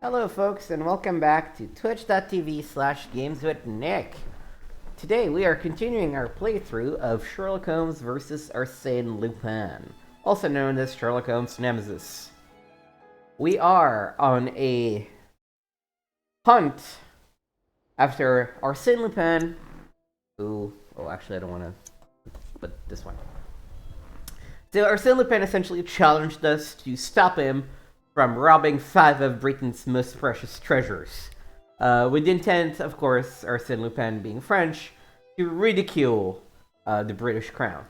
Hello folks and welcome back to twitch.tv/gameswithnick. Today we are continuing our playthrough of Sherlock Holmes vs. Arsène Lupin, also known as Sherlock Holmes Nemesis. We are on a hunt after Arsène Lupin, who... Oh, actually I don't want to put this one. So Arsène Lupin essentially challenged us to stop him from robbing 5 of Britain's most precious treasures. With the intent, of course, Arsène Lupin being French, to ridicule the British crown.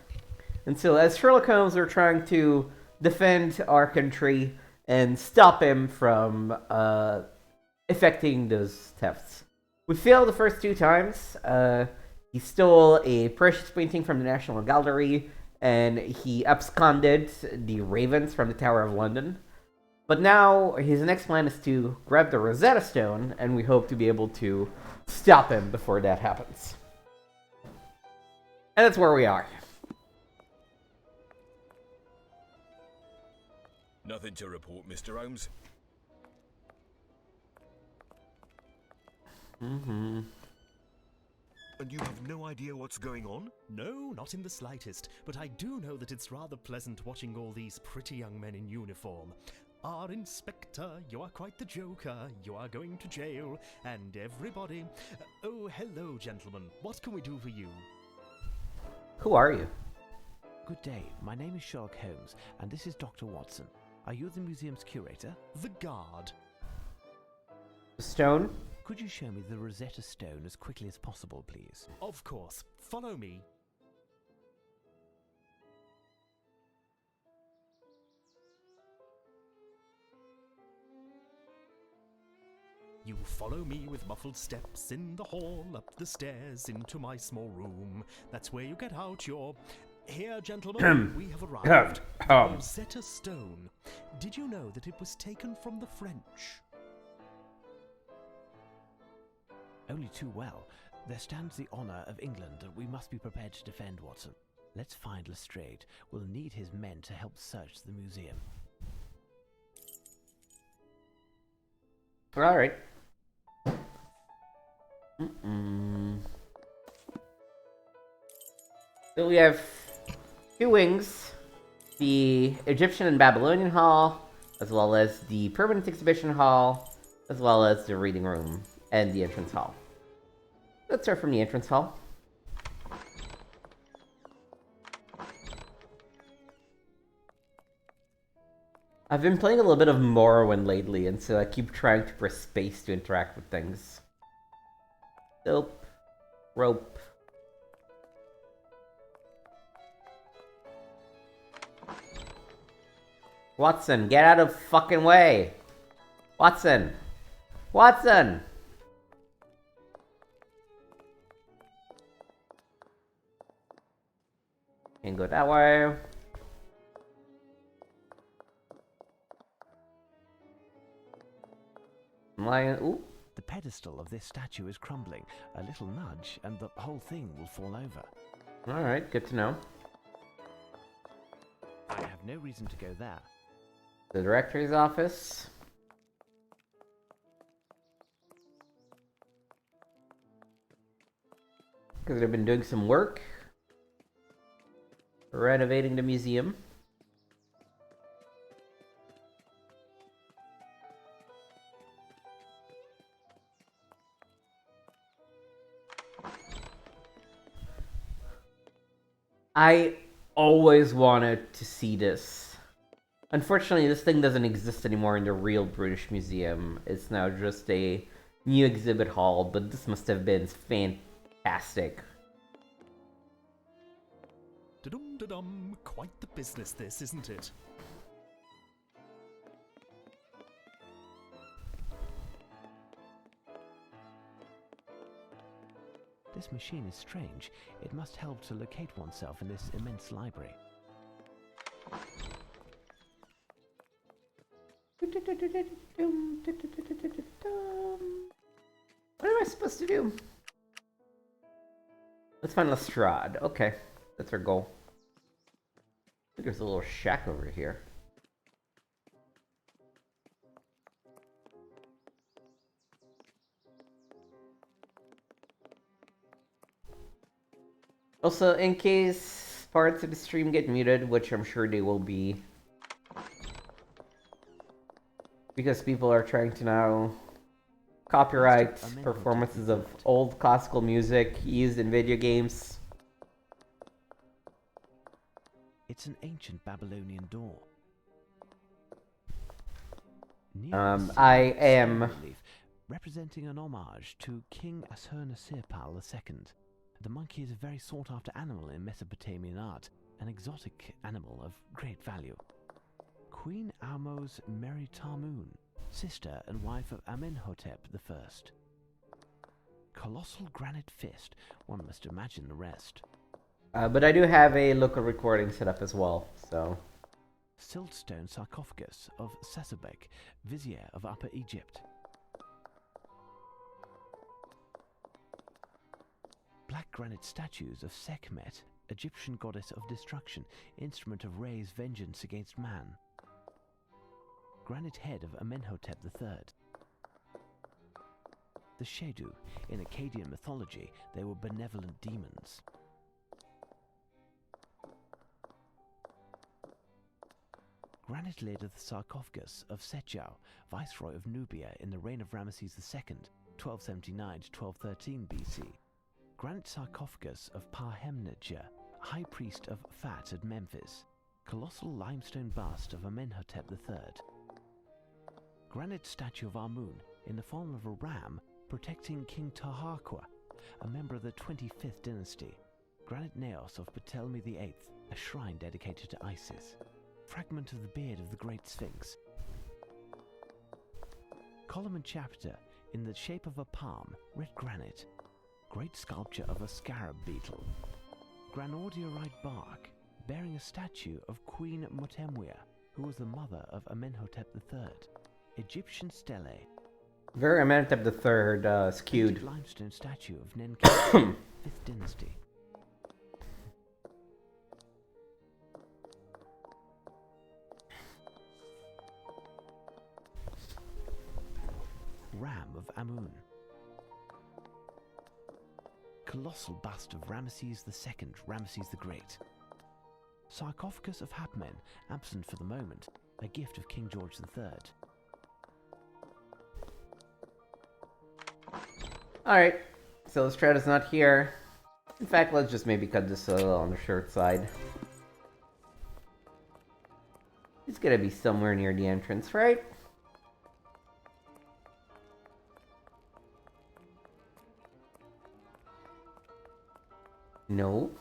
And so as Sherlock Holmes, we're trying to defend our country and stop him from effecting those thefts. We failed the first 2 times. He stole a precious painting from the National Gallery, and he absconded the ravens from the Tower of London. But now, his next plan is to grab the Rosetta Stone, and we hope to be able to stop him before that happens. And that's where we are. Nothing to report, Mr. Holmes. And you have no idea what's going on? No, not in the slightest, but I do know that it's rather pleasant watching all these pretty young men in uniform. Our inspector, you are quite the joker, you are going to jail, and everybody... Oh, hello, gentlemen. What can we do for you? Who are you? Good day, my name is Sherlock Holmes, and this is Dr. Watson. Are you the museum's curator? The guard. Stone? Could you show me the Rosetta Stone as quickly as possible, please? Of course. Follow me. You follow me with muffled steps in the hall, up the stairs, into my small room. That's where you get out your... Here, gentlemen, we have arrived. Rosetta Stone. Did you know that it was taken from the French? Only too well. There stands the honour of England that we must be prepared to defend, Watson. Let's find Lestrade. We'll need his men to help search the museum. Alright. So we have 2 wings. The Egyptian and Babylonian Hall, as well as the Permanent Exhibition Hall, as well as the Reading Room and the Entrance Hall. Let's start from the Entrance Hall. I've been playing a little bit of Morrowind lately, and so I keep trying to press space to interact with things. Soap. Rope. Watson, get out of fucking way! Watson! Watson! Can't go that way. Lion. Ooh. The pedestal of this statue is crumbling. A little nudge, and the whole thing will fall over. Alright, good to know. I have no reason to go there. The director's office. Because they've been doing some work renovating the museum. I always wanted to see this. Unfortunately, this thing doesn't exist anymore in the real British Museum. It's now just a new exhibit hall, but this must have been fantastic. Da-dum-da-dum. Quite the business, this, isn't it? This machine is strange. It must help to locate oneself in this immense library. What am I supposed to do? Let's find Lestrade. Okay, that's our goal. I think there's a little shack over here. Also, in case parts of the stream get muted, which I'm sure they will be, because people are trying to now copyright performances of old classical music used in video games. It's an ancient Babylonian door. I am Relief, representing an homage to King Ashurnasirpal II. The monkey is a very sought-after animal in Mesopotamian art, an exotic animal of great value. Queen Ahmose Meritamun, sister and wife of Amenhotep I. Colossal granite fist, one must imagine the rest. but I do have a local recording set up as well, so... Siltstone sarcophagus of Sasabek, vizier of Upper Egypt. Black granite statues of Sekhmet, Egyptian goddess of destruction, instrument of Re's vengeance against man. Granite head of Amenhotep III. The Shedu. In Akkadian mythology, they were benevolent demons. Granite lid of the sarcophagus of Setjau, viceroy of Nubia in the reign of Ramesses II, 1279 to 1213 BC. Granite sarcophagus of Parhemnadja, high priest of Fat at Memphis. Colossal limestone bust of Amenhotep III. Granite statue of Amun in the form of a ram protecting King Taharqa, a member of the 25th dynasty. Granite naos of Ptolemy VIII, a shrine dedicated to Isis. Fragment of the beard of the Great Sphinx. Column and chapter in the shape of a palm, red granite. Great sculpture of a scarab beetle. Granodiorite bark, bearing a statue of Queen Motemwia, who was the mother of Amenhotep III. Egyptian stele. Very Amenhotep III skewed. Limestone statue of Nenkhi, 5th dynasty. Ram of Amun. Colossal bust of Ramesses II, Ramesses the Great. Sarcophagus of Hapmen, absent for the moment, a gift of King George III. Alright, so Strata's not here. In fact, let's just maybe cut this a little on the short side. It's gonna be somewhere near the entrance, right? No.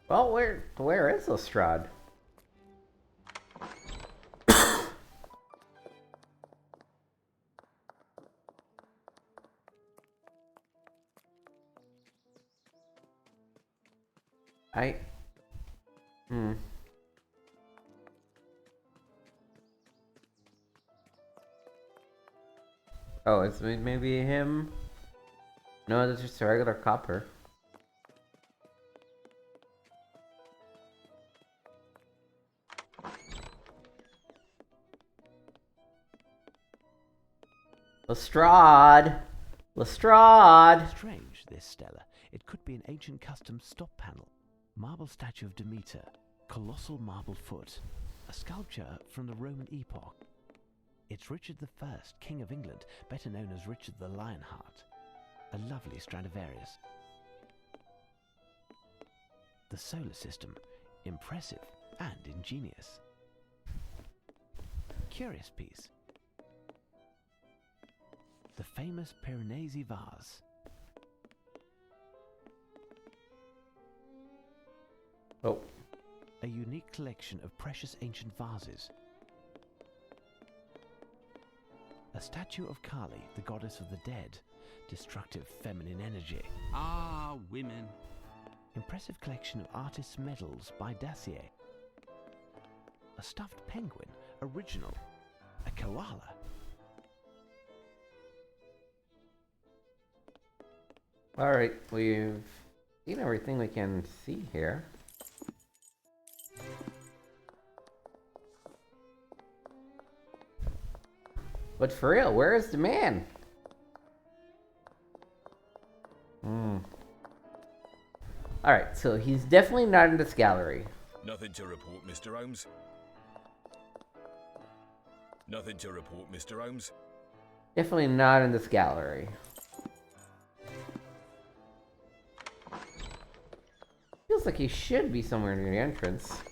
Well, where is Lestrade? Oh, it's maybe him? No, that's just a regular copper. Lestrade! Lestrade! Strange, this stela. It could be an ancient custom stop panel. Marble statue of Demeter. Colossal marble foot. A sculpture from the Roman epoch. It's Richard I, King of England, better known as Richard the Lionheart. A lovely Stradivarius. The solar system. Impressive and ingenious. Curious piece. The famous Piranesi vase. Oh. A unique collection of precious ancient vases. A statue of Kali, the goddess of the dead. Destructive feminine energy. Ah, women. Impressive collection of artists' medals by Dacier. A stuffed penguin, original. A koala. Alright, we've seen everything we can see here. But for real, where is the man? Alright, so he's definitely not in this gallery. Nothing to report, Mr. Holmes. Nothing to report, Mr. Holmes. Definitely not in this gallery. Feels like he should be somewhere near the entrance.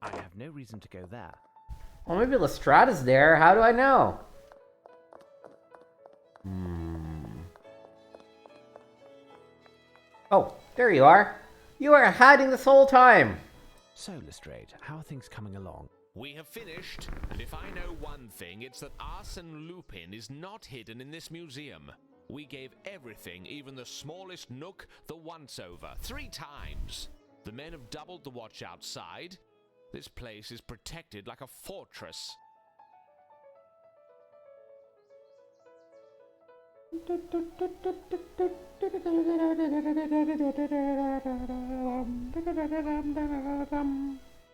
I have no reason to go there. Well, maybe Lestrada's there. How do I know? Oh, there you are. You are hiding this whole time. So, Lestrade, how are things coming along? We have finished, and if I know one thing, it's that Arsène Lupin is not hidden in this museum. We gave everything, even the smallest nook, the once-over, 3 times. The men have doubled the watch outside. This place is protected like a fortress.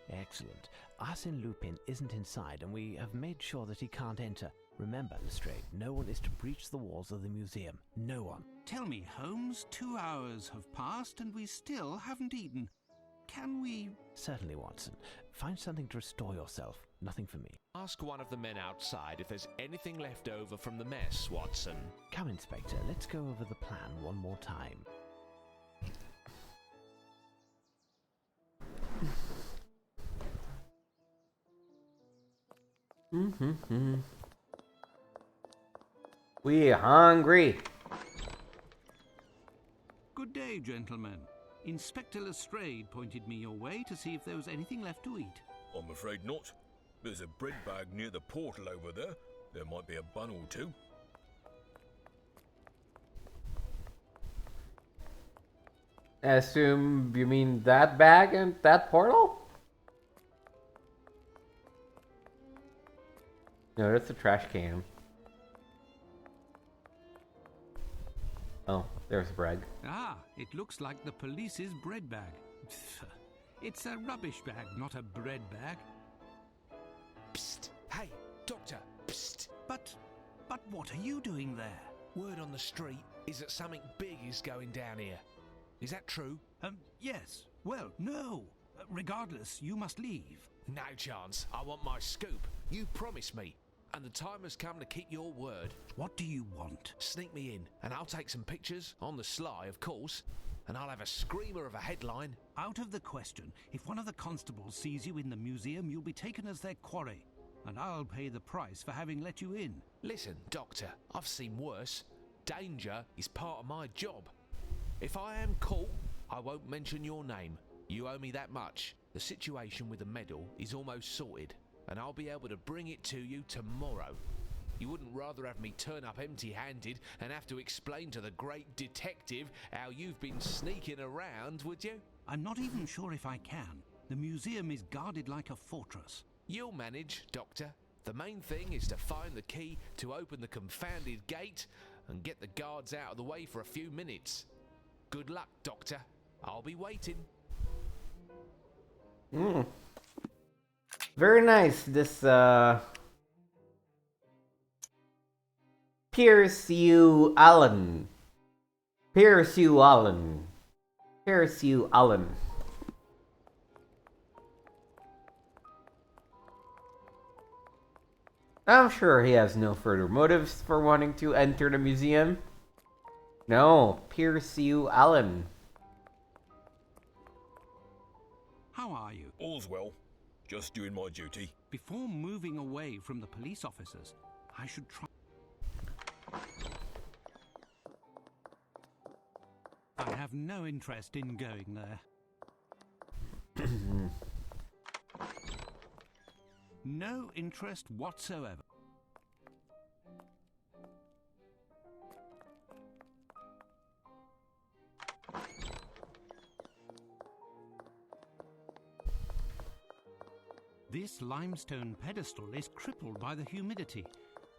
Excellent. Arsène Lupin isn't inside, and we have made sure that he can't enter. Remember, Lestrade, no one is to breach the walls of the museum. No one. Tell me, Holmes, 2 hours have passed and we still haven't eaten. Can we... Certainly, Watson. Find something to restore yourself. Nothing for me. Ask one of the men outside if there's anything left over from the mess, Watson. Come, Inspector, let's go over the plan one more time. We hungry. Good day, gentlemen. Inspector Lestrade pointed me your way to see if there was anything left to eat. I'm afraid not. There's a bread bag near the portal over there. There might be a bun or two. I assume you mean that bag and that portal? No, that's a trash can. Oh, there's bread. Ah, it looks like the police's bread bag. It's a rubbish bag, not a bread bag. Psst! Hey, Doctor! Psst! But what are you doing there? Word on the street is that something big is going down here. Is that true? Yes. Well, no. Regardless, you must leave. No chance. I want my scoop. You promised me. And the time has come to keep your word. What do you want? Sneak me in, and I'll take some pictures, on the sly, of course, and I'll have a screamer of a headline. Out of the question. If one of the constables sees you in the museum, you'll be taken as their quarry, and I'll pay the price for having let you in. Listen, Doctor, I've seen worse. Danger is part of my job. If I am caught, I won't mention your name. You owe me that much. The situation with the medal is almost sorted, and I'll be able to bring it to you tomorrow. You wouldn't rather have me turn up empty-handed and have to explain to the great detective how you've been sneaking around, would you? I'm not even sure if I can. The museum is guarded like a fortress. You'll manage, Doctor. The main thing is to find the key to open the confounded gate and get the guards out of the way for a few minutes. Good luck, Doctor. I'll be waiting. Very nice. This Pierce U. Allen. Pierce U. Allen. Pierce U. Allen. I'm sure he has no further motives for wanting to enter the museum. No, Pierce U. Allen. How are you? All's well. Just doing my duty. Before moving away from the police officers, I should try... I have no interest in going there. No interest whatsoever. This limestone pedestal is crippled by the humidity.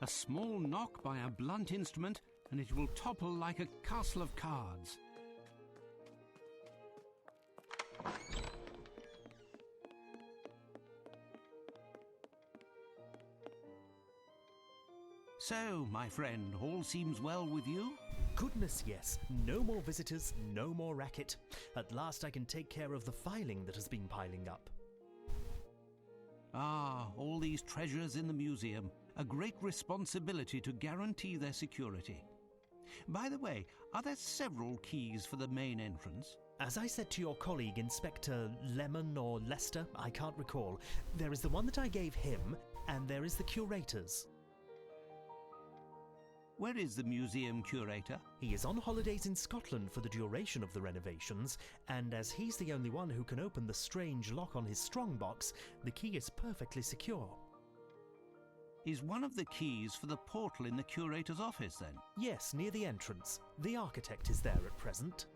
A small knock by a blunt instrument and it will topple like a castle of cards. So, my friend, all seems well with you? Goodness, yes. No more visitors, no more racket. At last I can take care of the filing that has been piling up. Ah, all these treasures in the museum. A great responsibility to guarantee their security. By the way, are there several keys for the main entrance? As I said to your colleague, Inspector Lemon or Lester, I can't recall, there is the one that I gave him, and there is the curator's. Where is the museum curator? He is on holidays in Scotland for the duration of the renovations, and as he's the only one who can open the strange lock on his strongbox, the key is perfectly secure. Is one of the keys for the portal in the curator's office, then? Yes, near the entrance. The architect is there at present.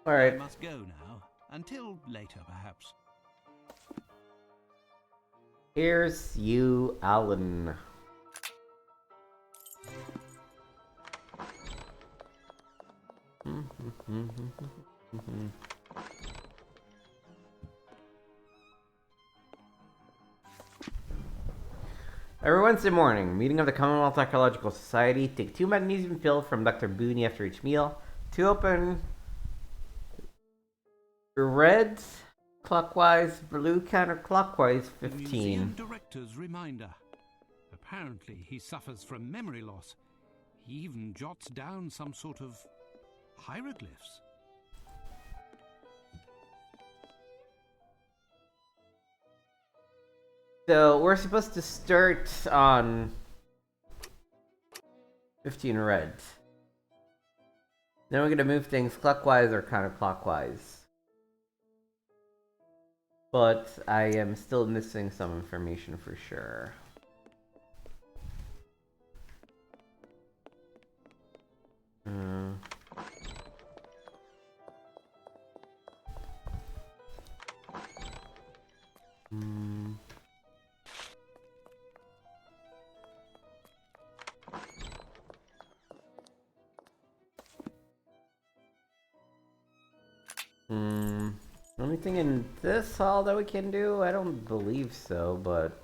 Alright. I must go now. Until later, perhaps. Here's you, Alan. Every Wednesday morning, meeting of the Commonwealth Archaeological Society. Take 2 magnesium pills from Dr. Booney after each meal. 2 open red clockwise, blue counterclockwise, The 15. museum director's reminder. Apparently, he suffers from memory loss. He even jots down some sort of hieroglyphs. So we're supposed to start on 15 red. Then we're gonna move things clockwise or counterclockwise. But I am still missing some information for sure. Anything in this hall that we can do? I don't believe so, but...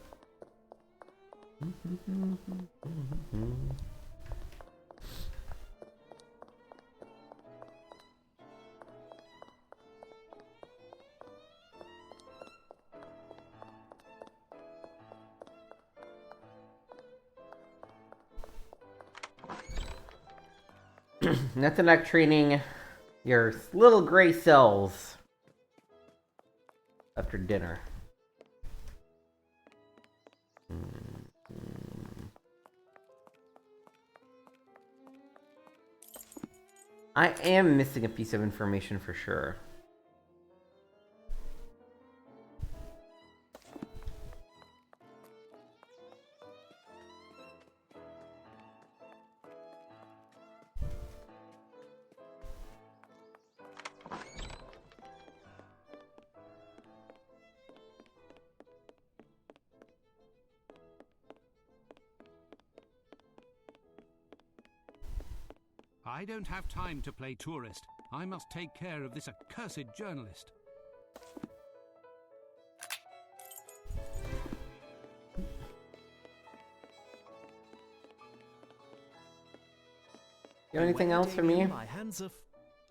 Nothing like training your little gray cells after dinner. I am missing a piece of information for sure. I don't have time to play tourist. I must take care of this accursed journalist. You have anything Well, else for me? Damien, my hands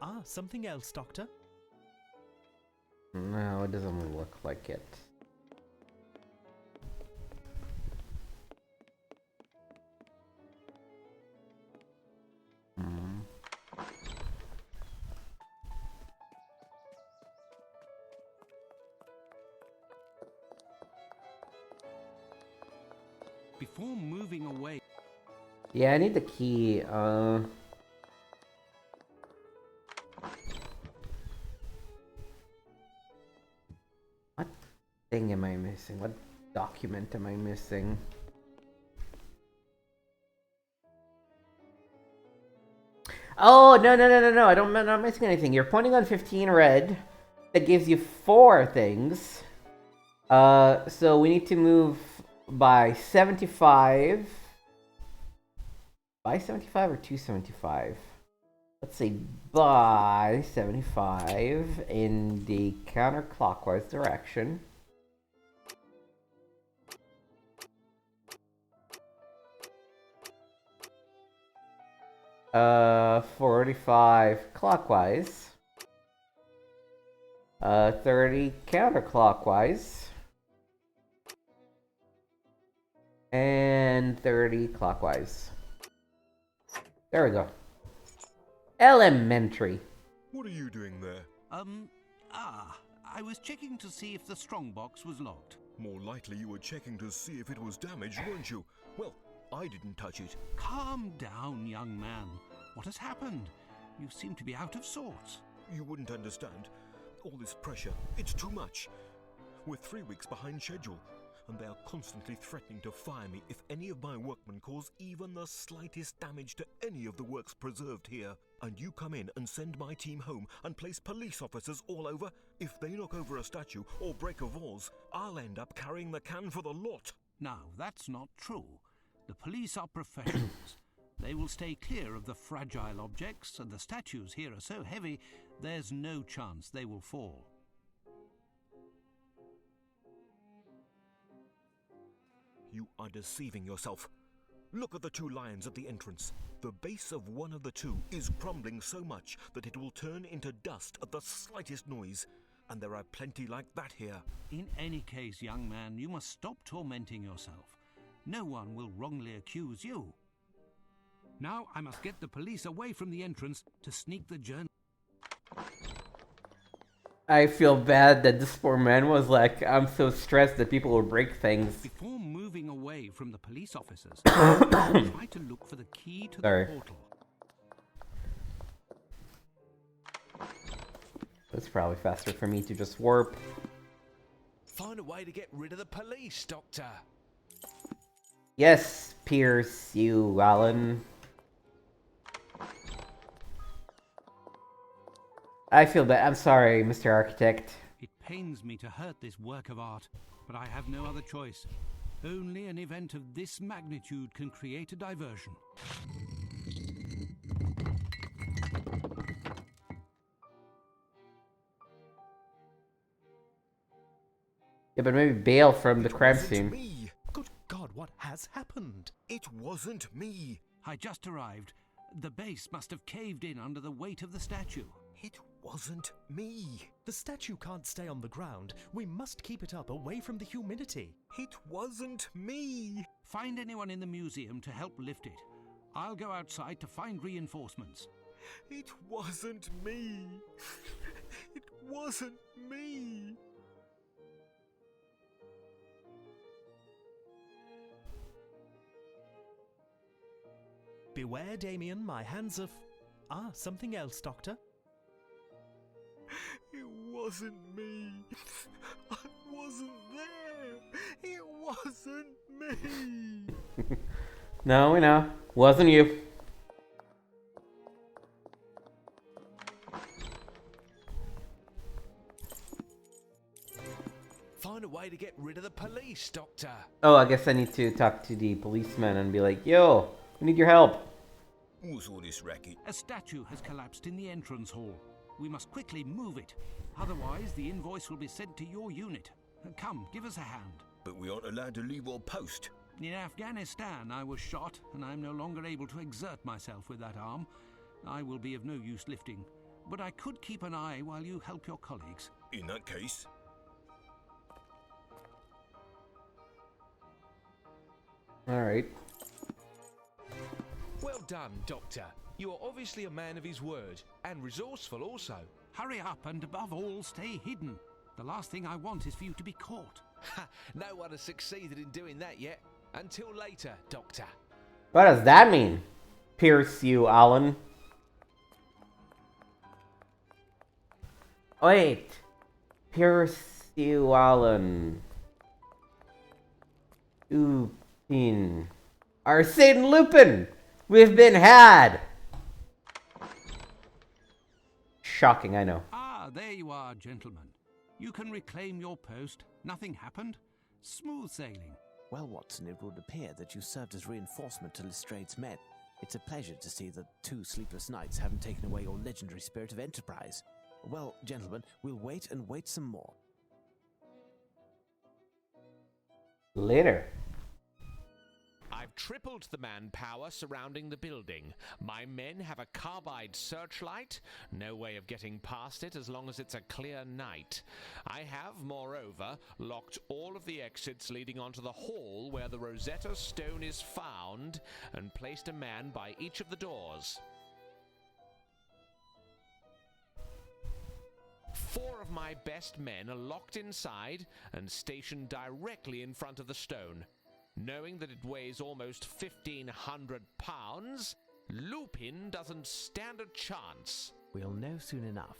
are something else, Doctor? No, it doesn't look like it. Before moving away... Yeah, I need the key. What thing am I missing? What document am I missing? Oh, no, no, no, no, no. I'm not missing anything. You're pointing on 15 red. That gives you 4 things. So we need to move by 75. By 75 or 275? Let's say by 75 in the counterclockwise direction. 45 clockwise. 30 counterclockwise. And 30 clockwise. There we go. Elementary. What are you doing there? I was checking to see if the strongbox was locked. More likely you were checking to see if it was damaged, weren't you? Well, I didn't touch it. Calm down, young man. What has happened? You seem to be out of sorts. You wouldn't understand. All this pressure, it's too much. We're 3 weeks behind schedule, and they are constantly threatening to fire me if any of my workmen cause even the slightest damage to any of the works preserved here. And you come in and send my team home and place police officers all over? If they knock over a statue or break a vase, I'll end up carrying the can for the lot. Now, that's not true. The police are professionals. They will stay clear of the fragile objects, and the statues here are so heavy, there's no chance they will fall. You are deceiving yourself. Look at the 2 lions at the entrance. The base of one of the 2 is crumbling so much that it will turn into dust at the slightest noise. And there are plenty like that here. In any case, young man, you must stop tormenting yourself. No one will wrongly accuse you. Now I must get the police away from the entrance to sneak the journey. I feel bad that this poor man was like, I'm so stressed that people will break things. Before moving away from the police officers, try to look for the key to the portal. It's probably faster for me to just warp. Find a way to get rid of the police, Doctor. Yes, Pierce, you, Alan. I feel bad. I'm sorry, Mr. Architect. It pains me to hurt this work of art, but I have no other choice. Only an event of this magnitude can create a diversion. Yeah, but maybe bail from the crime scene. Me. Good God, what has happened? It wasn't me. I just arrived. The base must have caved in under the weight of the statue. It wasn't me. The statue can't stay on the ground. We must keep it up away from the humidity. It wasn't me. Find anyone in the museum to help lift it. I'll go outside to find reinforcements. It wasn't me. It wasn't me. Beware, Damien, my hands are... something else, Doctor? It wasn't me. I wasn't there. It wasn't me. No, we know. Wasn't you. Find a way to get rid of the police, Doctor. Oh, I guess I need to talk to the policeman and be like, yo, we need your help. What's all this racket? A statue has collapsed in the entrance hall. We must quickly move it. Otherwise, the invoice will be sent to your unit. Come, give us a hand. But we aren't allowed to leave our post. In Afghanistan, I was shot, and I'm no longer able to exert myself with that arm. I will be of no use lifting, but I could keep an eye while you help your colleagues. In that case, Alright. Well done, Doctor. You are obviously a man of his word, and resourceful also. Hurry up, and above all, stay hidden. The last thing I want is for you to be caught. No one has succeeded in doing that yet. Until later, Doctor. What does that mean? Pierce you, Alan. Wait. Pierce you, Alan. Lupin. Arsene Lupin! We've been had! Shocking, I know. Ah, there you are, gentlemen. You can reclaim your post. Nothing happened. Smooth sailing. Well, Watson, it would appear that you served as reinforcement to Lestrade's men. It's a pleasure to see that 2 sleepless nights haven't taken away your legendary spirit of enterprise. Well, gentlemen, we'll wait and wait some more. Later. I've tripled the manpower surrounding the building. My men have a carbide searchlight. No way of getting past it as long as it's a clear night. I have, moreover, locked all of the exits leading onto the hall where the Rosetta Stone is found and placed a man by each of the doors. 4 of my best men are locked inside and stationed directly in front of the stone. Knowing that it weighs almost 1,500 pounds, Lupin doesn't stand a chance. We'll know soon enough.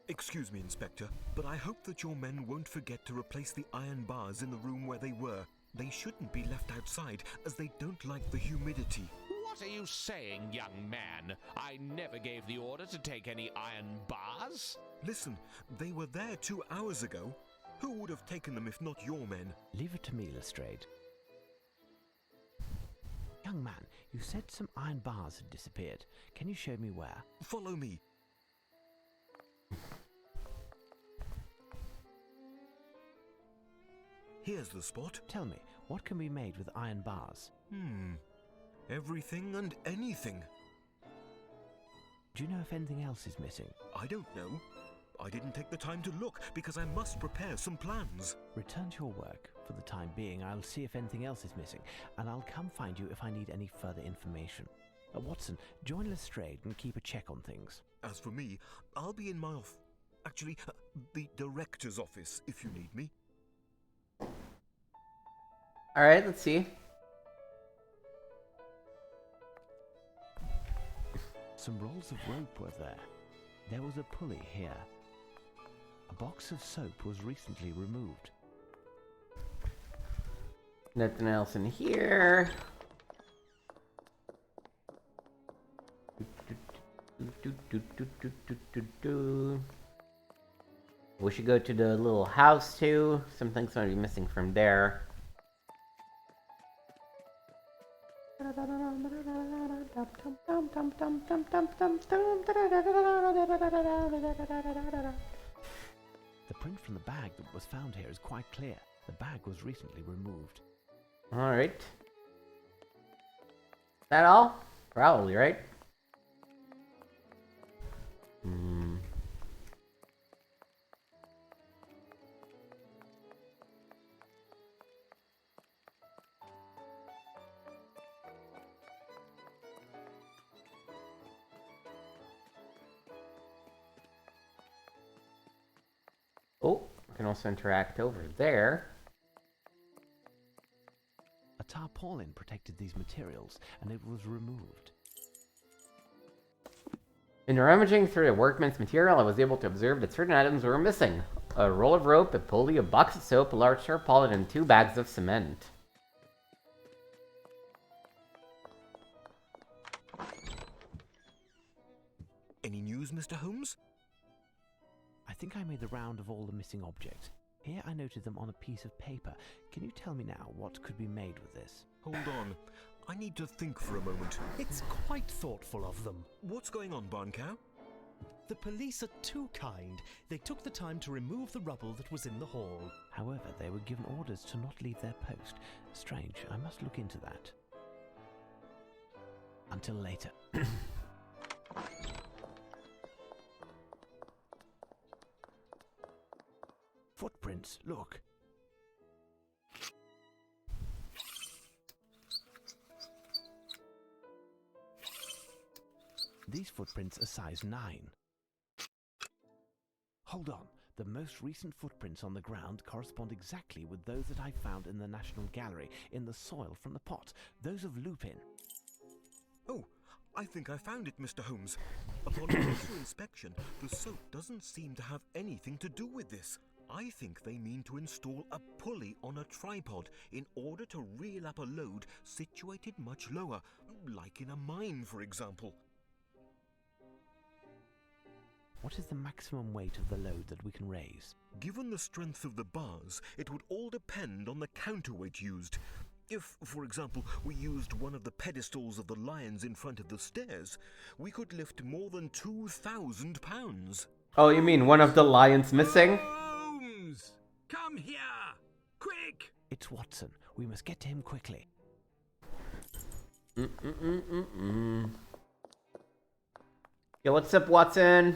Excuse me, Inspector, but I hope that your men won't forget to replace the iron bars in the room where they were. They shouldn't be left outside, as they don't like the humidity. What are you saying, young man? I never gave the order to take any iron bars. Listen, they were there 2 hours ago. Who would have taken them if not your men? Leave it to me, Lestrade. Young man, you said some iron bars had disappeared. Can you show me where? Follow me. Here's the spot. Tell me, what can be made with iron bars? Everything and anything. Do you know if anything else is missing? I don't know. I didn't take the time to look because I must prepare some plans. Return to your work. For the time being, I'll see if anything else is missing, and I'll come find you if I need any further information. Watson, join Lestrade and keep a check on things. As for me, I'll be in my the director's office if you need me. Alright, let's see. Some rolls of rope were there. There was a pulley here. A box of soap was recently removed. Nothing else in here. We should go to the little house too. Something's gonna be missing from there. The print from the bag that was found here is quite clear. The bag was recently removed. Alright. That all? Probably, right? Oh, we can also interact over there. A tarpaulin protected these materials, and it was removed. In rummaging through the workman's material, I was able to observe that certain items were missing. A roll of rope, a pulley, a box of soap, a large tarpaulin, and 2 bags of cement. Any news, Mr. Holmes? I think I made the round of all the missing objects. Here I noted them on a piece of paper. Can you tell me now what could be made with this? Hold on. I need to think for a moment. It's quite thoughtful of them. What's going on, Barn Cow? The police are too kind. They took the time to remove the rubble that was in the hall. However, they were given orders to not leave their post. Strange. I must look into that. Until later. Footprints, look. These footprints are size 9. Hold on. The most recent footprints on the ground correspond exactly with those that I found in the National Gallery, in the soil from the pot. Those of Lupin. Oh, I think I found it, Mr. Holmes. Upon closer inspection, the soap doesn't seem to have anything to do with this. I think they mean to install a pulley on a tripod in order to reel up a load situated much lower, like in a mine, for example. What is the maximum weight of the load that we can raise? Given the strength of the bars, it would all depend on the counterweight used. If, for example, we used one of the pedestals of the lions in front of the stairs, we could lift more than 2,000 pounds. Oh, you mean one of the lions missing? Holmes! Come here! Quick! It's Watson. We must get to him quickly. Yo, what's up, Watson?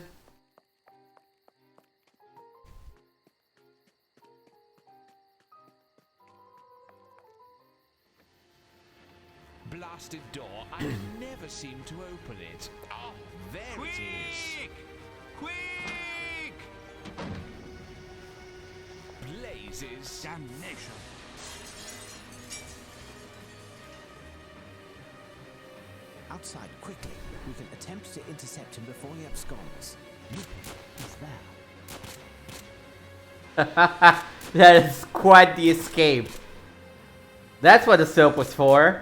Blasted door. I can never seem to open it. Oh, there it is. Quick! Blazes. Damnation! Outside, quickly. We can attempt to intercept him before he absconds. Lupin is there. That is quite the escape. That's what the soap was for.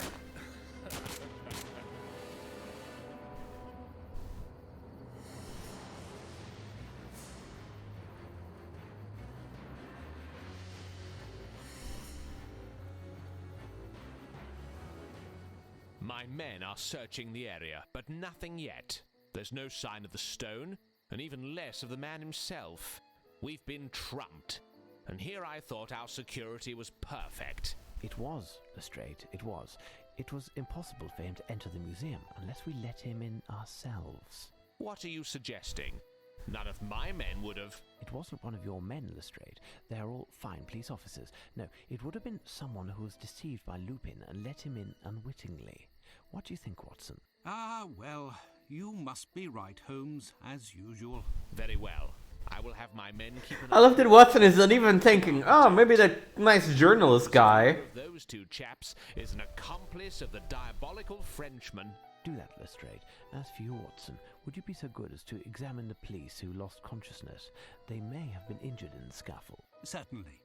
My men are searching the area, but nothing yet. There's no sign of the stone, and even less of the man himself. We've been trumped. And here I thought our security was perfect. It was, Lestrade, it was. It was impossible for him to enter the museum unless we let him in ourselves. What are you suggesting? None of my men would have... It wasn't one of your men, Lestrade. They're all fine police officers. No, it would have been someone who was deceived by Lupin and let him in unwittingly. What do you think, Watson? Ah, well, you must be right, Holmes, as usual. Very well. I will have my men keep an I love that Watson isn't even thinking, oh, maybe that nice journalist guy. Those two chaps is an accomplice of the diabolical Frenchman. Do that, Lestrade. As for you, Watson, would you be so good as to examine the police who lost consciousness? They may have been injured in the scuffle. Certainly.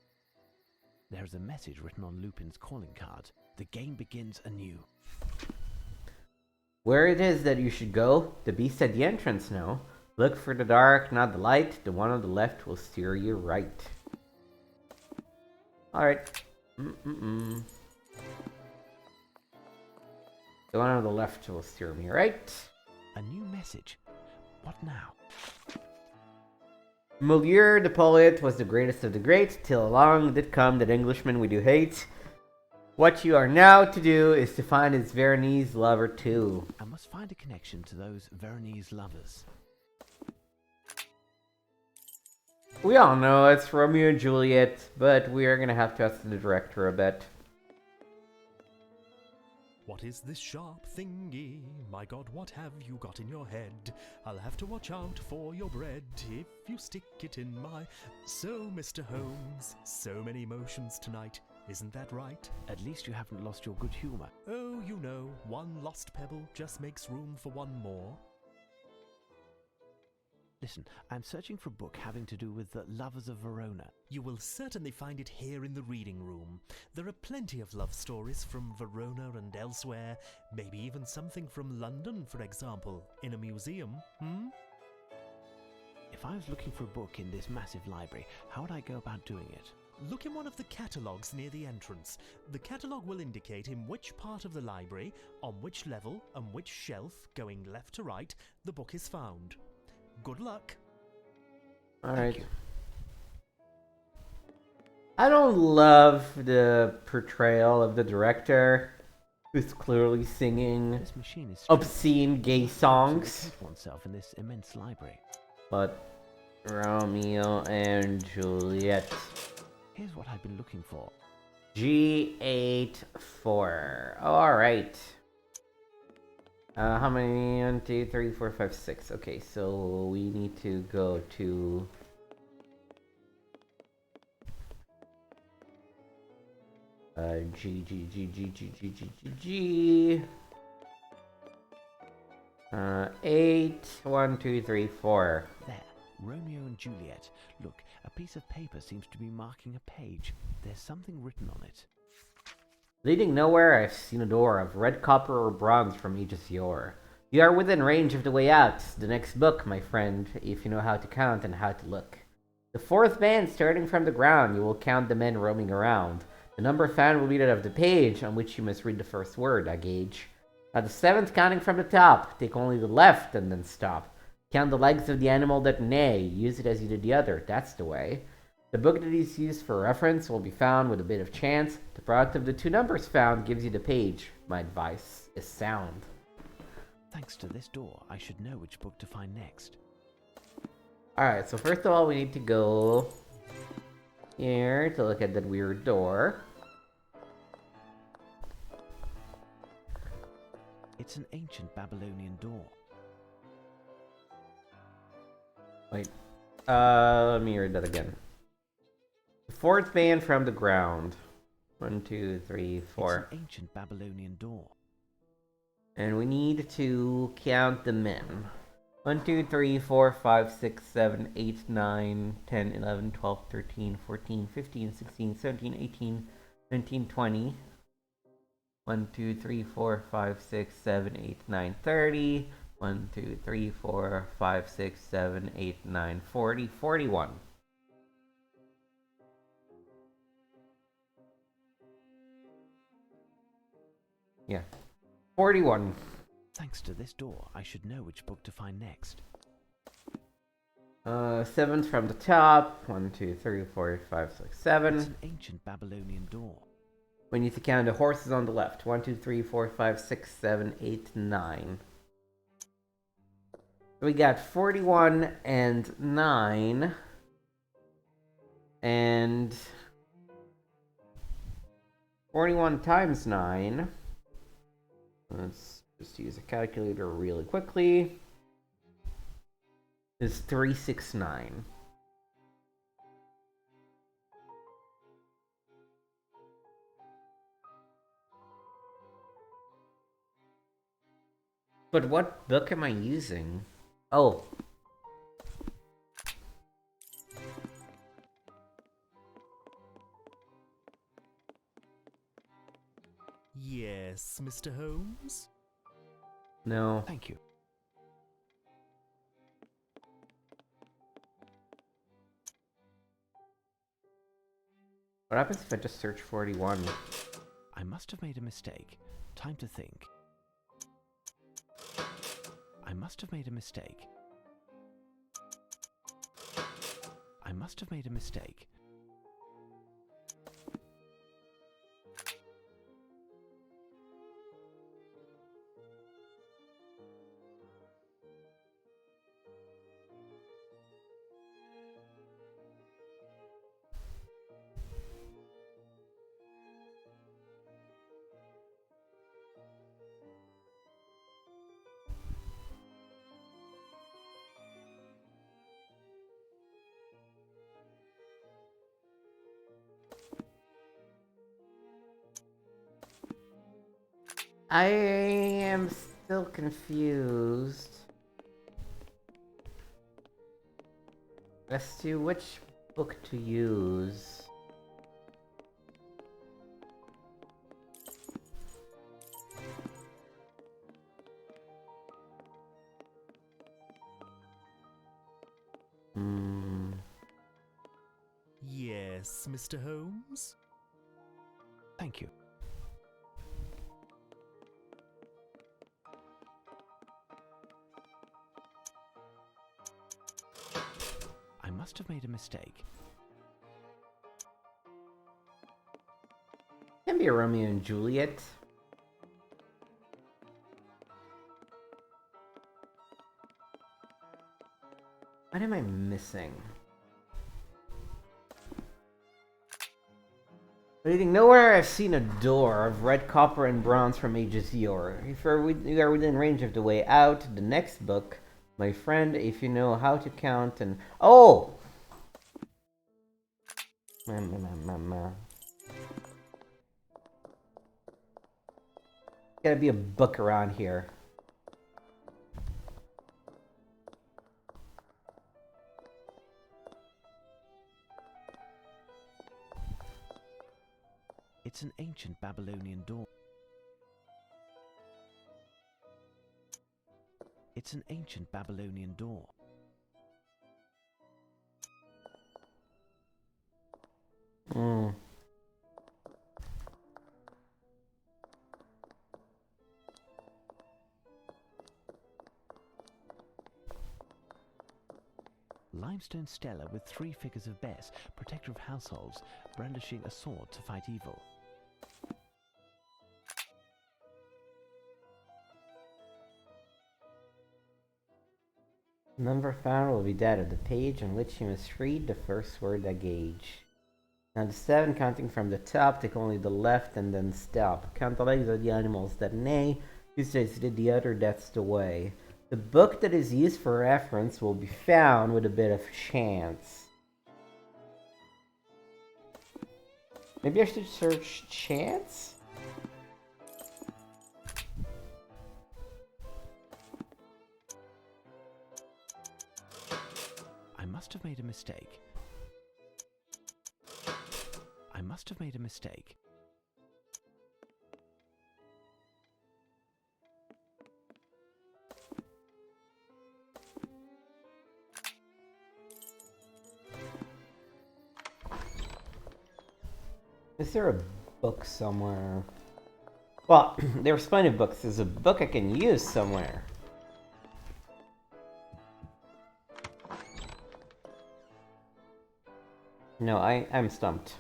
There is a message written on Lupin's calling card. The game begins anew. Where it is that you should go, the beast at the entrance now. Look for the dark, not the light. The one on the left will steer you right. Alright. The one on the left will steer me right. A new message. What now? Molière the poet was the greatest of the great, till along did come that Englishman we do hate. What you are now to do is to find his Veronese lover too. I must find a connection to those Veronese lovers. We all know it's Romeo and Juliet, but we are gonna have to ask the director a bit. What is this sharp thingy? My God, what have you got in your head? I'll have to watch out for your bread if you stick it in my... So, Mr. Holmes, so many emotions tonight. Isn't that right? At least you haven't lost your good humour. Oh, you know, one lost pebble just makes room for one more. Listen, I'm searching for a book having to do with the lovers of Verona. You will certainly find it here in the reading room. There are plenty of love stories from Verona and elsewhere, maybe even something from London, for example, in a museum, If I was looking for a book in this massive library, how would I go about doing it? Look in one of the catalogues near the entrance. The catalogue will indicate in which part of the library, on which level, and which shelf, going left to right, the book is found. Good luck. Alright. I don't love the portrayal of the director, who's clearly singing This machine is obscene gay songs. to oneself in this immense library. But Romeo and Juliet. Here's what I've been looking for. G84. Alright. How many? 1, 2, 3, 4, 5, 6. Okay, so we need to go to... G. 8. 1, 2, 3, 4. There, Romeo and Juliet. Look, a piece of paper seems to be marking a page. There's something written on it. Leading nowhere, I've seen a door of red copper or bronze from ages yore. You are within range of the way out. The next book, my friend, if you know how to count and how to look. The fourth band starting from the ground, you will count the men roaming around. The number found will be that of the page on which you must read the first word, I gauge. Now the seventh counting from the top, take only the left and then stop. Count the legs of the animal that neigh, use it as you did the other, that's the way. The book that is used for reference will be found with a bit of chance. The product of the two numbers found gives you the page. My advice is sound. Thanks to this door, I should know which book to find next. Alright, so first of all, we need to go here to look at that weird door. It's an ancient Babylonian door. Wait. Let me read that again. The fourth band from the ground. 1, 2, 3, 4. It's an ancient Babylonian door. And we need to count them in. 1, 2, 3, 4, 5, 6, 7, 8, 9, 10, 11, 12, 13, 14, 15, 16, 17, 18, 19, 20. 1, 2, 3, 4, 5, 6, 7, 8, 9, 30. 1, 2, 3, 4, 5, 6, 7, 8, 9, 40, 41. Yeah. 41. Thanks to this door, I should know which book to find next. 7 from the top. 1, 2, 3, 4, 5, 6, 7. It's an ancient Babylonian door. We need to count the horses on the left. 1, 2, 3, 4, 5, 6, 7, 8, 9. We got 41 and 9. And 41 times 9. Let's just use a calculator really quickly. Is 369. But what book am I using? Oh. Yes, Mr. Holmes? No. Thank you. What happens if I just search 41? I must have made a mistake. Time to think. I must have made a mistake. I must have made a mistake. I am still confused as to which book to use. Yes, Mr. Holmes? Thank you. I must have made a mistake. Can be a Romeo and Juliet. What am I missing? Leading nowhere, I've seen a door of red copper and bronze from ages yore. If we are within range of the way out, the next book, my friend, if you know how to count and... Oh! Gotta be a book around here. It's an ancient Babylonian door. It's an ancient Babylonian door. limestone stela with 3 figures of Bess, protector of households, brandishing a sword to fight evil. Number found will be that of the page on which you must read the first word I gauge. Now the 7 counting from the top, take only the left and then stop. Count the legs of the animals that neigh, who says did the other, that's the way. The book that is used for reference will be found with a bit of chance. Maybe I should search chance? I must have made a mistake. I must have made a mistake. Is there a book somewhere? Well, there's plenty of books. There's a book I can use somewhere. No, I'm stumped.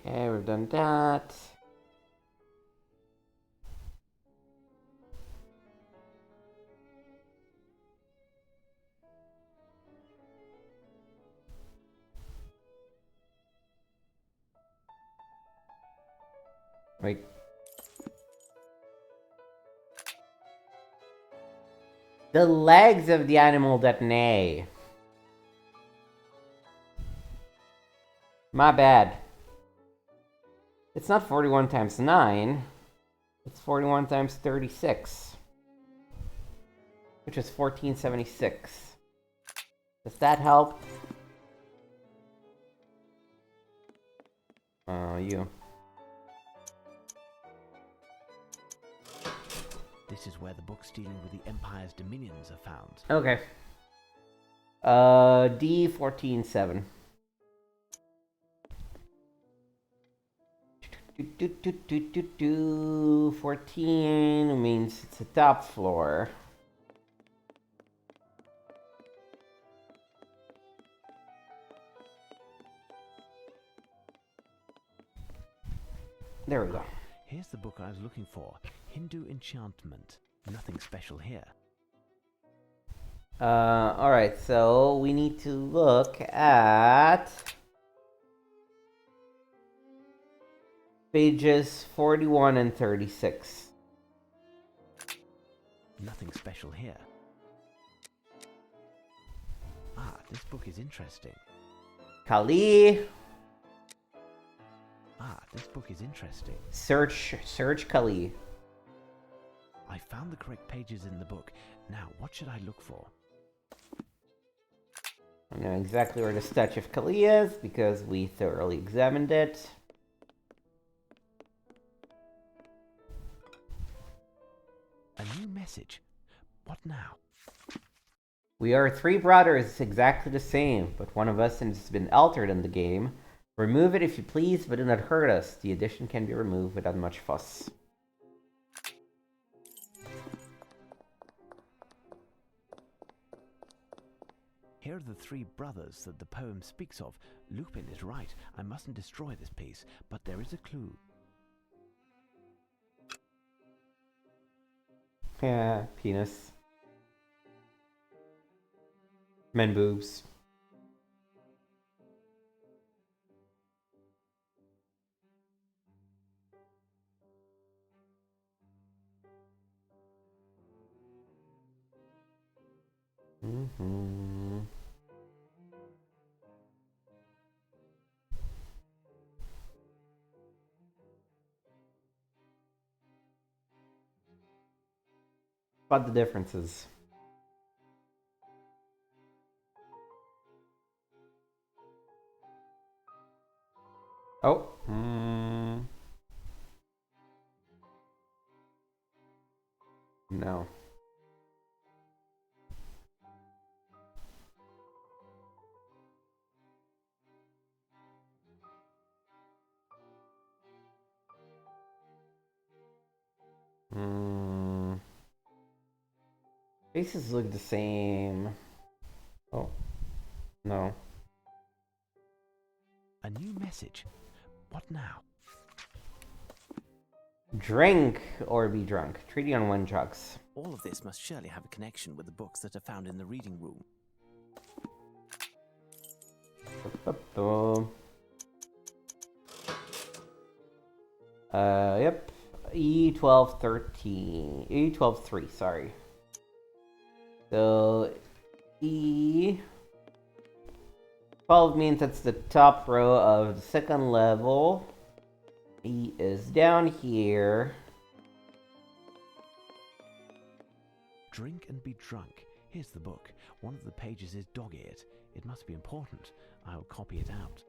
Okay, we've done that. Wait. The legs of the animal that neigh. My bad. It's not 41 times 9. It's 41 times 36. Which is 1476. Does that help? You. This is where the books dealing with the Empire's dominions are found. Okay. D147. 14 means it's the top floor. There we go. Here's the book I was looking for. Hindu Enchantment. Nothing special here. Alright, so we need to look at pages 41 and 36. Nothing special here. Ah, this book is interesting. Kali! Ah, this book is interesting. Search Kali. I found the correct pages in the book. Now, what should I look for? I know exactly where the statue of Kali is because we thoroughly examined it. A new message. What now? We are 3 brothers, exactly the same, but one of us has been altered in the game. Remove it if you please, but do not hurt us. The addition can be removed without much fuss. Here are the 3 brothers that the poem speaks of. Lupin is right. I mustn't destroy this piece, but there is a clue. Yeah, penis. Men boobs. Mm-hmm. Spot the differences. Oh. No. Faces look the same. Oh. No. A new message. What now? Drink or be drunk. Treaty on 1 drugs. All of this must surely have a connection with the books that are found in the reading room. Yep. E1213. E123, sorry. So, E12 means that's the top row of the second level. E is down here. Drink and be drunk. Here's the book. One of the pages is dog-eared. It must be important. I'll copy it out.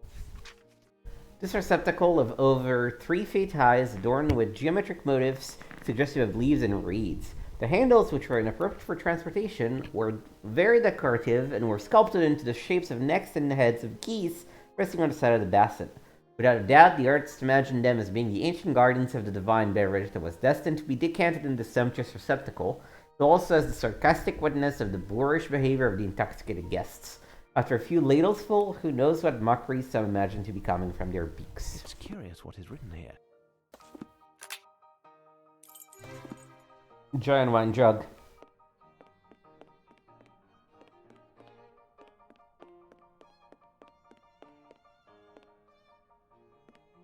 This receptacle of over 3 feet high is adorned with geometric motifs suggestive of leaves and reeds. The handles, which were inappropriate for transportation, were very decorative and were sculpted into the shapes of necks and heads of geese resting on the side of the basin. Without a doubt, the artist imagined them as being the ancient guardians of the divine beverage that was destined to be decanted in the sumptuous receptacle, though also as the sarcastic witness of the boorish behavior of the intoxicated guests. After a few ladlesful, who knows what mockeries some imagine to be coming from their beaks. It's curious what is written here. Giant wine jug.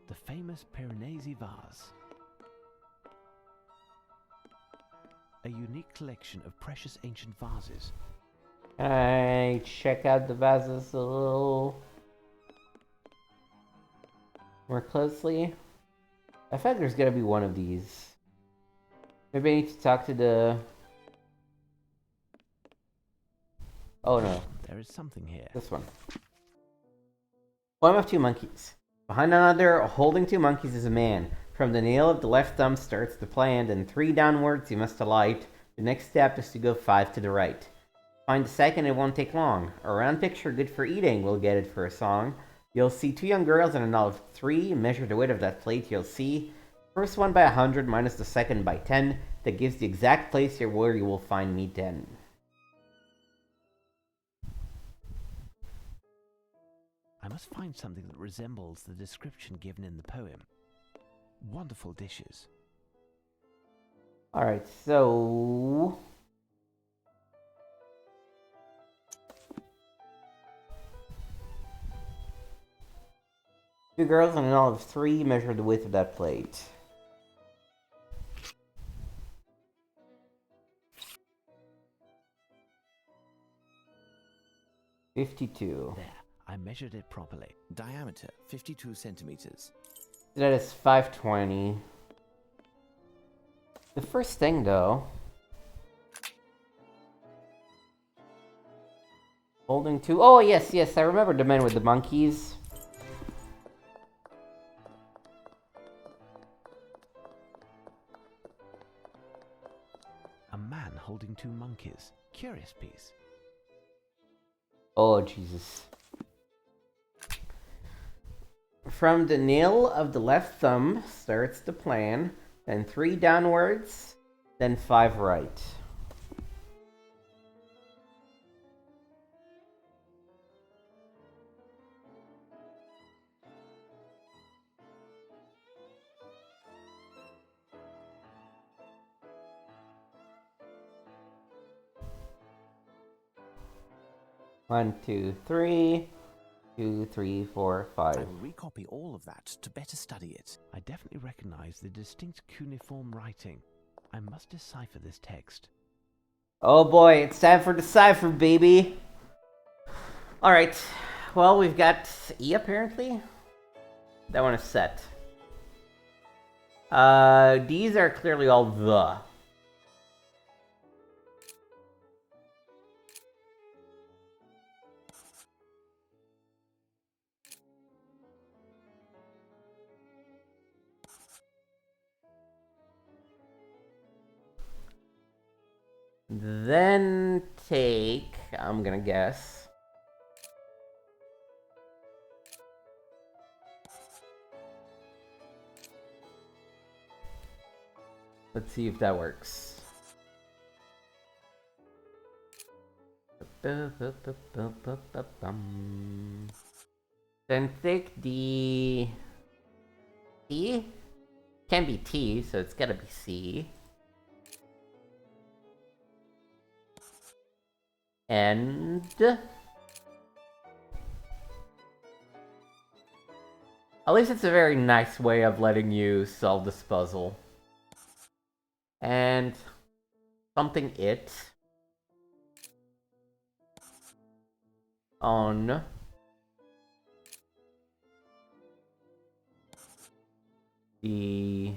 The famous Piranesi vase. A unique collection of precious ancient vases. Can I check out the vases a little more closely? I feel like there's gotta be one of these. Maybe I need to talk to the... Oh no. There is something here. This one. Poem of 2 monkeys. Behind another, holding 2 monkeys, is a man. From the nail of the left thumb starts the plan, and 3 downwards you must alight. The next step is to go 5 to the right. Find the second, it won't take long. A round picture good for eating, we'll get it for a song. You'll see 2 young girls and a knob of 3. Measure the width of that plate, you'll see. First one by 100 minus the second by 10. That gives the exact place here where you will find me then. I must find something that resembles the description given in the poem. Wonderful dishes. Alright, so... Two girls and an olive 3 measure the width of that plate. $52. There, I measured it properly. Diameter, 52 centimeters. That is $5.20. The first thing, though... Holding 2... Oh, yes, I remember the man with the monkeys. A man holding 2 monkeys. Curious piece. Oh, Jesus. From the nail of the left thumb starts the plan, then 3 downwards, then 5 right. One, 2, 3. 2, 3, 4, 5. I will recopy all of that to better study it. I definitely recognize the distinct cuneiform writing. I must decipher this text. Oh boy, it's time for decipher, baby! Alright, well, we've got E apparently. That one is set. These are clearly all the. Then take, I'm gonna guess, let's see if that works. Then take the C? Can't be T, so it's gotta be C. And at least it's a very nice way of letting you solve this puzzle. And something it on the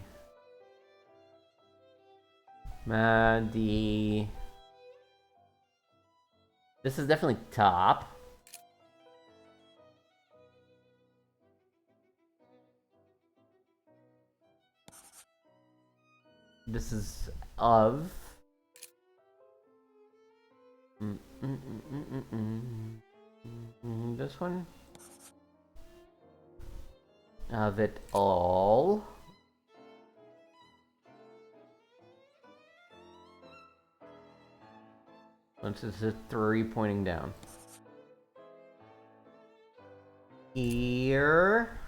this is definitely top. This is of. This one? Of it all. This is a 3 pointing down. Here.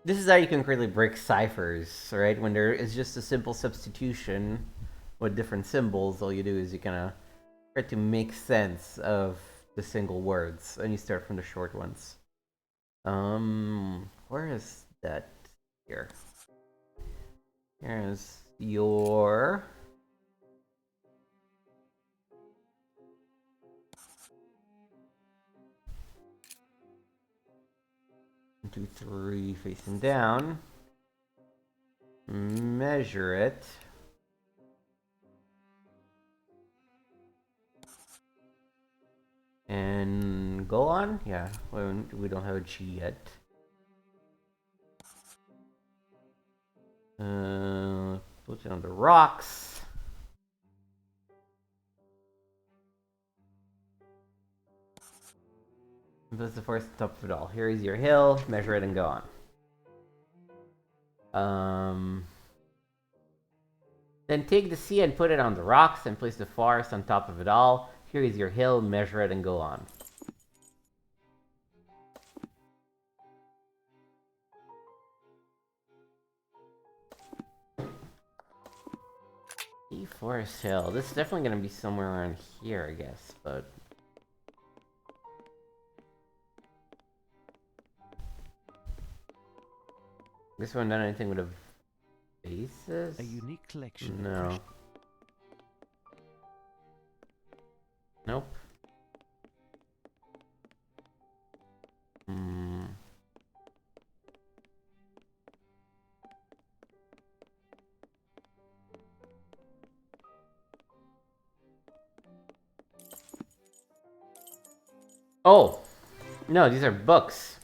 This is how you can create break ciphers, right? When there is just a simple substitution with different symbols, all you do is you kind of try to make sense of the single words, and you start from the short ones. Where is that? Here. Here's your... 1, 2, 3, facing down. Measure it. And go on? Yeah, we don't have a G yet. Put it on the rocks. That's the first top of it all. Here is your hill, measure it and go on. Then take the sea and put it on the rocks and place the forest on top of it all. Here is your hill, measure it and go on. The forest hill. This is definitely going to be somewhere around here, I guess, but... This one done anything with a basis? A unique collection. No. Nope. Oh! No, these are books.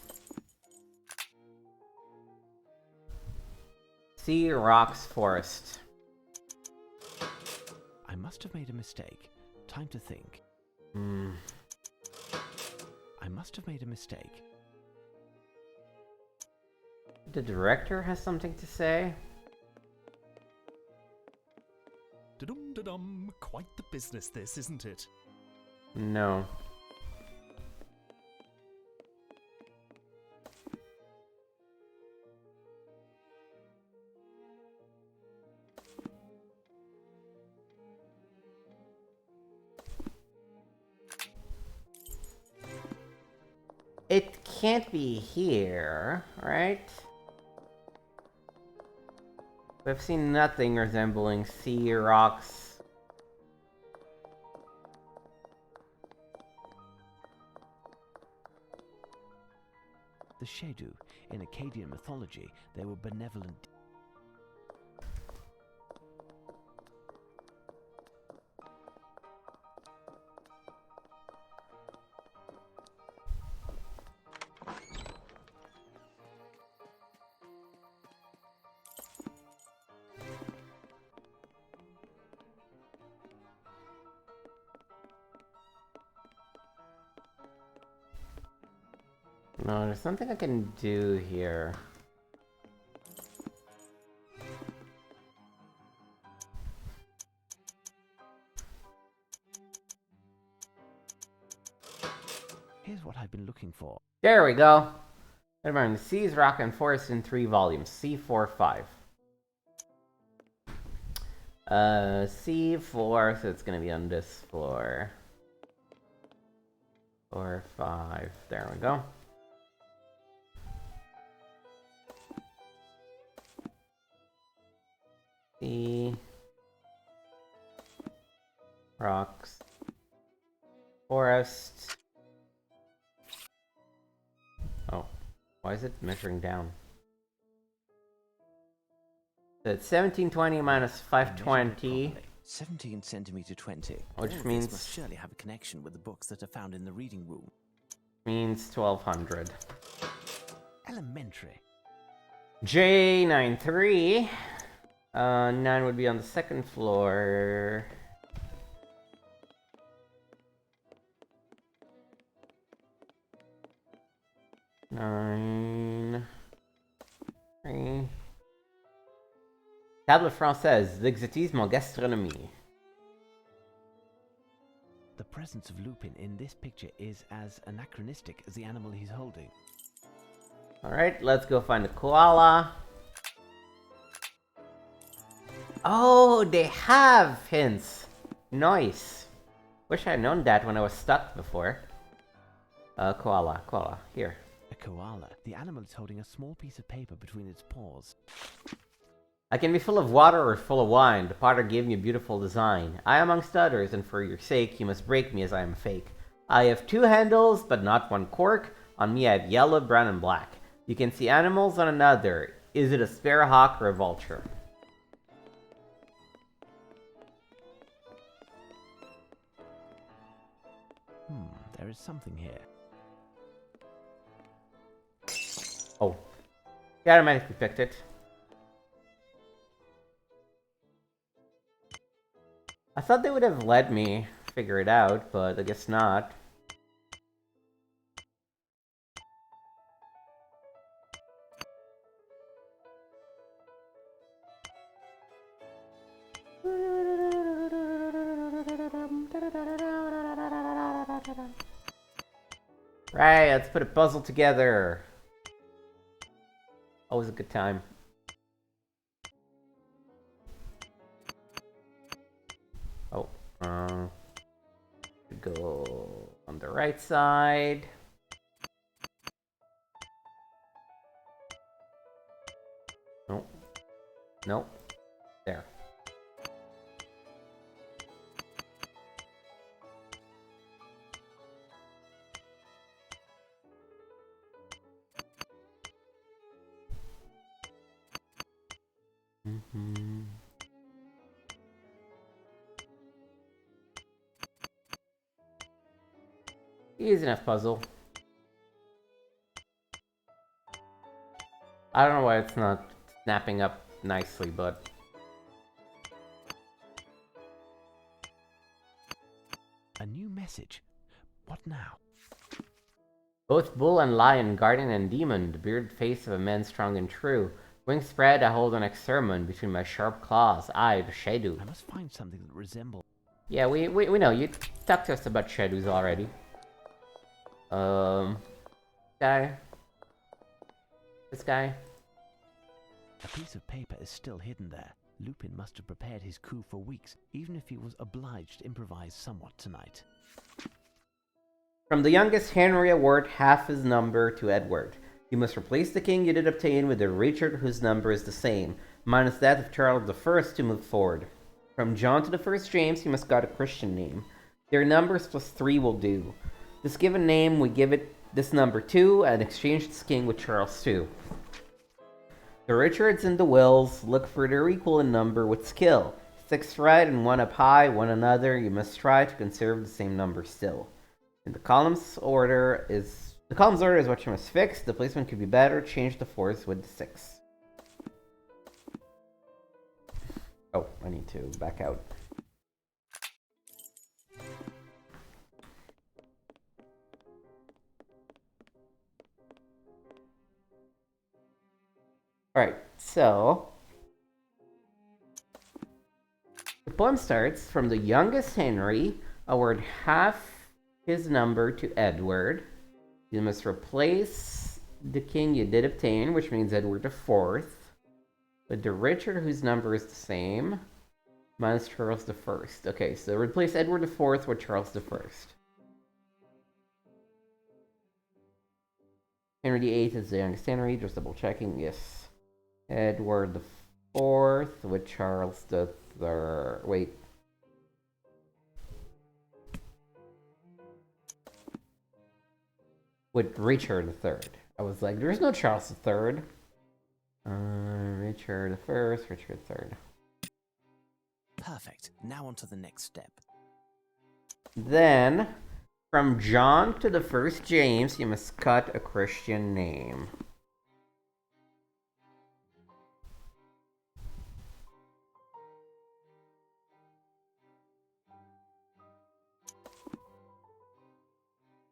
Sea, rocks, forest. I must have made a mistake. Time to think. I must have made a mistake. The director has something to say? Da-dum-da-dum. Quite the business this, isn't it? No. It can't be here, right? We've seen nothing resembling sea, rocks. The Shedu. In Akkadian mythology, they were benevolent. No, there's something I can do here. Here's what I've been looking for. There we go. Remember, the Seas, Rock, and Forest in 3 volumes. C4-5. C4, so it's gonna be on this floor. 4, 5. There we go. C. Rocks. Forest. Oh, why is it measuring down? So it's 1720 minus 520. 17 centimeter 20. Which All of this means- must surely have a connection with the books that are found in the reading room. Means 1200. Elementary. J93. 9 would be on the second floor. Nine. 3. Table française, l'exotisme en gastronomie. The presence of Lupin in this picture is as anachronistic as the animal he's holding. Alright, let's go find the koala. Oh, they have hints. Nice. Wish I had known that when I was stuck before. Koala, here. A koala. The animal is holding a small piece of paper between its paws. I can be full of water or full of wine. The potter gave me a beautiful design. I amongst others, and for your sake, you must break me as I am fake. I have 2 handles, but not 1 cork. On me I have yellow, brown, and black. You can see animals on another. Is it a sparrowhawk or a vulture? There is something here. Oh. Yeah, I automatically picked it. I thought they would have let me figure it out, but I guess not. Right, let's put a puzzle together. Always a good time. Oh, go on the right side. Nope. Nope. There. Easy enough puzzle. I don't know why it's not snapping up nicely, but... A new message. What now? Both bull and lion, guardian and demon, the bearded face of a man strong and true. Wings spread, I hold an exermon between my sharp claws. I, the shadow. I must find something that resembles... Yeah, we know. You talked to us about shadows already. Guy. This guy. A piece of paper is still hidden there. Lupin must have prepared his coup for weeks, even if he was obliged to improvise somewhat tonight. From the youngest Henry award half his number to Edward. You must replace the king you did obtain with a Richard whose number is the same, minus that of Charles I to move forward. From John to the first James, you must got a Christian name. Their numbers plus 3 will do. This given name, we give it this number 2 and exchange this king with Charles II. The Richards and the Wills look for their equal in number with skill. 6 right and 1 up high, one another. You must try to conserve the same number still. And the columns order is what you must fix. The placement could be better. Change the 4s with the 6. Oh, I need to back out. So the poem starts from the youngest Henry, award half his number to Edward. You must replace the king you did obtain, which means Edward IV, with the Richard whose number is the same, minus Charles the First. Okay, so replace Edward IV with Charles the First. Henry VIII is the youngest Henry, just double checking, yes. Edward the Fourth with Charles the Third. Wait. With Richard the Third. I was like, there's no Charles the Third. Richard the First, Richard the Third. Perfect. Now on to the next step. Then, from John to the first James, you must cut a Christian name.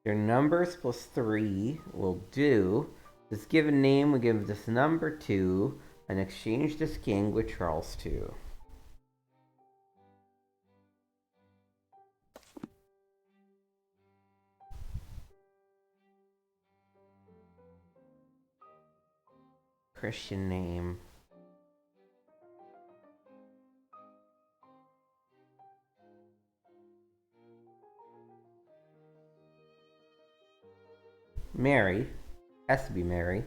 Your numbers plus 3 will do. This given name will give this number 2 and exchange this king with Charles II. Christian name. Mary. Has to be Mary.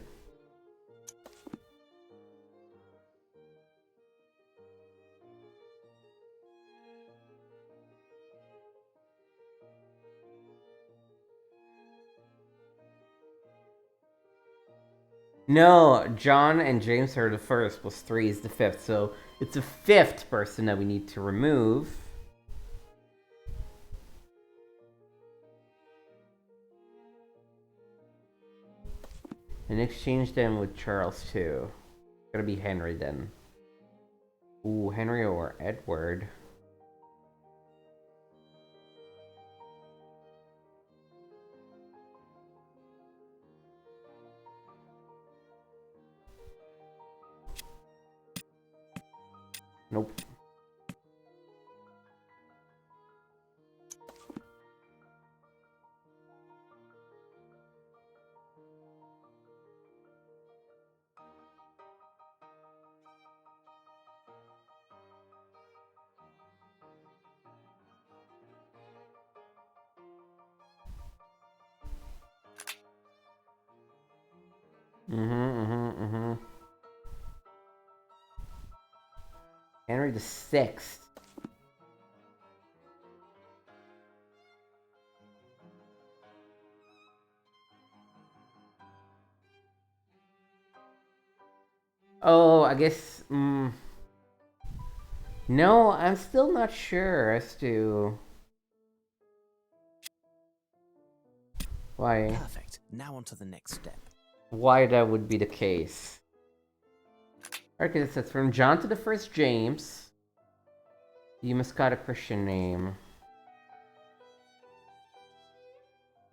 No, John and James are the first, plus 3 is the fifth. So it's a fifth person that we need to remove. And exchange them with Charles II. Gotta be Henry then. Ooh, Henry or Edward. Nope. Henry the Sixth. Oh, I guess. No, I'm still not sure as to why. Perfect. Now on to the next step. Why that would be the case. Okay, this says from John to the first James. You must cut a Christian name.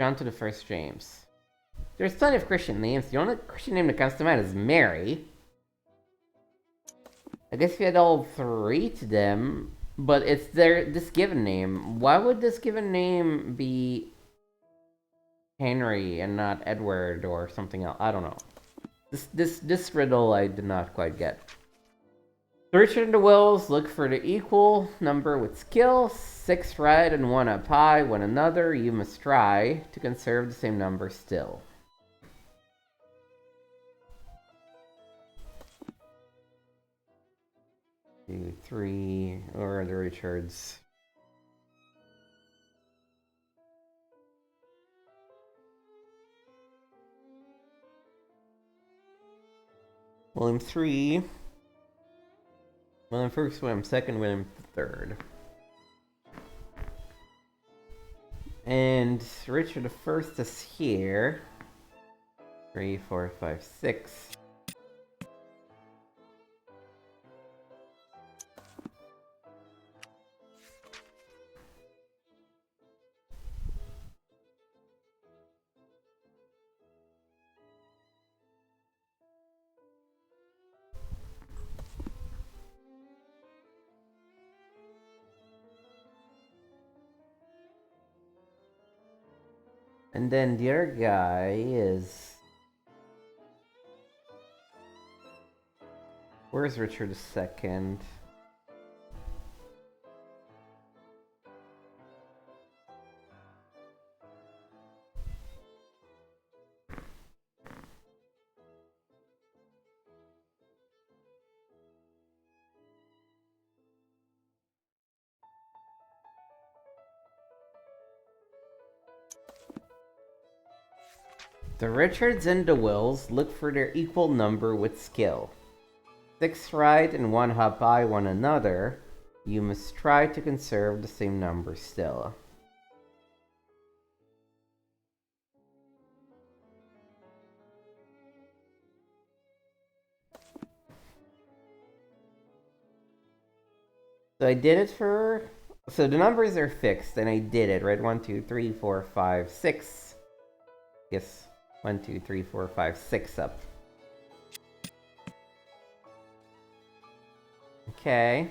John to the first James. There's plenty of Christian names. The only Christian name that comes to mind is Mary. I guess if you had all 3 to them, but it's this given name. Why would this given name be Henry and not Edward or something else? I don't know. This riddle I did not quite get. The Richard and the Wills look for the equal number with skill. 6 right and 1 up high. One another, you must try to conserve the same number still. Two, 3, or the Richards. William 3. William first, William second, William third. And Richard the First is here. 3, 4, 5, 6. And then the other guy is... Where's Richard II? The Richards and the Wills look for their equal number with skill. 6 right and 1 hop by one another. You must try to conserve the same number still. So I did it for... So the numbers are fixed, and I did it, right? 1, 2, 3, 4, 5, 6. Yes, 1, 2, 3, 4, 5, 6 up. Okay.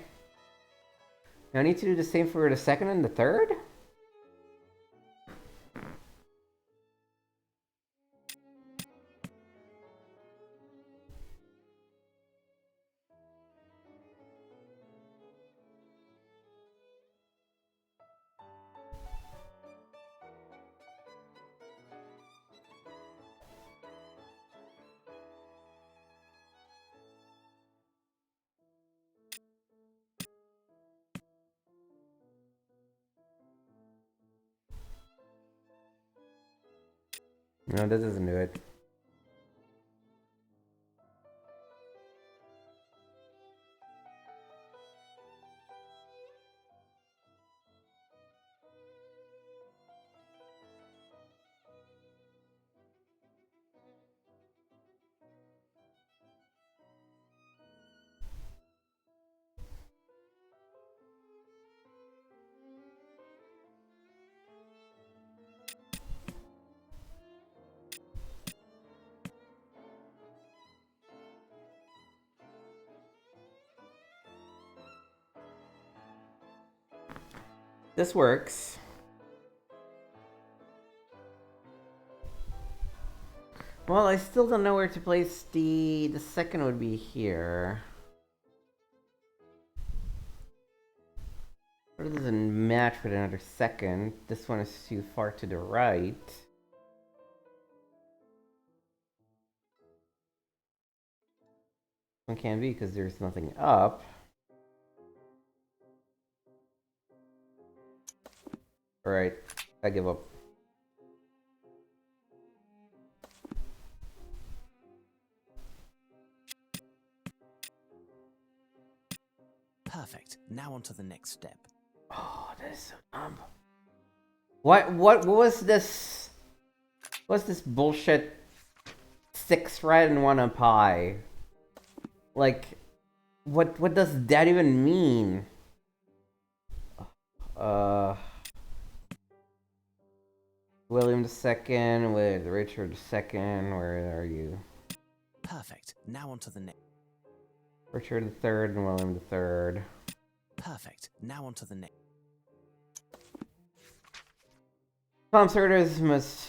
Now I need to do the same for the second and the third? No, that doesn't do it. This works. Well, I still don't know where to place the second would be here. But it doesn't match with another second. This one is too far to the right. One can't be because there's nothing up. Alright, I give up. Perfect. Now on to the next step. Oh, that is so dumb. What was this? What's this bullshit? 6 right and 1 up high. Like, what does that even mean? William II with Richard II. Where are you? Perfect. Now on to the next. Richard III and William III. Perfect. Now on to the next. Concertors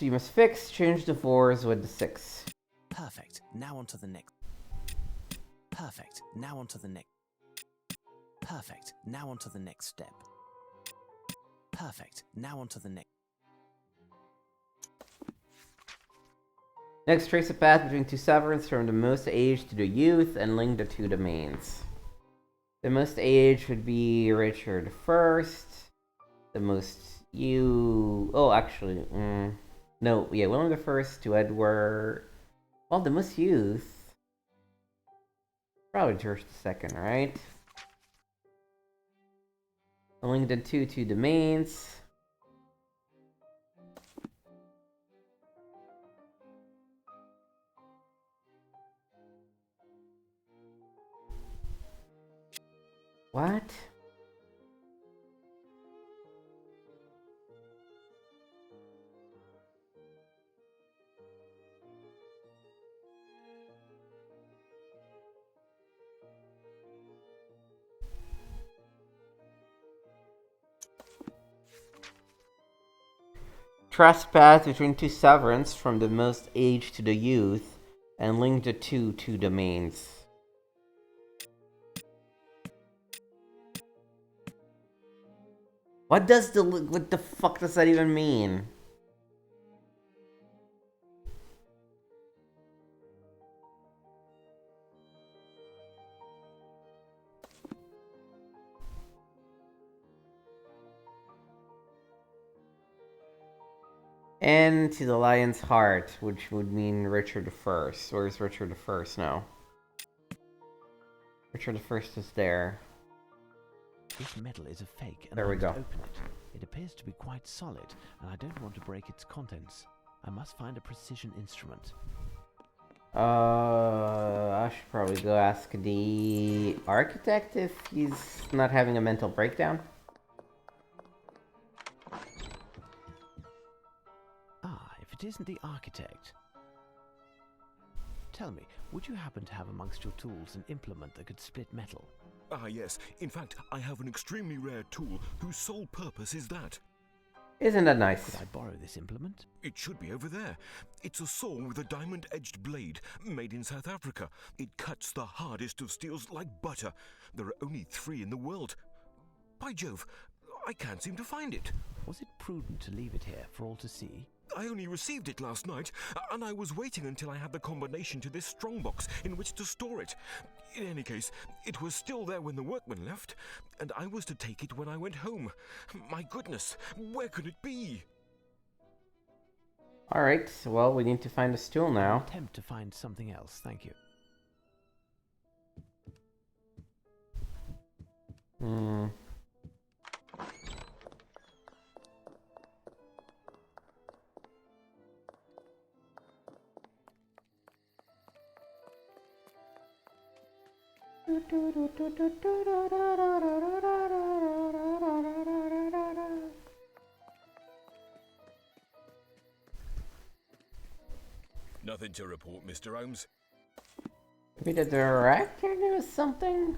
you must fix, change the 4s with the 6. Perfect. Now on to the next. Perfect. Now on to the next. Perfect. Now on to the next step. Perfect. Now on to the next. Next, trace a path between 2 sovereigns from the most aged to the youth and link the 2 domains. The most aged would be Richard I. The most oh, actually, no, yeah, William I to Edward. Well, the most youth, probably George II, right? I'll link the 2 domains. What? Trespass between two sovereigns from the most aged to the youth, and link the two domains. What the fuck does that even mean? And to the lion's heart, which would mean Richard I. Where's Richard I now? Richard I is there. This metal is a fake, and There I we must go. open it. It appears to be quite solid, and I don't want to break its contents. I must find a precision instrument. I should probably go ask the architect if he's not having a mental breakdown. If it isn't the architect. Tell me, would you happen to have amongst your tools an implement that could split metal? Ah, yes. In fact, I have an extremely rare tool whose sole purpose is that. Isn't that nice? Could I borrow this implement? It should be over there. It's a saw with a diamond-edged blade, made in South Africa. It cuts the hardest of steels like butter. There are only 3 in the world. By Jove, I can't seem to find it. Was it prudent to leave it here for all to see? I only received it last night, and I was waiting until I had the combination to this strongbox in which to store it. In any case, it was still there when the workman left, and I was to take it when I went home. My goodness, where could it be? Alright, well, we need to find a stool now. Attempt to find something else, thank you. Nothing to report, Mr. Holmes. Maybe the director knew something?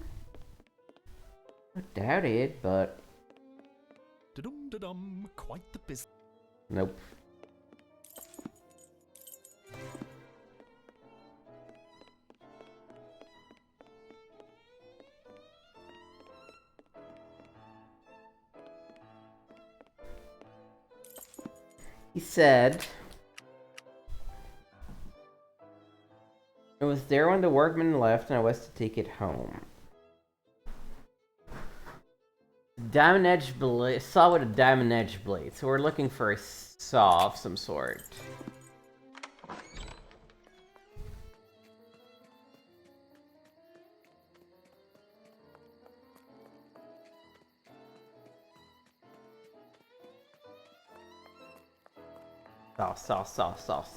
I doubt it, but... Da-dum-da-dum, quite the business. Nope. He said... It was there when the workman left and I was to take it home. Diamond edge blade, saw with a diamond edge blade. So we're looking for a saw of some sort.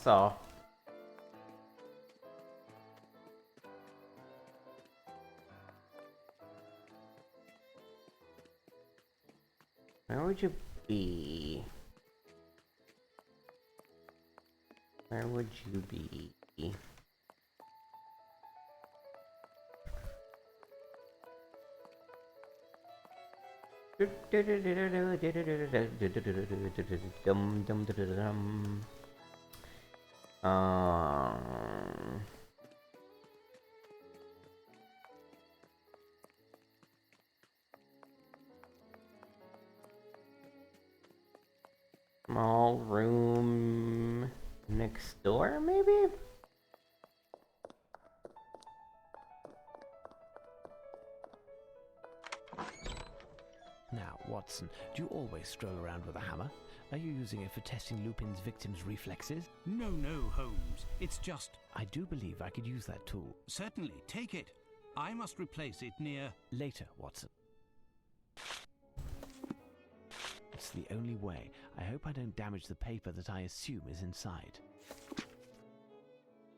Saw. Where would you be? Where would you be? Small room next door, maybe? Now, Watson, do you always stroll around with a hammer? Are you using it for testing Lupin's victims' reflexes? No, Holmes. It's just... I do believe I could use that tool. Certainly, take it. I must replace it near... Later, Watson. It's the only way. I hope I don't damage the paper that I assume is inside.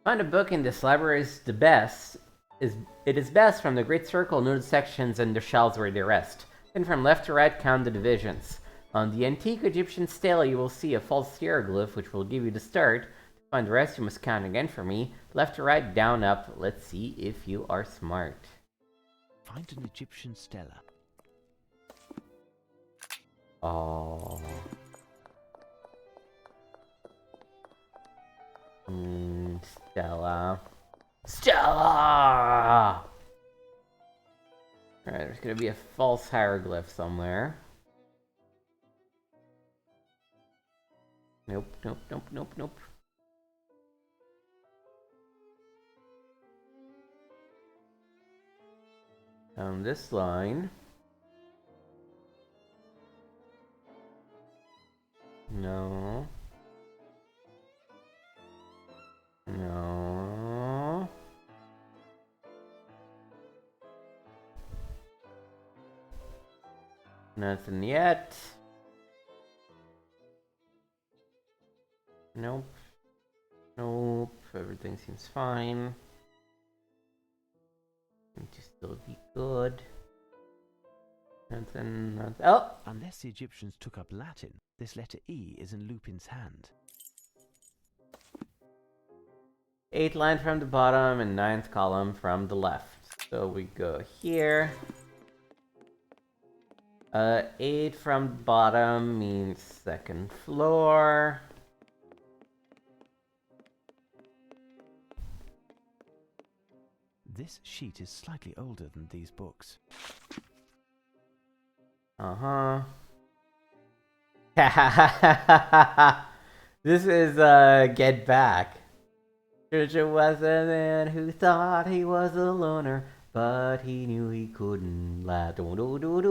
Find a book in this library is the best. It is best from the great circle, know the sections and the shelves where they rest. Then from left to right count the divisions. On the antique Egyptian stele you will see a false hieroglyph which will give you the start. To find the rest you must count again for me. Left to right, down, up. Let's see if you are smart. Find an Egyptian stela. Oh. Stella. Stella! Alright, there's gonna be a false hieroglyph somewhere. Nope, nope, nope, nope, nope. Down this line. No. No. Nothing yet. Nope. Nope. Everything seems fine. Seems to still be good. Nothing. Nothing. Oh! Unless the Egyptians took up Latin, this letter E is in Lupin's hand. 8th line from the bottom and 9th column from the left. So we go here. 8 from the bottom means 2nd floor. This sheet is slightly older than these books. This is Get Back. Jojo was a man who thought he was a loner, but he knew he couldn't lie. Jojo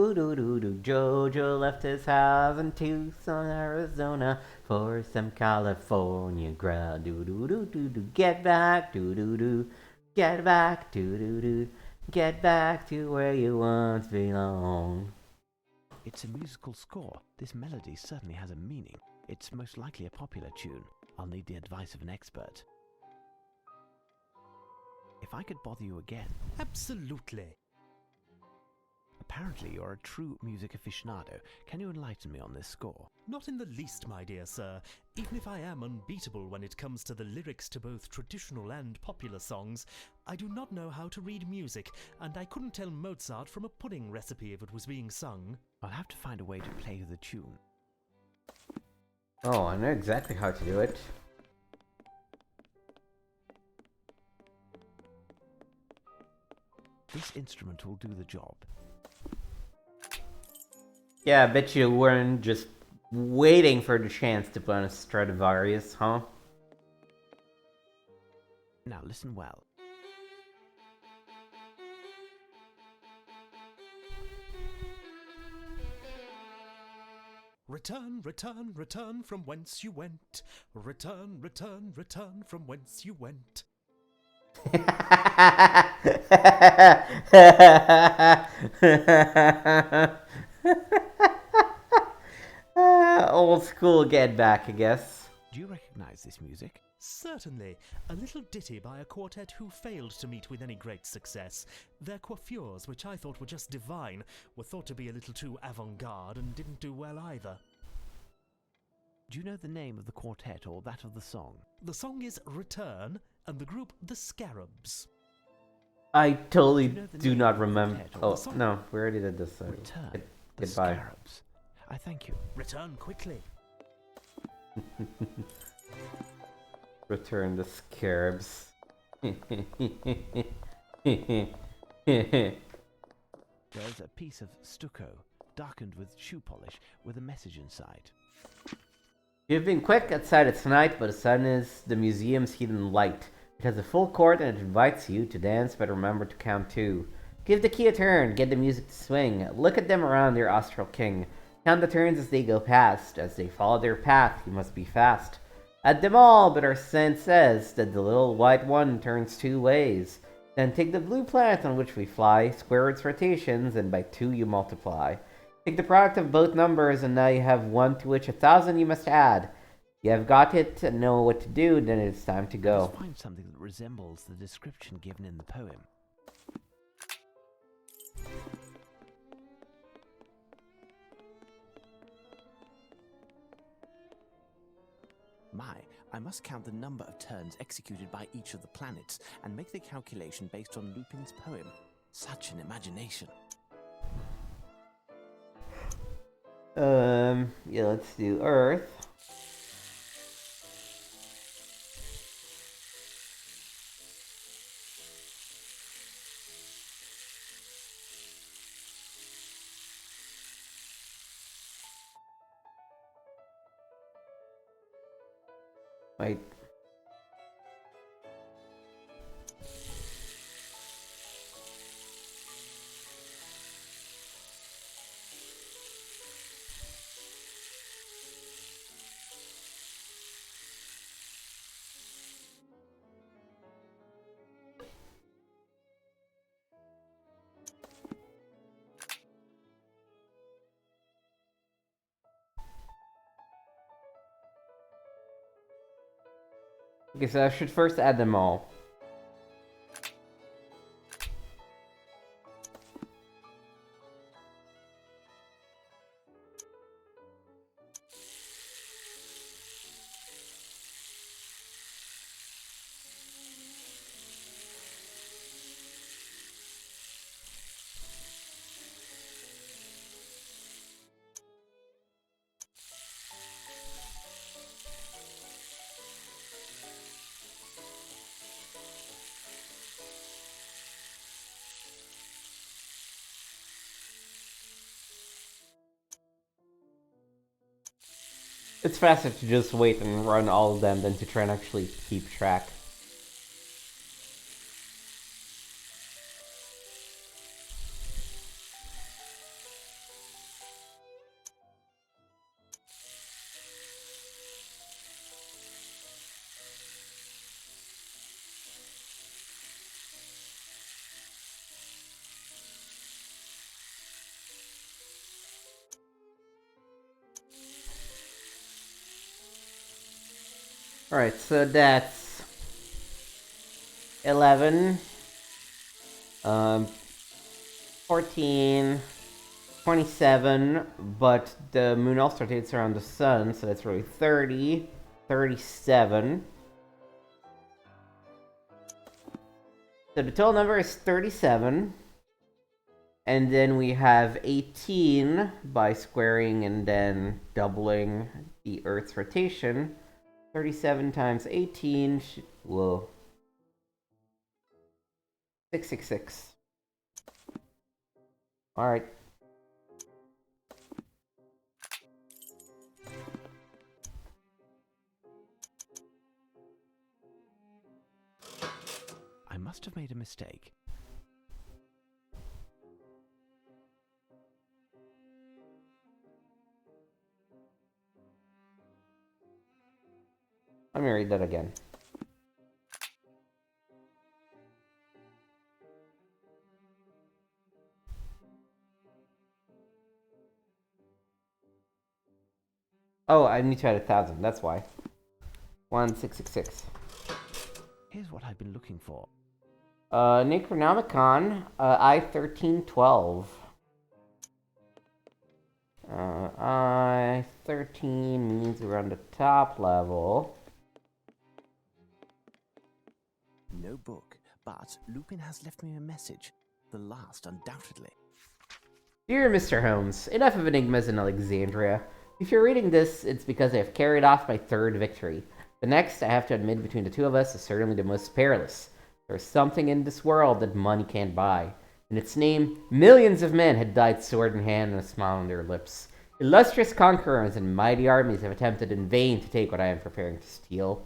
left his house in Tucson, Arizona, for some California grad. Get back, get back, get back to where you once belonged. It's a musical score. This melody certainly has a meaning. It's most likely a popular tune. I'll need the advice of an expert. If I could bother you again. Absolutely. Apparently you're a true music aficionado. Can you enlighten me on this score? Not in the least, my dear sir. Even if I am unbeatable when it comes to the lyrics to both traditional and popular songs, I do not know how to read music, and I couldn't tell Mozart from a pudding recipe if it was being sung. I'll have to find a way to play the tune. Oh, I know exactly how to do it. This instrument will do the job. Yeah, I bet you weren't just waiting for the chance to play on a Stradivarius, huh? Now listen well. Return, return, return from whence you went. Return, return, return from whence you went. Old school Get Back, I guess. Do you recognize this music? Certainly. A little ditty by a quartet who failed to meet with any great success. Their coiffures, which I thought were just divine, were thought to be a little too avant-garde and didn't do well either. Do you know the name of the quartet or that of the song? The song is Return, and the group The Scarabs. I totally Do you know the do name not of the remember. quartet or Oh, the song? no, we already did this. So Return. The goodbye. Scarabs. I thank you. Return quickly. Return the scarabs. There's a piece of stucco, darkened with shoe polish, with a message inside. You've been quick at sight tonight, but the sun is the museum's hidden light. It has a full court and it invites you to dance, but remember to count two. Give the key a turn, get the music to swing. Look at them around your austral king. Count the turns as they go past. As they follow their path, you must be fast. At them all, but our sense says that the little white one turns two ways. Then take the blue planet on which we fly, square its rotations, and by 2 you multiply. Take the product of both numbers, and now you have 1 to which 1,000 you must add. You have got it and know what to do, then it is time to go. Let's find something that resembles the description given in the poem. My, I must count the number of turns executed by each of the planets and make the calculation based on Lupin's poem. Such an imagination. Yeah, let's do Earth. Wait. Okay, so I should first add them all. It's faster to just wait and run all of them than to try and actually keep track. Alright, so that's 11, 14, 27, but the moon also rotates around the sun, so that's really 30, 37. So the total number is 37. And then we have 18 by squaring and then doubling the Earth's rotation. 37 times 18, whoa. 666. Alright. I must have made a mistake. Let me read that again. Oh, I need to add 1,000, that's why. 1666. Here's what I've been looking for. Necronomicon, I-1312. I-13 means we're on the top level. No book, but Lupin has left me a message. The last, undoubtedly. Dear Mr. Holmes, enough of enigmas in Alexandria. If you're reading this, it's because I have carried off my third victory. The next, I have to admit, between the two of us, is certainly the most perilous. There's something in this world that money can't buy. In its name, millions of men had died sword in hand and a smile on their lips. Illustrious conquerors and mighty armies have attempted in vain to take what I am preparing to steal.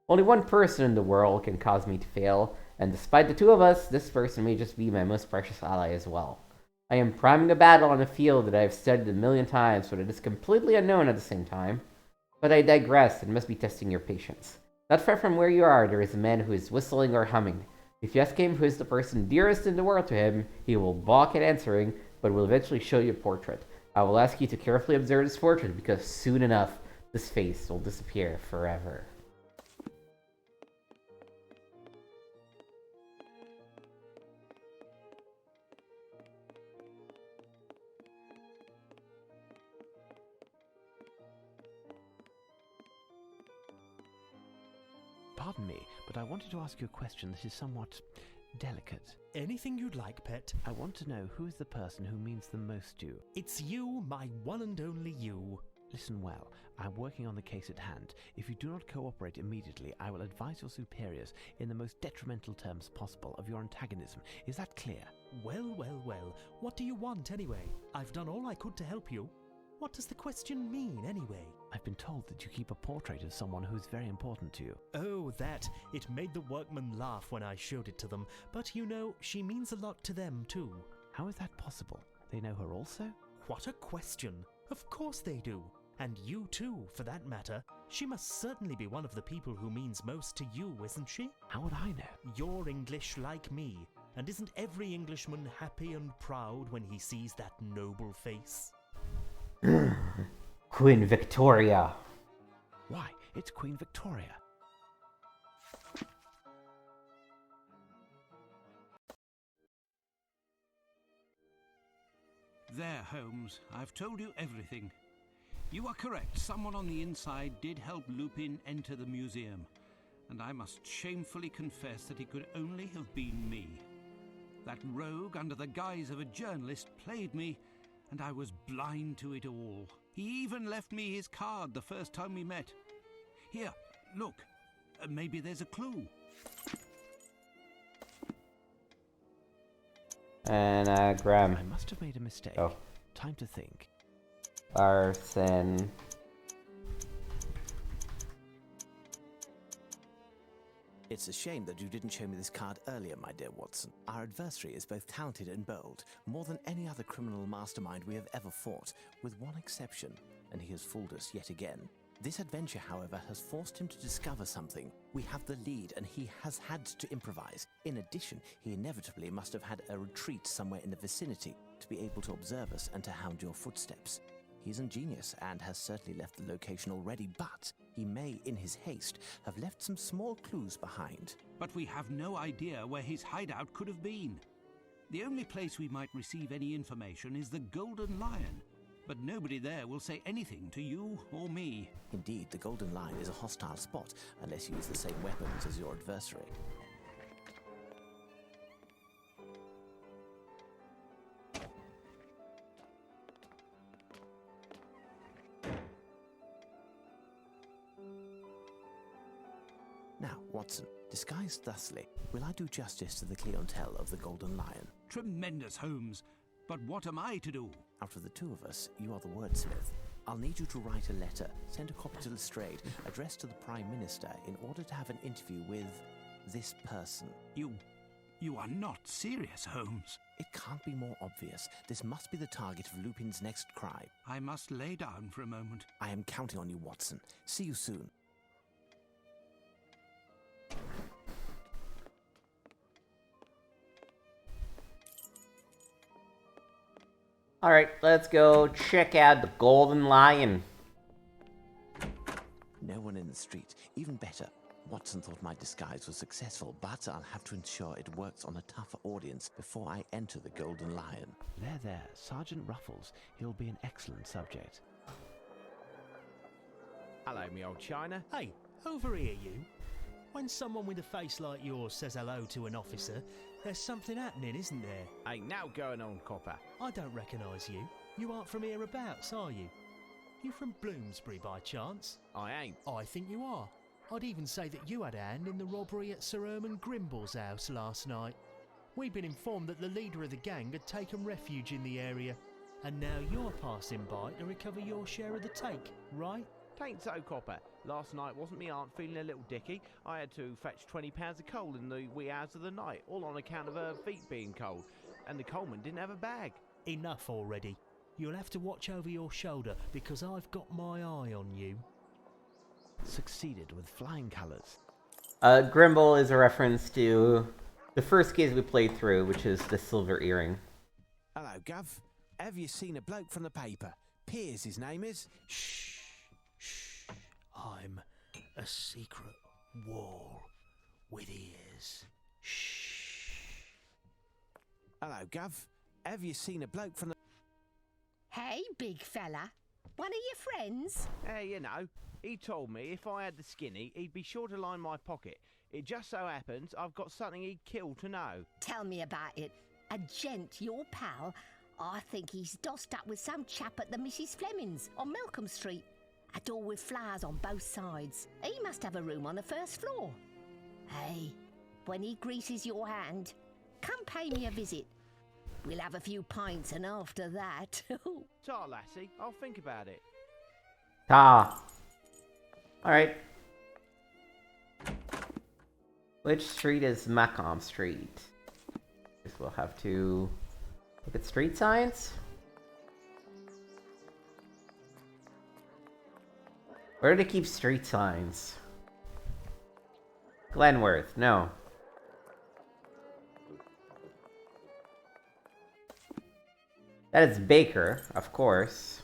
Only one person in the world can cause me to fail, and despite the two of us, this person may just be my most precious ally as well. I am priming a battle on a field that I have studied 1,000,000 times, but it is completely unknown at the same time. But I digress and must be testing your patience. Not far from where you are, there is a man who is whistling or humming. If you ask him who is the person dearest in the world to him, he will balk at answering, but will eventually show you a portrait. I will ask you to carefully observe this portrait, because soon enough, this face will disappear forever. Pardon me, but I wanted to ask you a question that is somewhat delicate. Anything you'd like, pet. I want to know who is the person who means the most to you. It's you, my one and only you. Listen well, I'm working on the case at hand. If you do not cooperate immediately, I will advise your superiors in the most detrimental terms possible of your antagonism. Is that clear? Well, well, well. What do you want, anyway? I've done all I could to help you. What does the question mean, anyway? I've been told that you keep a portrait of someone who's very important to you. Oh, that. It made the workmen laugh when I showed it to them. But you know, she means a lot to them, too. How is that possible? They know her also? What a question. Of course they do. And you too, for that matter. She must certainly be one of the people who means most to you, isn't she? How would I know? You're English like me. And isn't every Englishman happy and proud when he sees that noble face? Queen Victoria. Why, it's Queen Victoria. There, Holmes. I've told you everything. You are correct. Someone on the inside did help Lupin enter the museum. And I must shamefully confess that it could only have been me. That rogue, under the guise of a journalist, played me, and I was blind to it all. He even left me his card the first time we met. Here, look. Maybe there's a clue. And Graham. I must have made a mistake. Oh. Time to think. Arson. It's a shame that you didn't show me this card earlier, my dear Watson. Our adversary is both talented and bold, more than any other criminal mastermind we have ever fought, with one exception, and he has fooled us yet again. This adventure, however, has forced him to discover something. We have the lead, and he has had to improvise. In addition, he inevitably must have had a retreat somewhere in the vicinity to be able to observe us and to hound your footsteps. He's ingenious and has certainly left the location already, but he may, in his haste, have left some small clues behind. But we have no idea where his hideout could have been. The only place we might receive any information is the Golden Lion, but nobody there will say anything to you or me. Indeed, the Golden Lion is a hostile spot, unless you use the same weapons as your adversary. Now, Watson, disguised thusly, will I do justice to the clientele of the Golden Lion? Tremendous, Holmes. But what am I to do? Out of the two of us, you are the wordsmith. I'll need you to write a letter, send a copy to Lestrade, addressed to the Prime Minister in order to have an interview with this person. You are not serious, Holmes. It can't be more obvious. This must be the target of Lupin's next crime. I must lay down for a moment. I am counting on you, Watson. See you soon. Alright, let's go check out the Golden Lion. No one in the street. Even better. Watson thought my disguise was successful, but I'll have to ensure it works on a tougher audience before I enter the Golden Lion. There, Sergeant Ruffles. He'll be an excellent subject. Hello, me old China. Hey, over here, you. When someone with a face like yours says hello to an officer, there's something happening, isn't there? Ain't now going on, copper. I don't recognise you. You aren't from hereabouts, are you? You from Bloomsbury by chance? I ain't. I think you are. I'd even say that you had a hand in the robbery at Sir Herman Grimble's house last night. We've been informed that the leader of the gang had taken refuge in the area, and now you're passing by to recover your share of the take, right? Tain't so, copper. Last night wasn't me aunt feeling a little dicky. I had to fetch 20 pounds of coal in the wee hours of the night, all on account of her feet being cold, and the coalman didn't have a bag. Enough already. You'll have to watch over your shoulder, because I've got my eye on you. Succeeded with flying colours. Grimble is a reference to the first case we played through, which is the silver earring. Hello, Gov. Have you seen a bloke from the paper? Piers, his name is. Shh. I'm a secret wall with ears. Shh. Hello, Gov. Have you seen a bloke from the... Hey, big fella. One of your friends? Hey, you know, he told me if I had the skinny, he'd be sure to line my pocket. It just so happens I've got something he'd kill to know. Tell me about it. A gent, your pal? I think he's dossed up with some chap at the Mrs. Fleming's on Malcolm Street. A door with flowers on both sides. He must have a room on the first floor. Hey, when he greases your hand, come pay me a visit. We'll have a few pints, and after that... Ta, lassie. I'll think about it. Ta. Alright. Which street is Macomb Street? Guess we'll have to look at street signs. Where do they keep street signs? Glenworth, no. That is Baker, of course.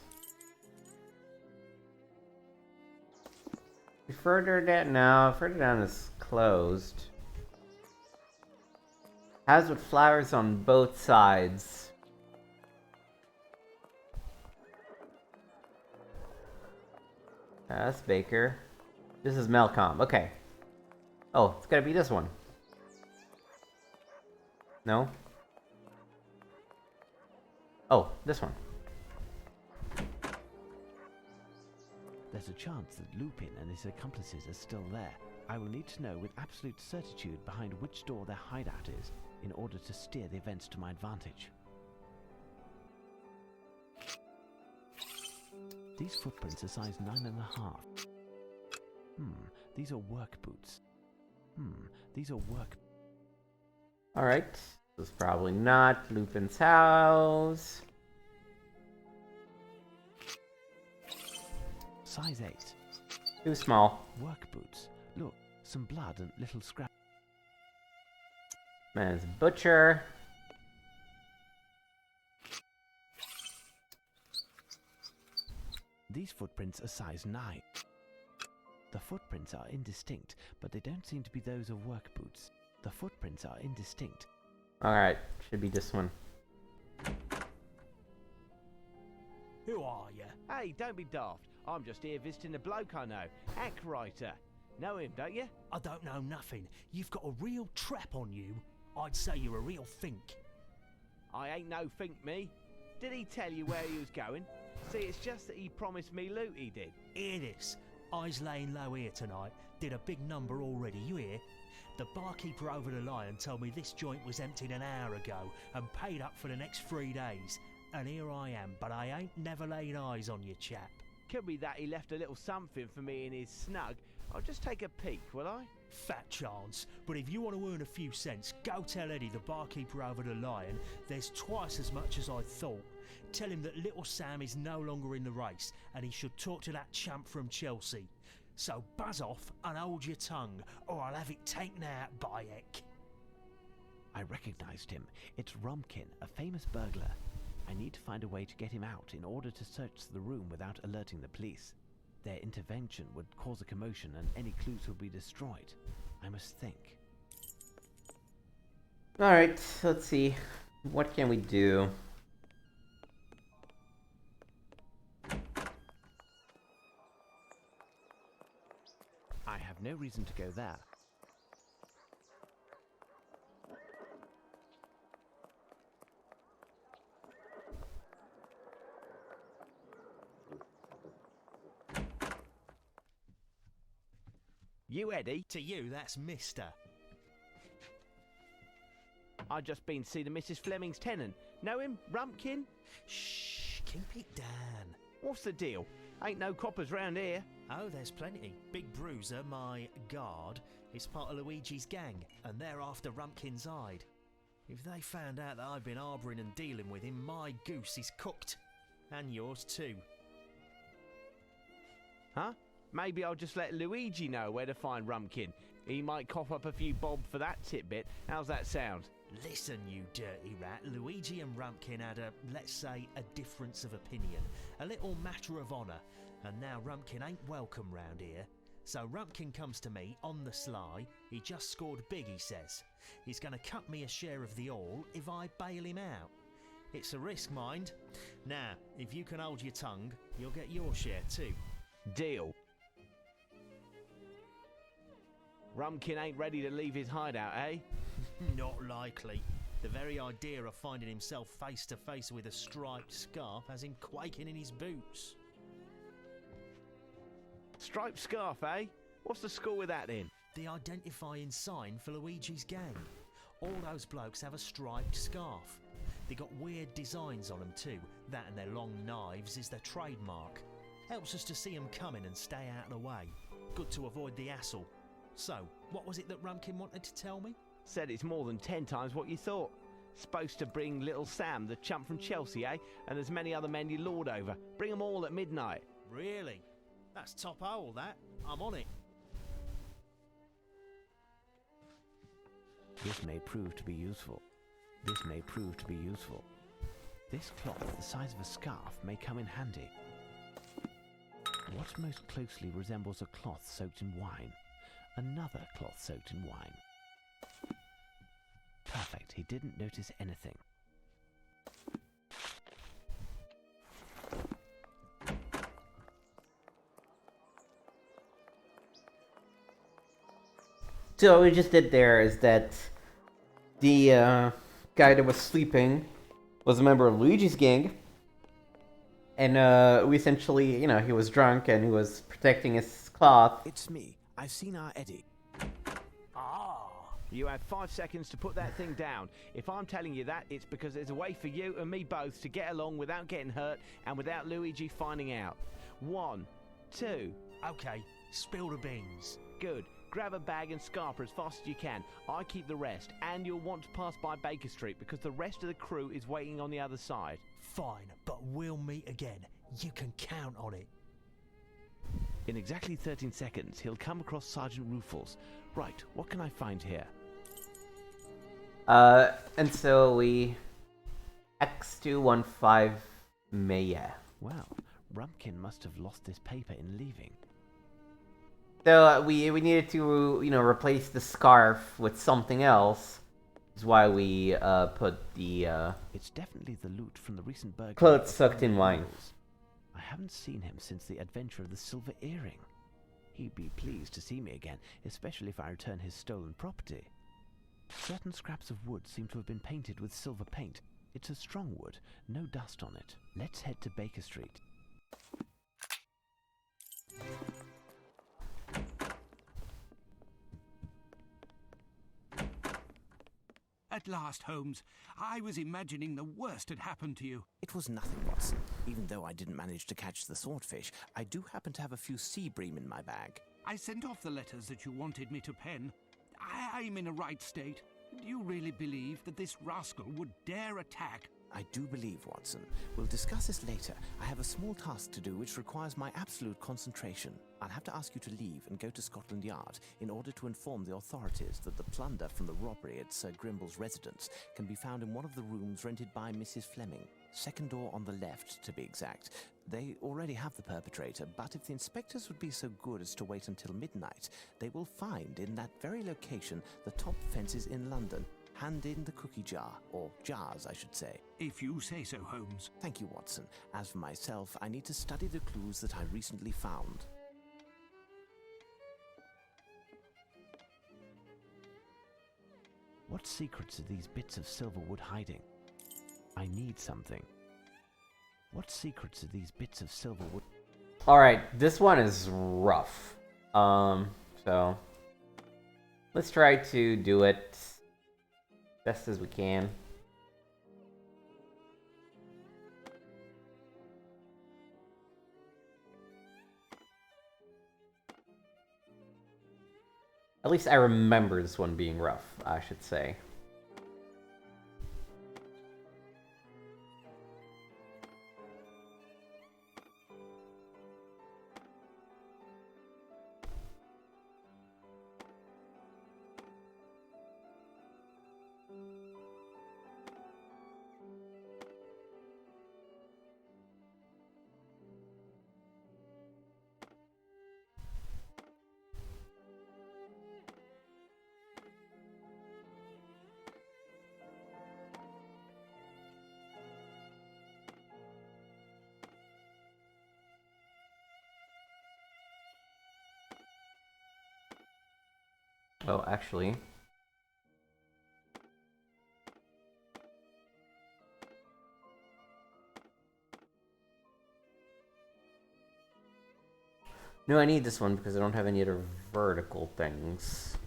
Further down, no, further down is closed. House with flowers on both sides. That's Baker. This is Melcomb, okay. Oh, it's gotta be this one. No? Oh, this one. There's a chance that Lupin and his accomplices are still there. I will need to know with absolute certitude behind which door their hideout is in order to steer the events to my advantage. These footprints are size 9.5. These are work boots. These are work... Alright. This is probably not Lupin's house. Size 8. Too small. Work boots. Look, some blood and little scrap. Man's butcher. These footprints are size 9. The footprints are indistinct, but they don't seem to be those of work boots. The footprints are indistinct. Alright, should be this one. Who are you? Hey, don't be daft. I'm just here visiting a bloke I know. Act writer. Know him, don't you? I don't know nothing. You've got a real trap on you. I'd say you're a real fink. I ain't no think, me. Did he tell you where he was going? See, it's just that he promised me loot, he did. Hear this. I's laying low here tonight. Did a big number already, you hear? The barkeeper over the Lion told me this joint was emptied an hour ago and paid up for the next 3 days. And here I am, but I ain't never laid eyes on you, chap. Could be that he left a little something for me in his snug. I'll just take a peek, will I? Fat chance, but if you want to earn a few cents, go tell Eddie, the barkeeper over the Lion, there's twice as much as I thought. Tell him that little Sam is no longer in the race, and he should talk to that champ from Chelsea. So buzz off and hold your tongue, or I'll have it taken out by heck. I recognized him. It's Rumpkin, a famous burglar. I need to find a way to get him out in order to search the room without alerting the police. Their intervention would cause a commotion and any clues would be destroyed. I must think. Alright, let's see. What can we do? I have no reason to go there. You, Eddie? To you, that's Mister. I just been to see the Mrs. Fleming's tenant. Know him? Rumpkin? Shh, keep it down. What's the deal? Ain't no coppers round here. Oh, there's plenty. Big Bruiser, my guard, is part of Luigi's gang, and they're after Rumpkin's hide. If they found out that I've been harbouring and dealing with him, my goose is cooked. And yours too. Huh? Maybe I'll just let Luigi know where to find Rumpkin. He might cough up a few bob for that tidbit. How's that sound? Listen, you dirty rat. Luigi and Rumpkin had a, let's say, a difference of opinion. A little matter of honour. And now Rumpkin ain't welcome round here. So Rumpkin comes to me on the sly. He just scored big, he says. He's going to cut me a share of the all if I bail him out. It's a risk, mind. Now, if you can hold your tongue, you'll get your share too. Deal. Rumpkin ain't ready to leave his hideout, eh? Not likely. The very idea of finding himself face to face with a striped scarf has him quaking in his boots. Striped scarf, eh? What's the score with that then? The identifying sign for Luigi's gang. All those blokes have a striped scarf. They got weird designs on them too. That and their long knives is their trademark. Helps us to see them coming and stay out of the way. Good to avoid the hassle. So, what was it that Rumpkin wanted to tell me? Said it's more than 10 times what you thought. Supposed to bring little Sam, the chump from Chelsea, eh? And there's many other men you lord over. Bring 'em all at midnight. Really? That's top hole, that. I'm on it. This may prove to be useful. This may prove to be useful. This cloth, the size of a scarf, may come in handy. What most closely resembles a cloth soaked in wine? Another cloth soaked in wine. Perfect, he didn't notice anything. So what we just did there is that the guy that was sleeping was a member of Luigi's gang. And we essentially, he was drunk and he was protecting his cloth. It's me. I've seen our Eddie. You have 5 seconds to put that thing down. If I'm telling you that, it's because there's a way for you and me both to get along without getting hurt and without Luigi finding out. 1, 2. Okay, spill the beans. Good. Grab a bag and scarper as fast as you can. I keep the rest, and you'll want to pass by Baker Street because the rest of the crew is waiting on the other side. Fine, but we'll meet again. You can count on it. In exactly 13 seconds, he'll come across Sergeant Rufels. Right, what can I find here? And so we X215 Maya. Well, Rumpkin must have lost this paper in leaving. So we needed to replace the scarf with something else. Is why we put the It's definitely the loot from the recent burglary. clothes soaked in wine. I haven't seen him since the adventure of the silver earring. He'd be pleased to see me again, especially if I return his stolen property. Certain scraps of wood seem to have been painted with silver paint. It's a strong wood, no dust on it. Let's head to Baker Street. At last, Holmes. I was imagining the worst had happened to you. It was nothing, Watson. Even though I didn't manage to catch the swordfish, I do happen to have a few sea bream in my bag. I sent off the letters that you wanted me to pen. I'm in a right state. Do you really believe that this rascal would dare attack? I do believe, Watson. We'll discuss this later. I have a small task to do which requires my absolute concentration. I'll have to ask you to leave and go to Scotland Yard in order to inform the authorities that the plunder from the robbery at Sir Grimble's residence can be found in one of the rooms rented by Mrs. Fleming. Second door on the left, to be exact. They already have the perpetrator, but if the inspectors would be so good as to wait until midnight, they will find in that very location the top fences in London. Hand in the cookie jar, or jars, I should say. If you say so, Holmes. Thank you, Watson. As for myself, I need to study the clues that I recently found. What secrets are these bits of silver wood hiding? I need something. What secrets are these bits of silver wood? Alright, this one is rough. So let's try to do it best as we can. At least I remember this one being rough, I should say. Well, actually, no, I need this one because I don't have any other vertical things.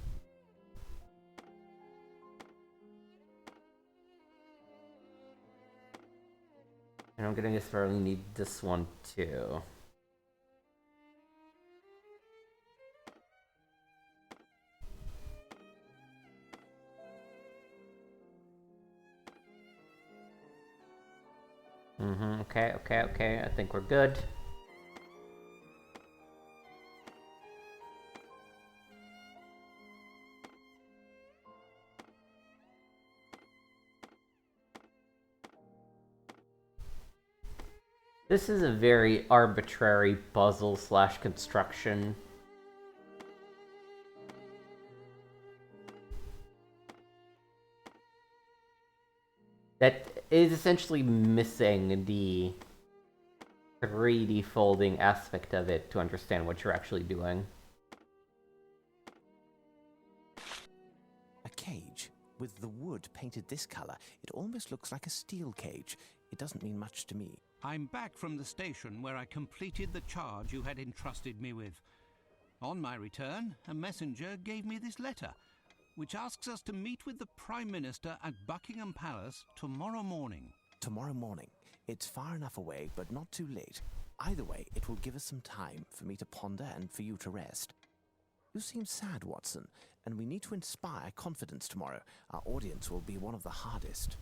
I'm gonna necessarily need this one too. Okay. I think we're good. This is a very arbitrary puzzle slash construction. That is essentially missing the 3D folding aspect of it to understand what you're actually doing. A cage. With the wood painted this color, it almost looks like a steel cage. It doesn't mean much to me. I'm back from the station where I completed the charge you had entrusted me with. On my return, a messenger gave me this letter, which asks us to meet with the Prime Minister at Buckingham Palace tomorrow morning. Tomorrow morning. It's far enough away, but not too late. Either way, it will give us some time for me to ponder and for you to rest. You seem sad, Watson, and we need to inspire confidence tomorrow. Our audience will be one of the hardest.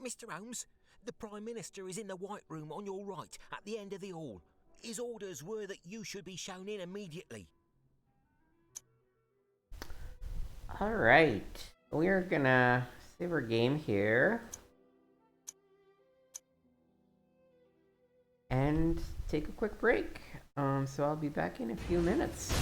Mr. Holmes, the Prime Minister is in the White Room on your right, at the end of the hall. His orders were that you should be shown in immediately. Alright, we're gonna save our game here. And take a quick break. So I'll be back in a few minutes.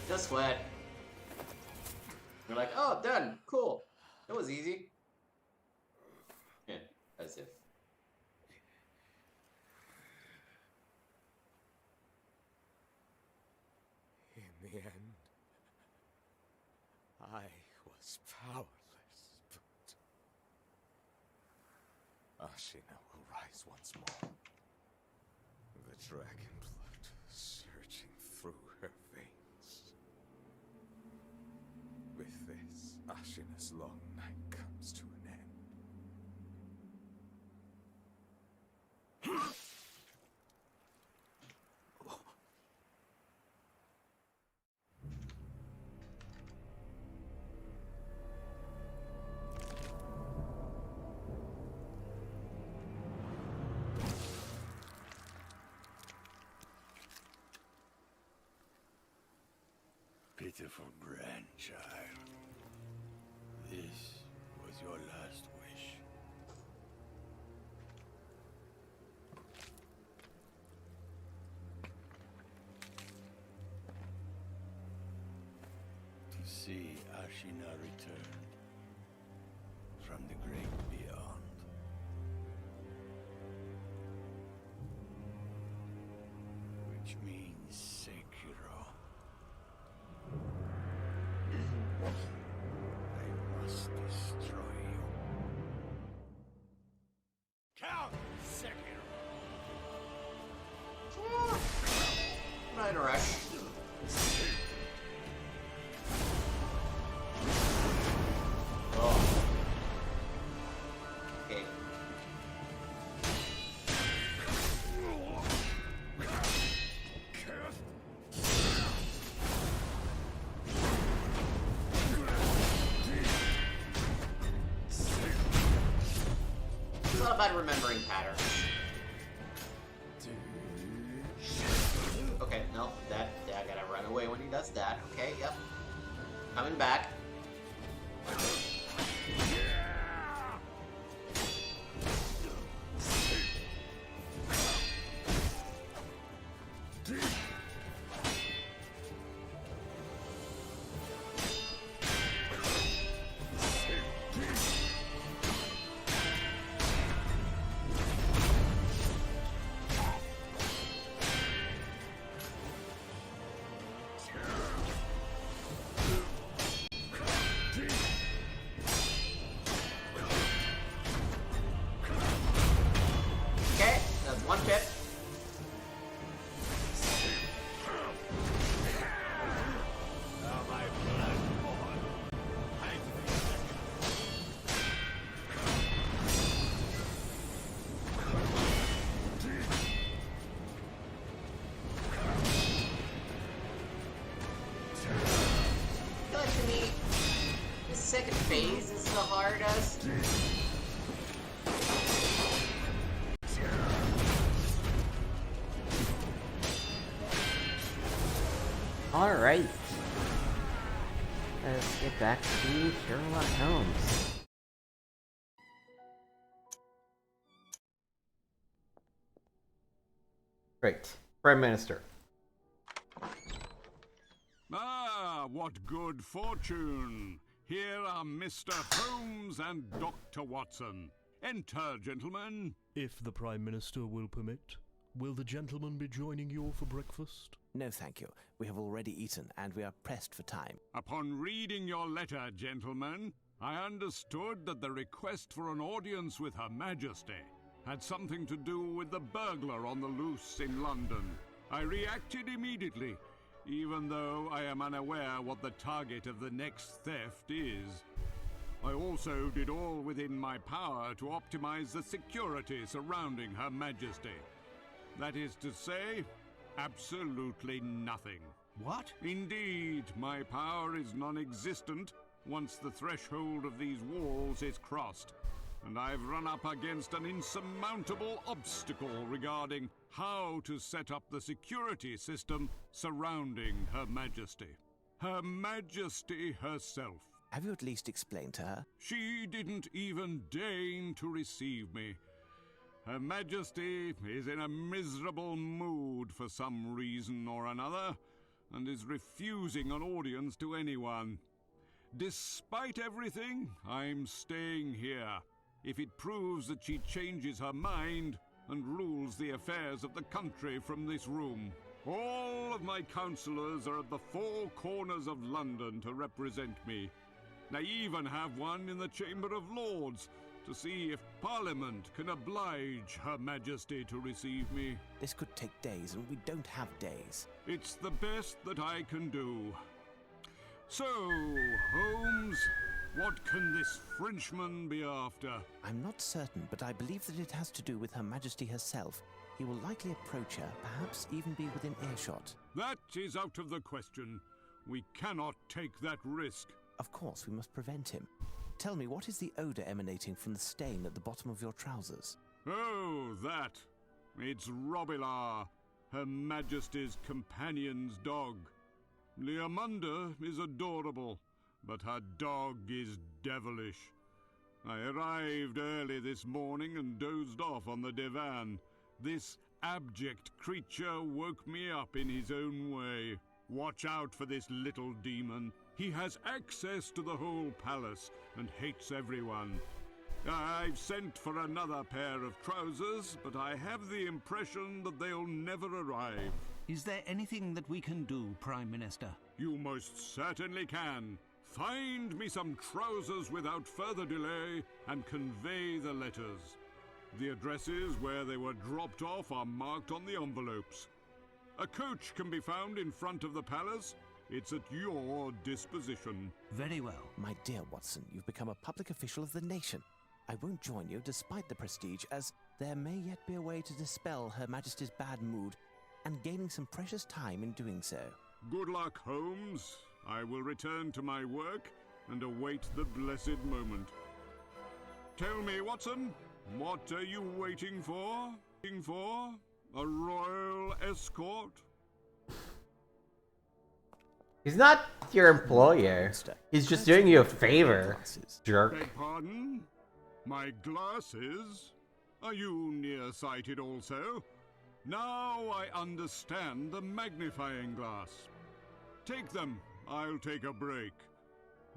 Just sweat. You're like, oh, done. Cool. That was easy. Yeah, as if. In the end, I was powerless, but Ashina will rise once more. The dragon blood surging through her veins. With this, Ashina's long night comes to an end. Pitiful grandchild. This was your last wish. To see Ashina return from the great beyond. Which means Sekiro. I must destroy you. Count Sekiro! Not in a rush. Oh. Okay. It's not about remembering patterns. Okay, no, that I gotta run away when he does that. Okay, yep. Coming back. second phase is the hardest. Alright. Let's get back to Sherlock Holmes. Right. Prime Minister. Ah, what good fortune! Here are Mr. Holmes and Dr. Watson. Enter, gentlemen. If the Prime Minister will permit, will the gentleman be joining you for breakfast? No, thank you. We have already eaten, and we are pressed for time. Upon reading your letter, gentlemen, I understood that the request for an audience with Her Majesty had something to do with the burglar on the loose in London. I reacted immediately, even though I am unaware what the target of the next theft is. I also did all within my power to optimize the security surrounding Her Majesty. That is to say, absolutely nothing. What? Indeed, my power is non-existent once the threshold of these walls is crossed, and I've run up against an insurmountable obstacle regarding how to set up the security system surrounding Her Majesty. Her Majesty herself. Have you at least explained to her? She didn't even deign to receive me. Her Majesty is in a miserable mood for some reason or another, and is refusing an audience to anyone. Despite everything, I'm staying here. If it proves that she changes her mind and rules the affairs of the country from this room. All of my councillors are at the four corners of London to represent me. I even have one in the Chamber of Lords to see if Parliament can oblige Her Majesty to receive me. This could take days, and we don't have days. It's the best that I can do. So, Holmes, what can this Frenchman be after? I'm not certain, but I believe that it has to do with Her Majesty herself. He will likely approach her, perhaps even be within earshot. That is out of the question. We cannot take that risk. Of course, we must prevent him. Tell me, what is the odour emanating from the stain at the bottom of your trousers? Oh, that. It's Robillard, Her Majesty's companion's dog. Leamunda is adorable, but her dog is devilish. I arrived early this morning and dozed off on the divan. This abject creature woke me up in his own way. Watch out for this little demon. He has access to the whole palace and hates everyone. I've sent for another pair of trousers, but I have the impression that they'll never arrive. Is there anything that we can do, Prime Minister? You most certainly can. Find me some trousers without further delay and convey the letters. The addresses where they were dropped off are marked on the envelopes. A coach can be found in front of the palace. It's at your disposition. Very well. My dear Watson, you've become a public official of the nation. I won't join you despite the prestige, as there may yet be a way to dispel Her Majesty's bad mood, and gaining some precious time in doing so. Good luck, Holmes. I will return to my work and await the blessed moment. Tell me, Watson, what are you waiting for? Waiting for? A royal escort? He's not your employer. He's just doing you a favor, jerk. Beg pardon? My glasses? Are you nearsighted also? Now I understand the magnifying glass. Take them. I'll take a break.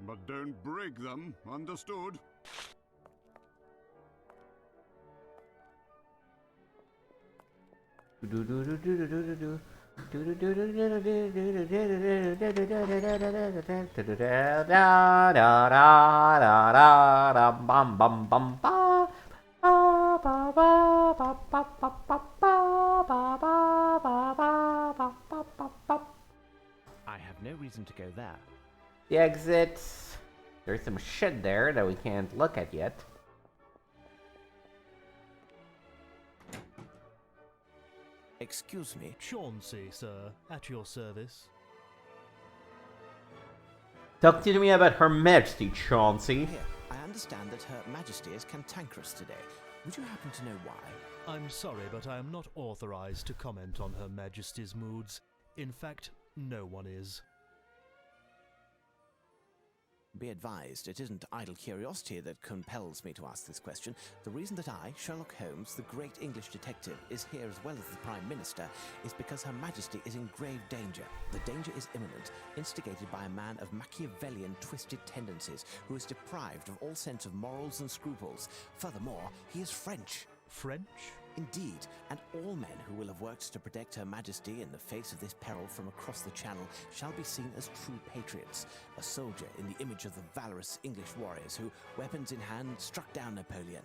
But don't break them, understood? I have no reason to go there. The exit. There's some shit there that we can't look at yet. Excuse me. Chauncey, sir, at your service. Talk to me about Her Majesty, Chauncey. Here, I understand that Her Majesty is cantankerous today. Would you happen to know why? I'm sorry, but I am not authorized to comment on Her Majesty's moods. In fact, no one is. Be advised, it isn't idle curiosity that compels me to ask this question. The reason that I, Sherlock Holmes, the great English detective, is here as well as the Prime Minister is because Her Majesty is in grave danger. The danger is imminent, instigated by a man of Machiavellian twisted tendencies who is deprived of all sense of morals and scruples. Furthermore, he is French. French? Indeed, and all men who will have worked to protect Her Majesty in the face of this peril from across the Channel shall be seen as true patriots, a soldier in the image of the valorous English warriors who, weapons in hand, struck down Napoleon.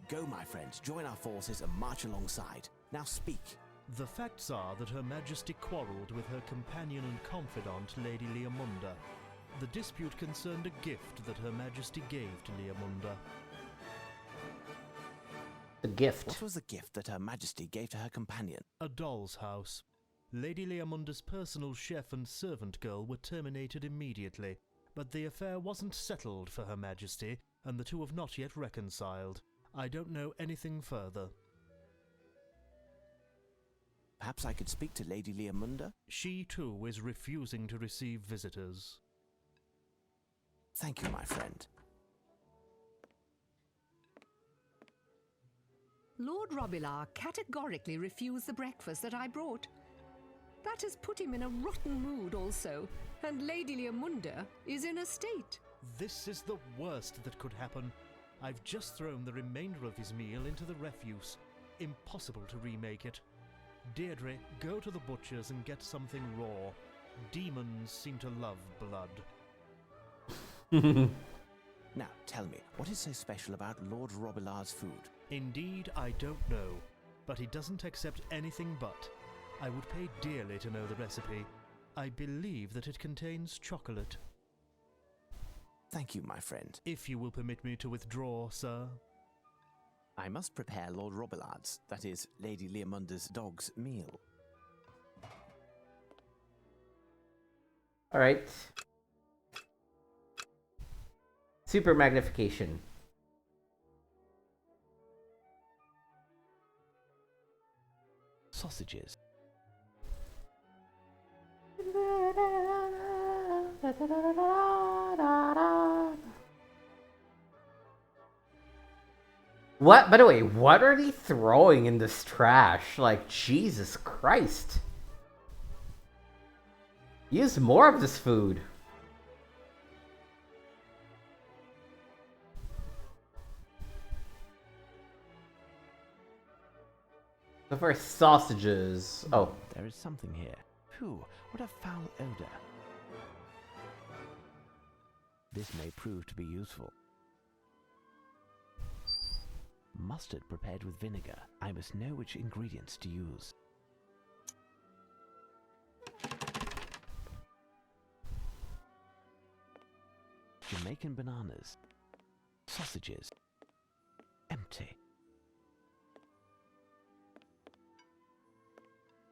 Go, my friend, join our forces and march alongside. Now speak. The facts are that Her Majesty quarrelled with her companion and confidant, Lady Leomunda. The dispute concerned a gift that Her Majesty gave to Leomunda. A gift. What was the gift that Her Majesty gave to her companion? A doll's house. Lady Leomunda's personal chef and servant girl were terminated immediately, but the affair wasn't settled for Her Majesty, and the two have not yet reconciled. I don't know anything further. Perhaps I could speak to Lady Leomunda? She, too, is refusing to receive visitors. Thank you, my friend. Lord Robillard categorically refused the breakfast that I brought. That has put him in a rotten mood also, and Lady Leomunda is in a state. This is the worst that could happen. I've just thrown the remainder of his meal into the refuse. Impossible to remake it. Deirdre, go to the butcher's and get something raw. Demons seem to love blood. Now, tell me, what is so special about Lord Robillard's food? Indeed, I don't know, but he doesn't accept anything but. I would pay dearly to know the recipe. I believe that it contains chocolate. Thank you, my friend. If you will permit me to withdraw, sir. I must prepare Lord Robillard's, that is, Lady Leomunda's dog's meal. Alright. Super magnification. Sausages. What? By the way, what are they throwing in this trash? Like, Jesus Christ. Use more of this food. So for sausages. Oh. There is something here. Phew, what a foul odor. This may prove to be useful. Mustard prepared with vinegar. I must know which ingredients to use. Jamaican bananas. Sausages. Empty.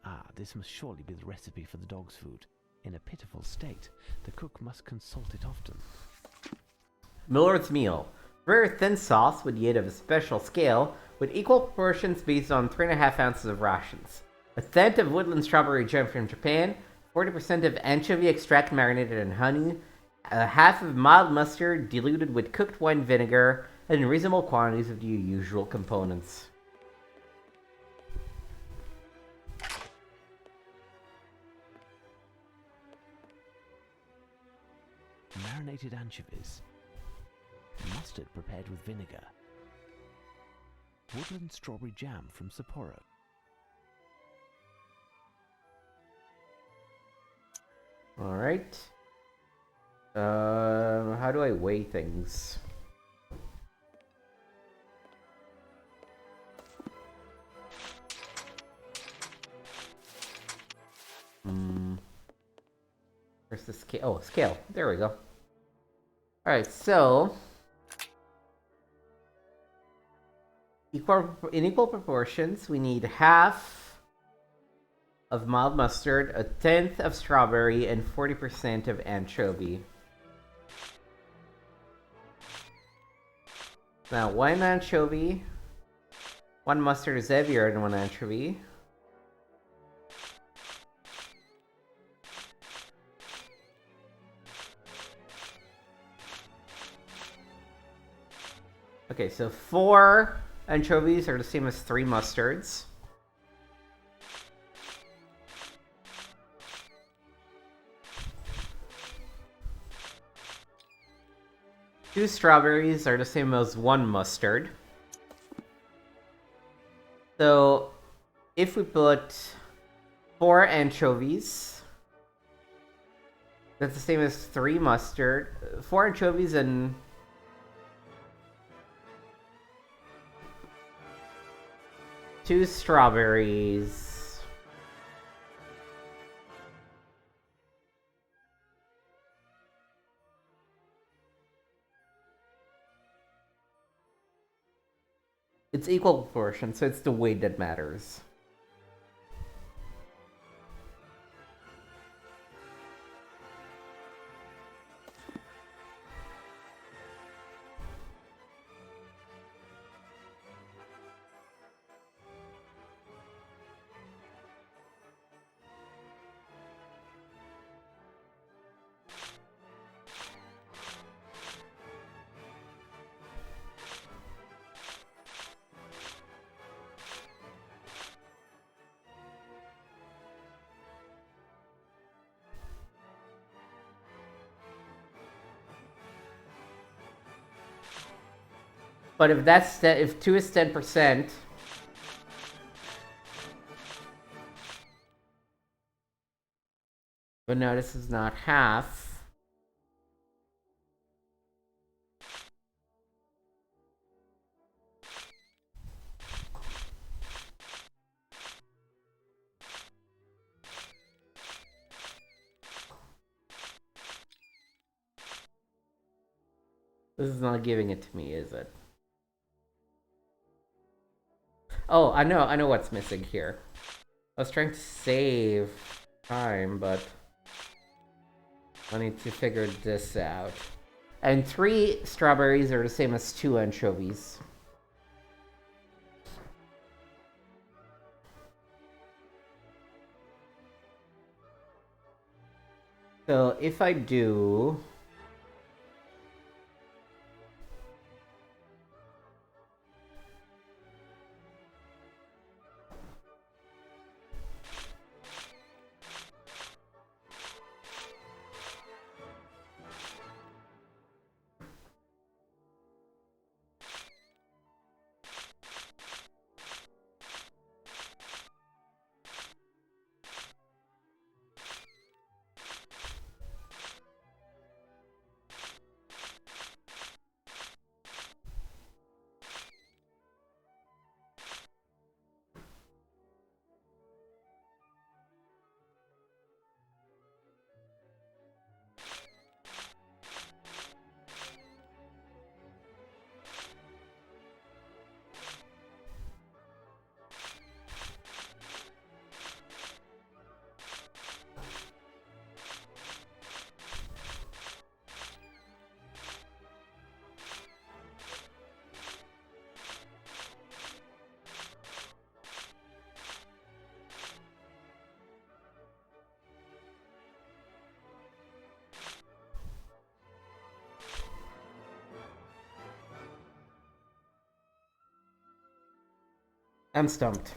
Ah, this must surely be the recipe for the dog's food. In a pitiful state, the cook must consult it often. Millard's meal. Very thin sauce with the aid of a special scale, with equal proportions based on 3.5 ounces of rations. A tenth of woodland strawberry jam from Japan, 40% of anchovy extract marinated in honey, a half of mild mustard diluted with cooked wine vinegar, and reasonable quantities of the usual components. Marinated anchovies. Mustard prepared with vinegar. Woodland strawberry jam from Sapporo. Alright. How do I weigh things? Where's the scale? Oh, scale. There we go. Alright, so in equal proportions, we need half of mild mustard, a tenth of strawberry, and 40% of anchovy. Now, one anchovy. One mustard is heavier than one anchovy. Okay, so 4 anchovies are the same as 3 mustards. Two strawberries are the same as 1 mustard. So, if we put 4 anchovies, that's the same as 3 mustard. 4 anchovies and 2 strawberries. It's equal proportion, so it's the weight that matters. But if 2 is 10%, but no, this is not half. This is not giving it to me, is it? Oh, I know what's missing here. I was trying to save time, but I need to figure this out. And 3 strawberries are the same as 2 anchovies. So if I do... I'm stumped.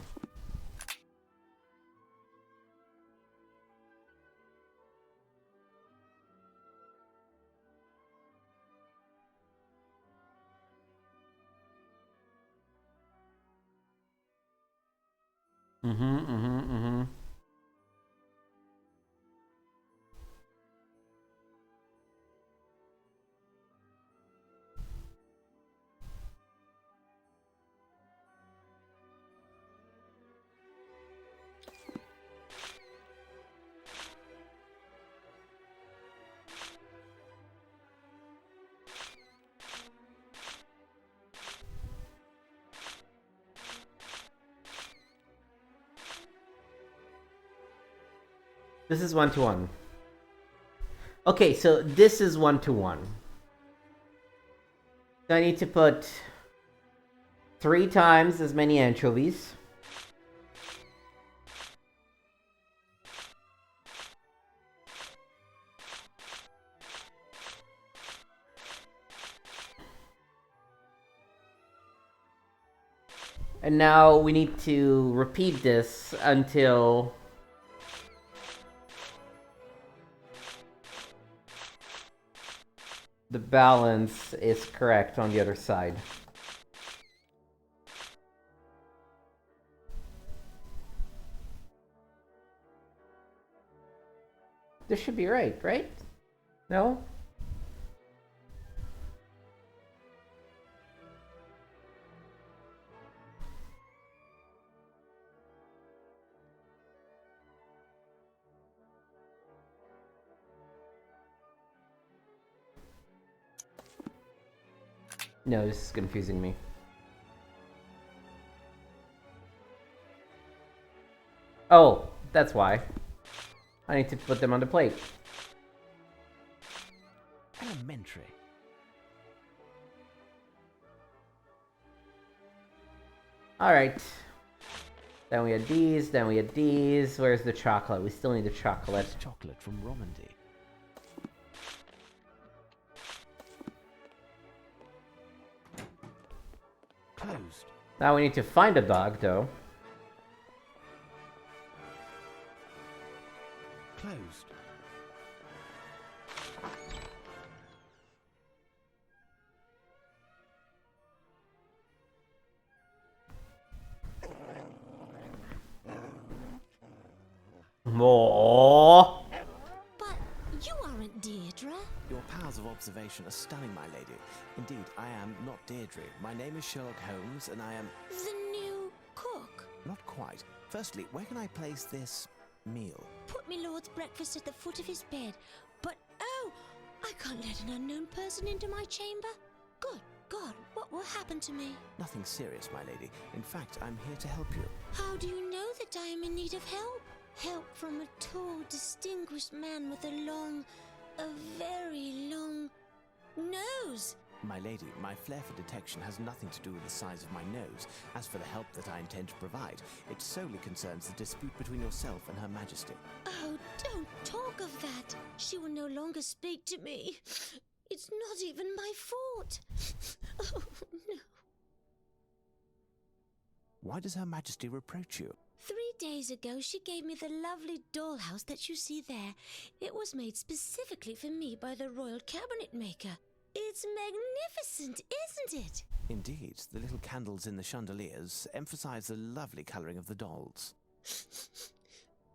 This is 1-to-1. Okay, so this is 1-to-1. So I need to put 3 times as many anchovies. And now we need to repeat this until the balance is correct on the other side. This should be right? No? No, this is confusing me. Oh, that's why. I need to put them on the plate. Elementary. Alright. Then we had these, then we had these. Where's the chocolate? We still need the chocolate. Chocolate from Romandy. Closed. Now we need to find a dog, though. Closed. Aww. But you aren't Deirdre. Your powers of observation are stunning, my lady. Indeed, I am not Deirdre. My name is Sherlock Holmes, and I am... The new cook. Not quite. Firstly, where can I place this meal? Put me lord's breakfast at the foot of his bed. But, oh, I can't let an unknown person into my chamber. Good God, what will happen to me? Nothing serious, my lady. In fact, I'm here to help you. How do you know that I am in need of help? Help from a tall, distinguished man with a very long nose. My lady, my flair for detection has nothing to do with the size of my nose. As for the help that I intend to provide, it solely concerns the dispute between yourself and Her Majesty. Oh, don't talk of that. She will no longer speak to me. It's not even my fault. Oh, no. Why does Her Majesty reproach you? 3 days ago, she gave me the lovely dollhouse that you see there. It was made specifically for me by the royal cabinet maker. It's magnificent, isn't it? Indeed, the little candles in the chandeliers emphasize the lovely colouring of the dolls.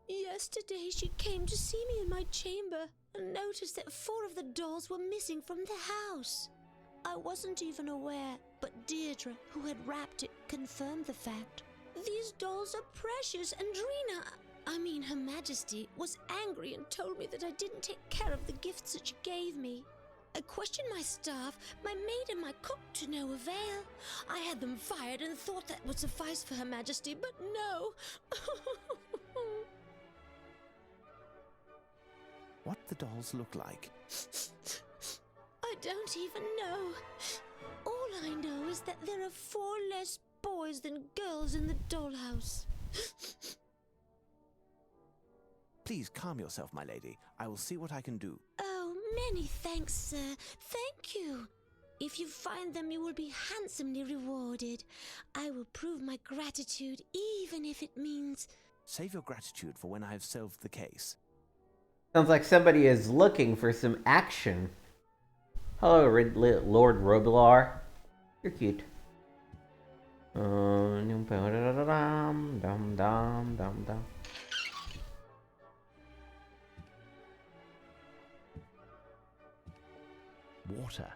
Yesterday, she came to see me in my chamber and noticed that 4 of the dolls were missing from the house. I wasn't even aware, but Deirdre, who had wrapped it, confirmed the fact. These dolls are precious, and Her Majesty, was angry and told me that I didn't take care of the gifts that she gave me. I questioned my staff, my maid and my cook to no avail. I had them fired and thought that would suffice for Her Majesty, but no. What the dolls look like? I don't even know. All I know is that there are 4 less boys than girls in the dollhouse. Please calm yourself, my lady. I will see what I can do. Oh, many thanks, sir. Thank you. If you find them, you will be handsomely rewarded. I will prove my gratitude, even if it means... Save your gratitude for when I have solved the case. Sounds like somebody is looking for some action. Hello, Lord Robilar. You're cute. Water.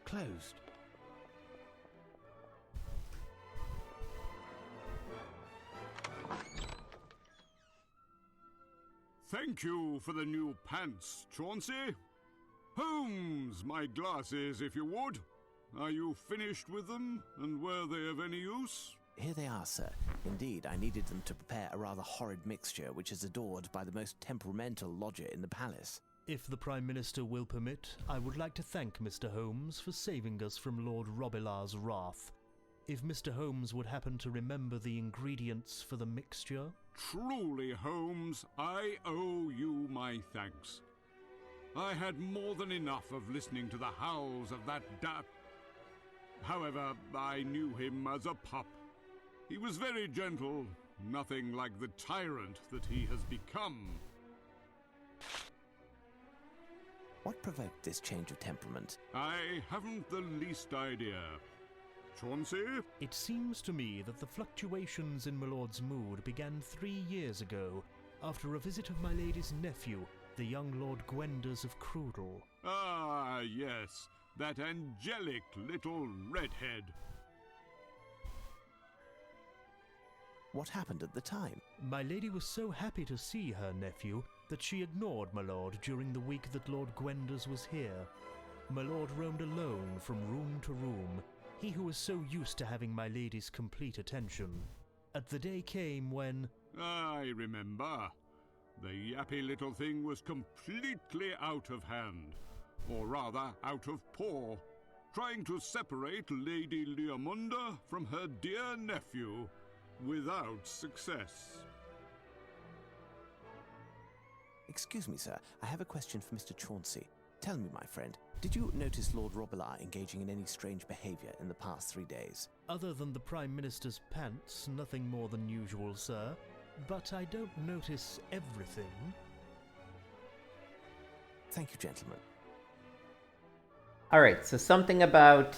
Closed. Thank you for the new pants, Chauncey. Holmes, my glasses, if you would. Are you finished with them, and were they of any use? Here they are, sir. Indeed, I needed them to prepare a rather horrid mixture which is adored by the most temperamental lodger in the palace. If the Prime Minister will permit, I would like to thank Mr. Holmes for saving us from Lord Robilar's wrath. If Mr. Holmes would happen to remember the ingredients for the mixture... Truly, Holmes, I owe you my thanks. I had more than enough of listening to the howls of that However, I knew him as a pup. He was very gentle, nothing like the tyrant that he has become. What provoked this change of temperament? I haven't the least idea. Chauncey? It seems to me that the fluctuations in my lord's mood began 3 years ago, after a visit of my lady's nephew, the young Lord Gwenders of Crudel. Ah, yes, that angelic little redhead. What happened at the time? My lady was so happy to see her nephew that she ignored my lord during the week that Lord Gwenders was here. My lord roamed alone from room to room, he who was so used to having my lady's complete attention. And the day came when... I remember. The yappy little thing was completely out of hand, or rather out of paw, trying to separate Lady Leomunda from her dear nephew, without success. Excuse me, sir. I have a question for Mr. Chauncey. Tell me, my friend, did you notice Lord Robilar engaging in any strange behaviour in the past 3 days? Other than the Prime Minister's pants, nothing more than usual, sir. But I don't notice everything. Thank you, gentlemen. Alright, so something about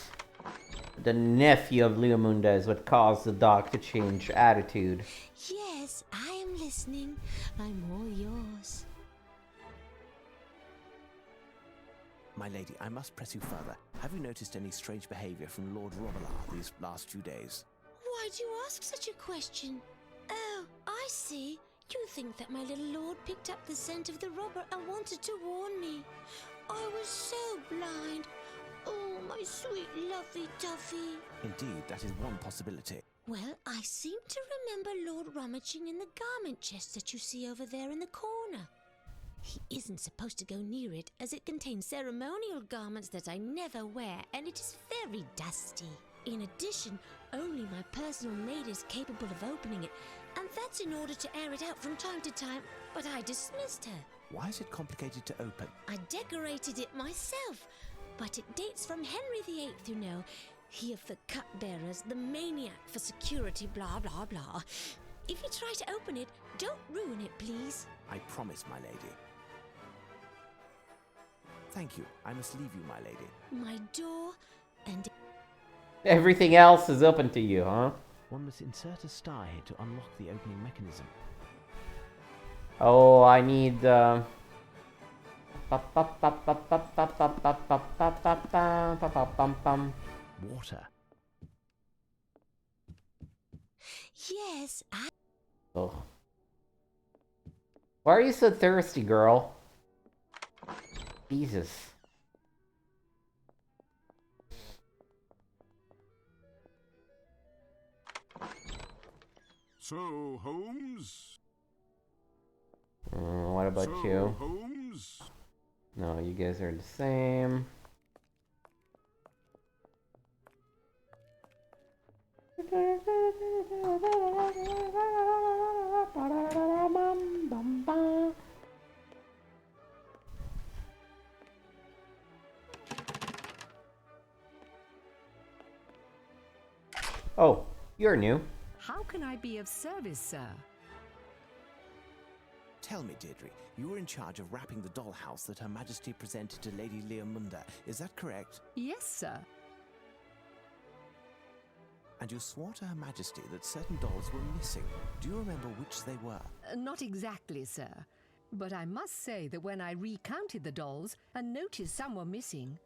the nephew of Leomunda is what caused the dog to change attitude. Yes, I am listening. I'm all yours. My lady, I must press you further. Have you noticed any strange behaviour from Lord Robilar these last few days? Why do you ask such a question? Oh, I see. You think that my little lord picked up the scent of the robber and wanted to warn me. I was so blind. Oh, my sweet lovey Duffy. Indeed, that is one possibility. Well, I seem to remember Lord rummaging in the garment chest that you see over there in the corner. He isn't supposed to go near it, as it contains ceremonial garments that I never wear, and it is very dusty. In addition, only my personal maid is capable of opening it, and that's in order to air it out from time to time, but I dismissed her. Why is it complicated to open? I decorated it myself, but it dates from Henry VIII, you know. He of the cupbearers, the maniac for security, blah, blah, blah. If you try to open it, don't ruin it, please. I promise, my lady. Thank you. I must leave you, my lady. My door and... Everything else is open to you, huh? One must insert a star here to unlock the opening mechanism. Oh, I need... Water. Yes, I... Oh. Why are you so thirsty, girl? Jesus. So, Holmes? What about you? Holmes? No, you guys are the same. Oh, you're new. How can I be of service, sir? Tell me, Deirdre, you were in charge of wrapping the dollhouse that Her Majesty presented to Lady Leomunda. Is that correct? Yes, sir. And you swore to Her Majesty that certain dolls were missing. Do you remember which they were? Not exactly, sir. But I must say that when I recounted the dolls and noticed some were missing,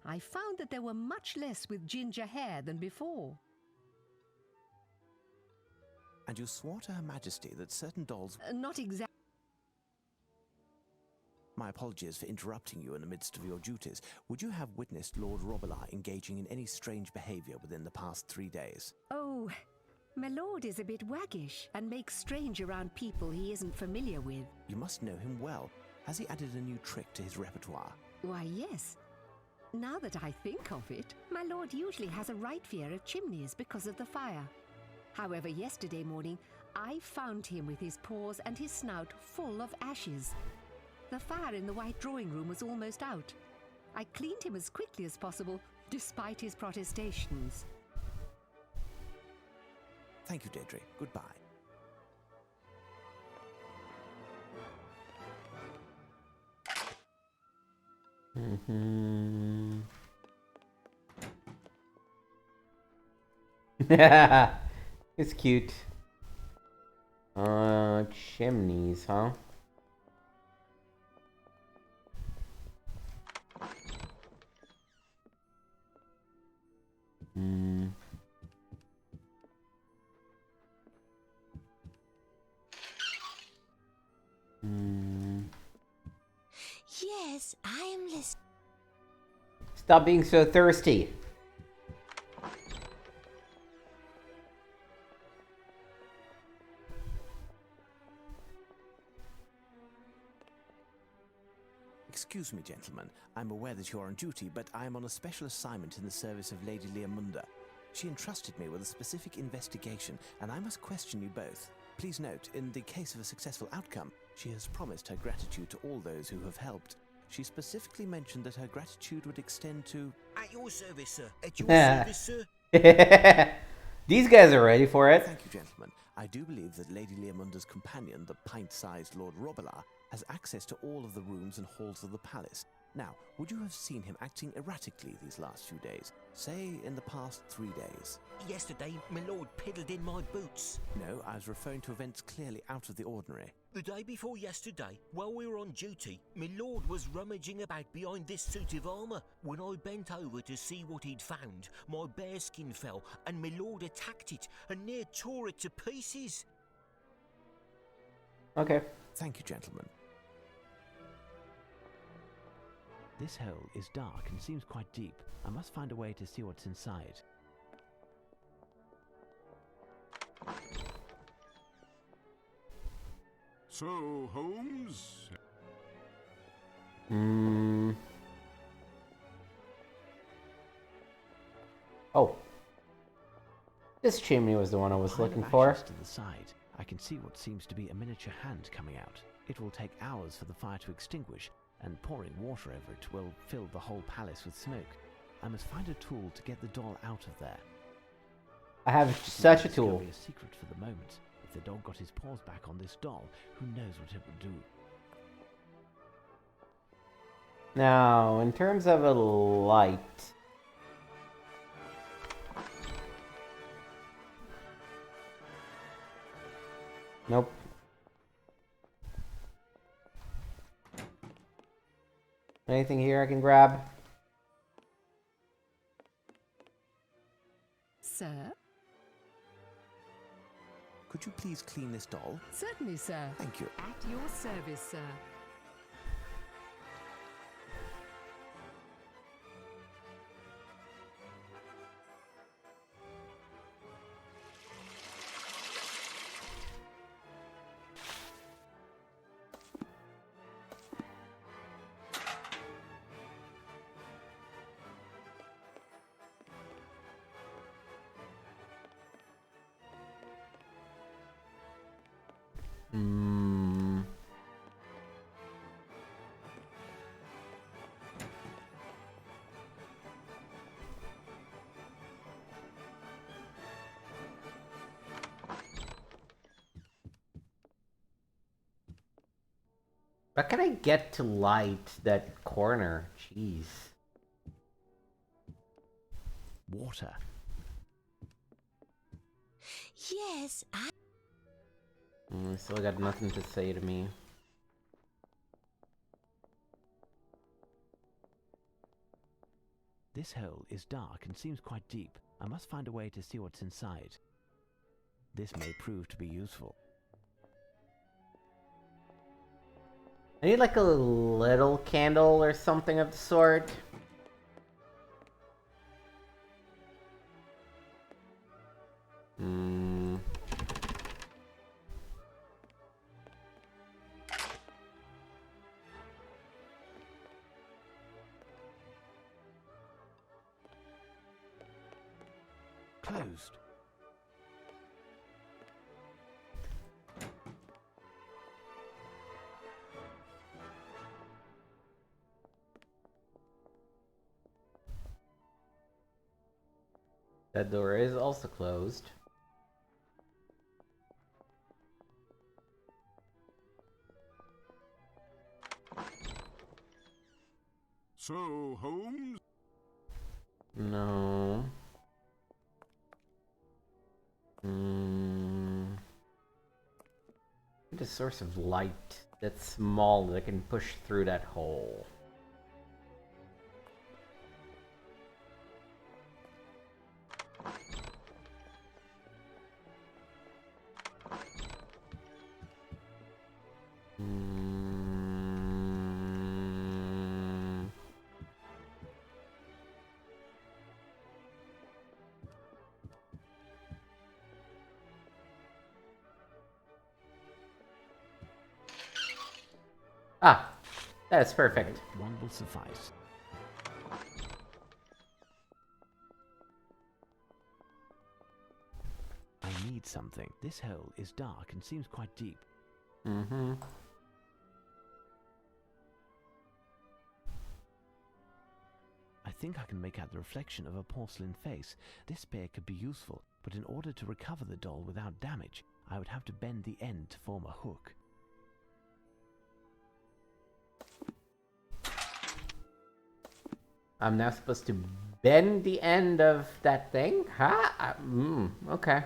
I found that there were much less with ginger hair than before. And you swore to Her Majesty that certain dolls... Not exactly. My apologies for interrupting you in the midst of your duties. Would you have witnessed Lord Robilar engaging in any strange behaviour within the past 3 days? Oh, My lord is a bit waggish and makes strange around people he isn't familiar with. You must know him well. Has he added a new trick to his repertoire? Why, yes. Now that I think of it, my lord usually has a right fear of chimneys because of the fire. However, yesterday morning, I found him with his paws and his snout full of ashes. The fire in the white drawing room was almost out. I cleaned him as quickly as possible, despite his protestations. Thank you, Deirdre. Goodbye. It's cute. Chimneys, huh? Yes, I am listening. Stop being so thirsty. Excuse me, gentlemen. I'm aware that you're on duty, but I am on a special assignment in the service of Lady Leomunda. She entrusted me with a specific investigation, and I must question you both. Please note, in the case of a successful outcome, she has promised her gratitude to all those who have helped. She specifically mentioned that her gratitude would extend to... At your service, sir. At your service, sir. These guys are ready for it. Thank you, gentlemen. I do believe that Lady Leomunda's companion, the pint-sized Lord Robillard, has access to all of the rooms and halls of the palace. Now, would you have seen him acting erratically these last few days? Say, in the past 3 days? Yesterday, my lord piddled in my boots. No, I was referring to events clearly out of the ordinary. The day before yesterday, while we were on duty, my lord was rummaging about behind this suit of armour. When I bent over to see what he'd found, my bearskin fell, and my lord attacked it, and near tore it to pieces. Okay. Thank you, gentlemen. This hole is dark and seems quite deep. I must find a way to see what's inside. So, Holmes? Oh. This chimney was the one I was looking for. To the side, I can see what seems to be a miniature hand coming out. It will take hours for the fire to extinguish, and pouring water over it will fill the whole palace with smoke. I must find a tool to get the doll out of there. I have such a tool. Be a secret for the moment. If the dog got his paws back on this doll, who knows what it would do. Now, in terms of a light... Nope. Anything here I can grab? Sir? Could you please clean this doll? Certainly, sir. Thank you. At your service, sir. How can I get to light that corner? Jeez. Water. Yes, I... Still got nothing to say to me. This hole is dark and seems quite deep. I must find a way to see what's inside. This may prove to be useful. I need like a little candle or something of the sort. Closed. That door is also closed. So, Holmes? No. The source of light that's small that can push through that hole. Ah, that's perfect. One will suffice. I need something. This hole is dark and seems quite deep. Mm-hmm. I think I can make out the reflection of a porcelain face. This spear could be useful, but in order to recover the doll without damage, I would have to bend the end to form a hook. I'm now supposed to bend the end of that thing? Huh? Okay.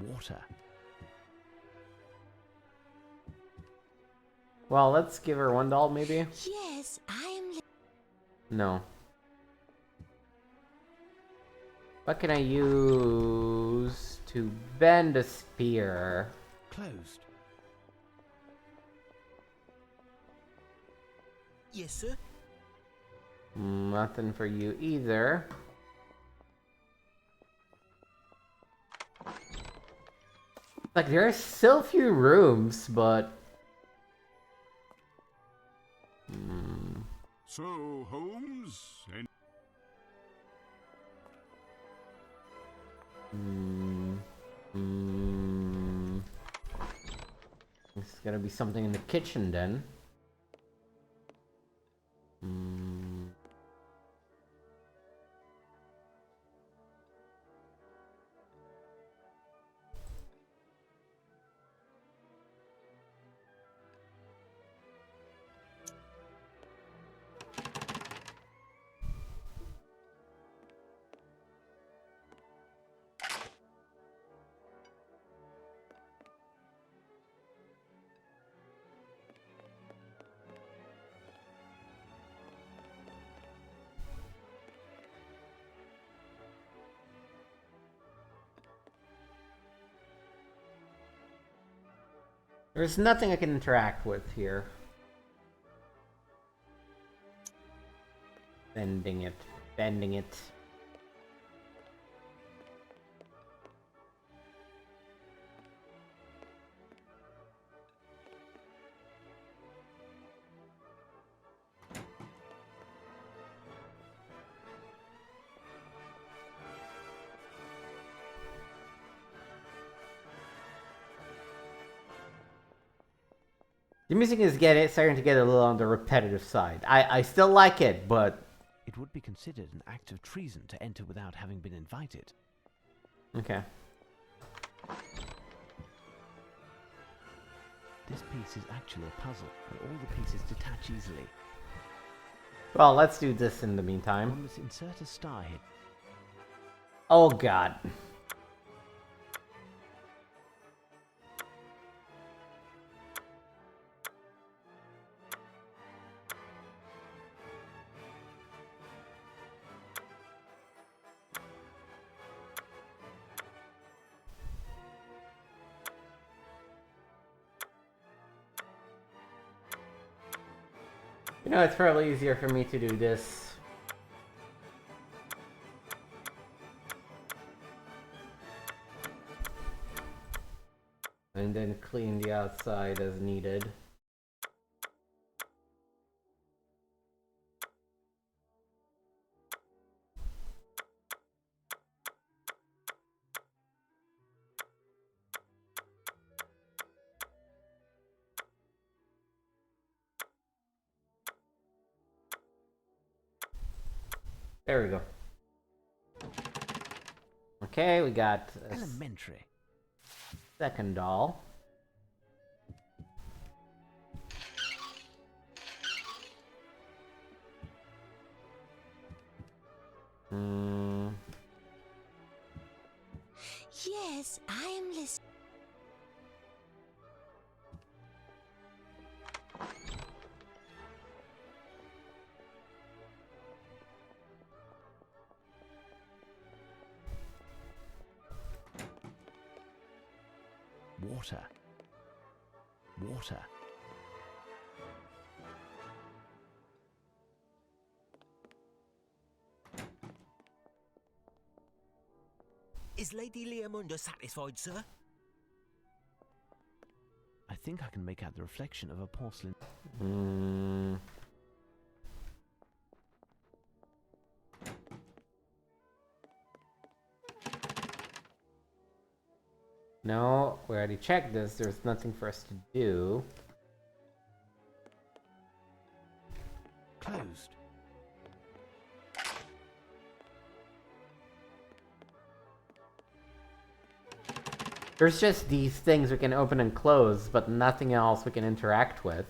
Water. Well, let's give her one doll, maybe? Yes, I am. No. What can I use to bend a spear? Closed. Yes, sir. Nothing for you either. Like, there are still few rooms, but... So, Holmes? There's gotta be something in the kitchen then. There's nothing I can interact with here. Bending it. Bending it. The music is starting to get a little on the repetitive side. I still like it, but... It would be considered an act of treason to enter without having been invited. Okay. This piece is actually a puzzle, and all the pieces detach easily. Well, let's do this in the meantime. One must insert a star here. Oh god. You know, it's probably easier for me to do this. And then clean the outside as needed. There we go. Okay, we got a Elementary. second doll. Yes, I am listening. Water. Water. Is Lady Leomunda satisfied, sir? I think I can make out the reflection of a porcelain. No, we already checked this. There's nothing for us to do. Closed. There's just these things we can open and close, but nothing else we can interact with.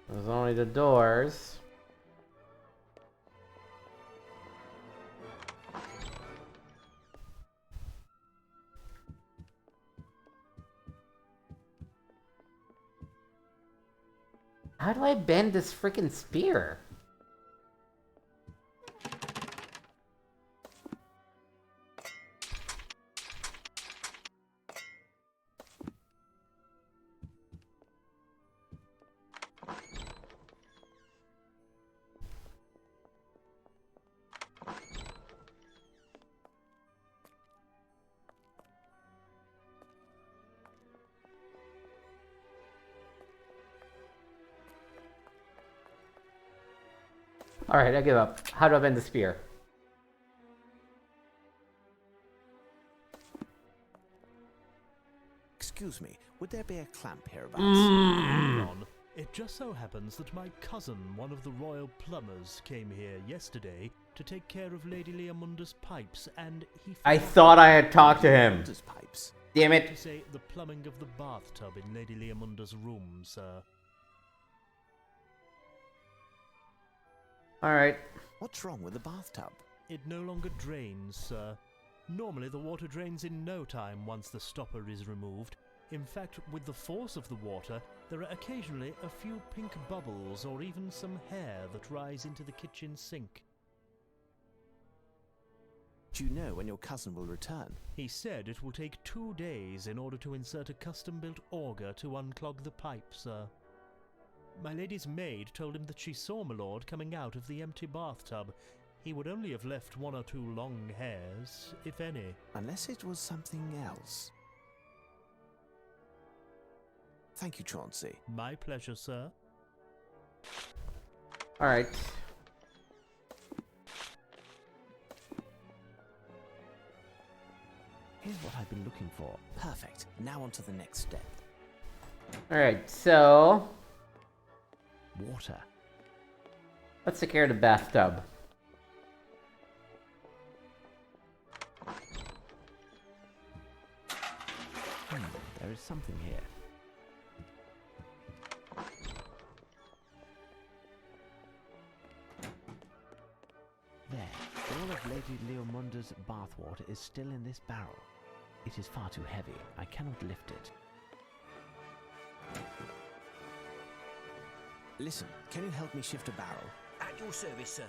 There's only the doors. How do I bend this freaking spear? Alright, I give up. How do I bend the spear? Excuse me, would there be a clamp hereabouts? Hold on. It just so happens that my cousin, one of the royal plumbers, came here yesterday to take care of Lady Leomunda's pipes, and he... I thought I had talked to him. Leomunda's pipes? Damn it. To say the plumbing of the bathtub in Lady Leomunda's room, sir. Alright. What's wrong with the bathtub? It no longer drains, sir. Normally the water drains in no time once the stopper is removed. In fact, with the force of the water, there are occasionally a few pink bubbles or even some hair that rise into the kitchen sink. Do you know when your cousin will return? He said it will take 2 days in order to insert a custom-built auger to unclog the pipe, sir. My lady's maid told him that she saw my lord coming out of the empty bathtub. He would only have left 1 or 2 long hairs, if any. Unless it was something else. Thank you, Chauncey. My pleasure, sir. Alright. Here's what I've been looking for. Perfect. Now on to the next step. Alright, so... Water. let's take care of the bathtub. There is something here. There. All of Lady Leomunda's bathwater is still in this barrel. It is far too heavy. I cannot lift it. Listen, can you help me shift a barrel? At your service, sir.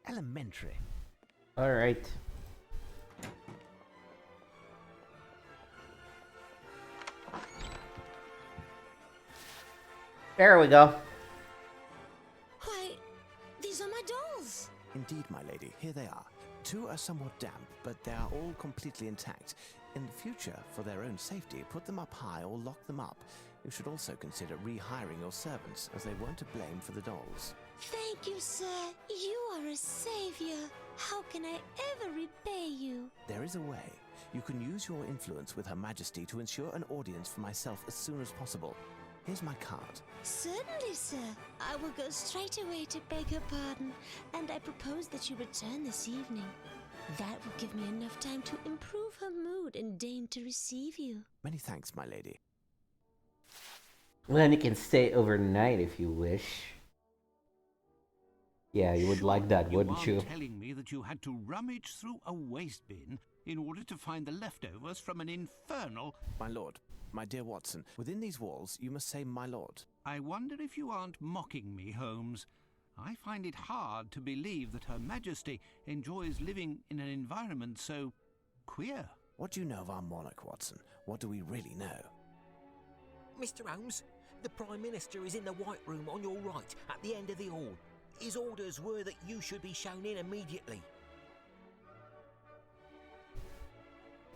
Elementary. Alright. There we go. Why, these are my dolls. Indeed, my lady, here they are. 2 are somewhat damp, but they are all completely intact. In the future, for their own safety, put them up high or lock them up. You should also consider rehiring your servants, as they weren't to blame for the dolls. Thank you, sir. You are a savior. How can I ever repay you? There is a way. You can use your influence with Her Majesty to ensure an audience for myself as soon as possible. Here's my card. Certainly, sir. I will go straight away to beg her pardon, and I propose that you return this evening. That will give me enough time to improve her mood and deign to receive you. Many thanks, my lady. Well, then you can stay overnight if you wish. Yeah, you would like that, wouldn't you? You are telling me that you had to rummage through a waste bin in order to find the leftovers from an infernal... My lord, my dear Watson, within these walls you must say my lord. I wonder if you aren't mocking me, Holmes. I find it hard to believe that Her Majesty enjoys living in an environment so queer. What do you know of our monarch, Watson? What do we really know? Mr. Holmes, the Prime Minister is in the White Room on your right, at the end of the hall. His orders were that you should be shown in immediately.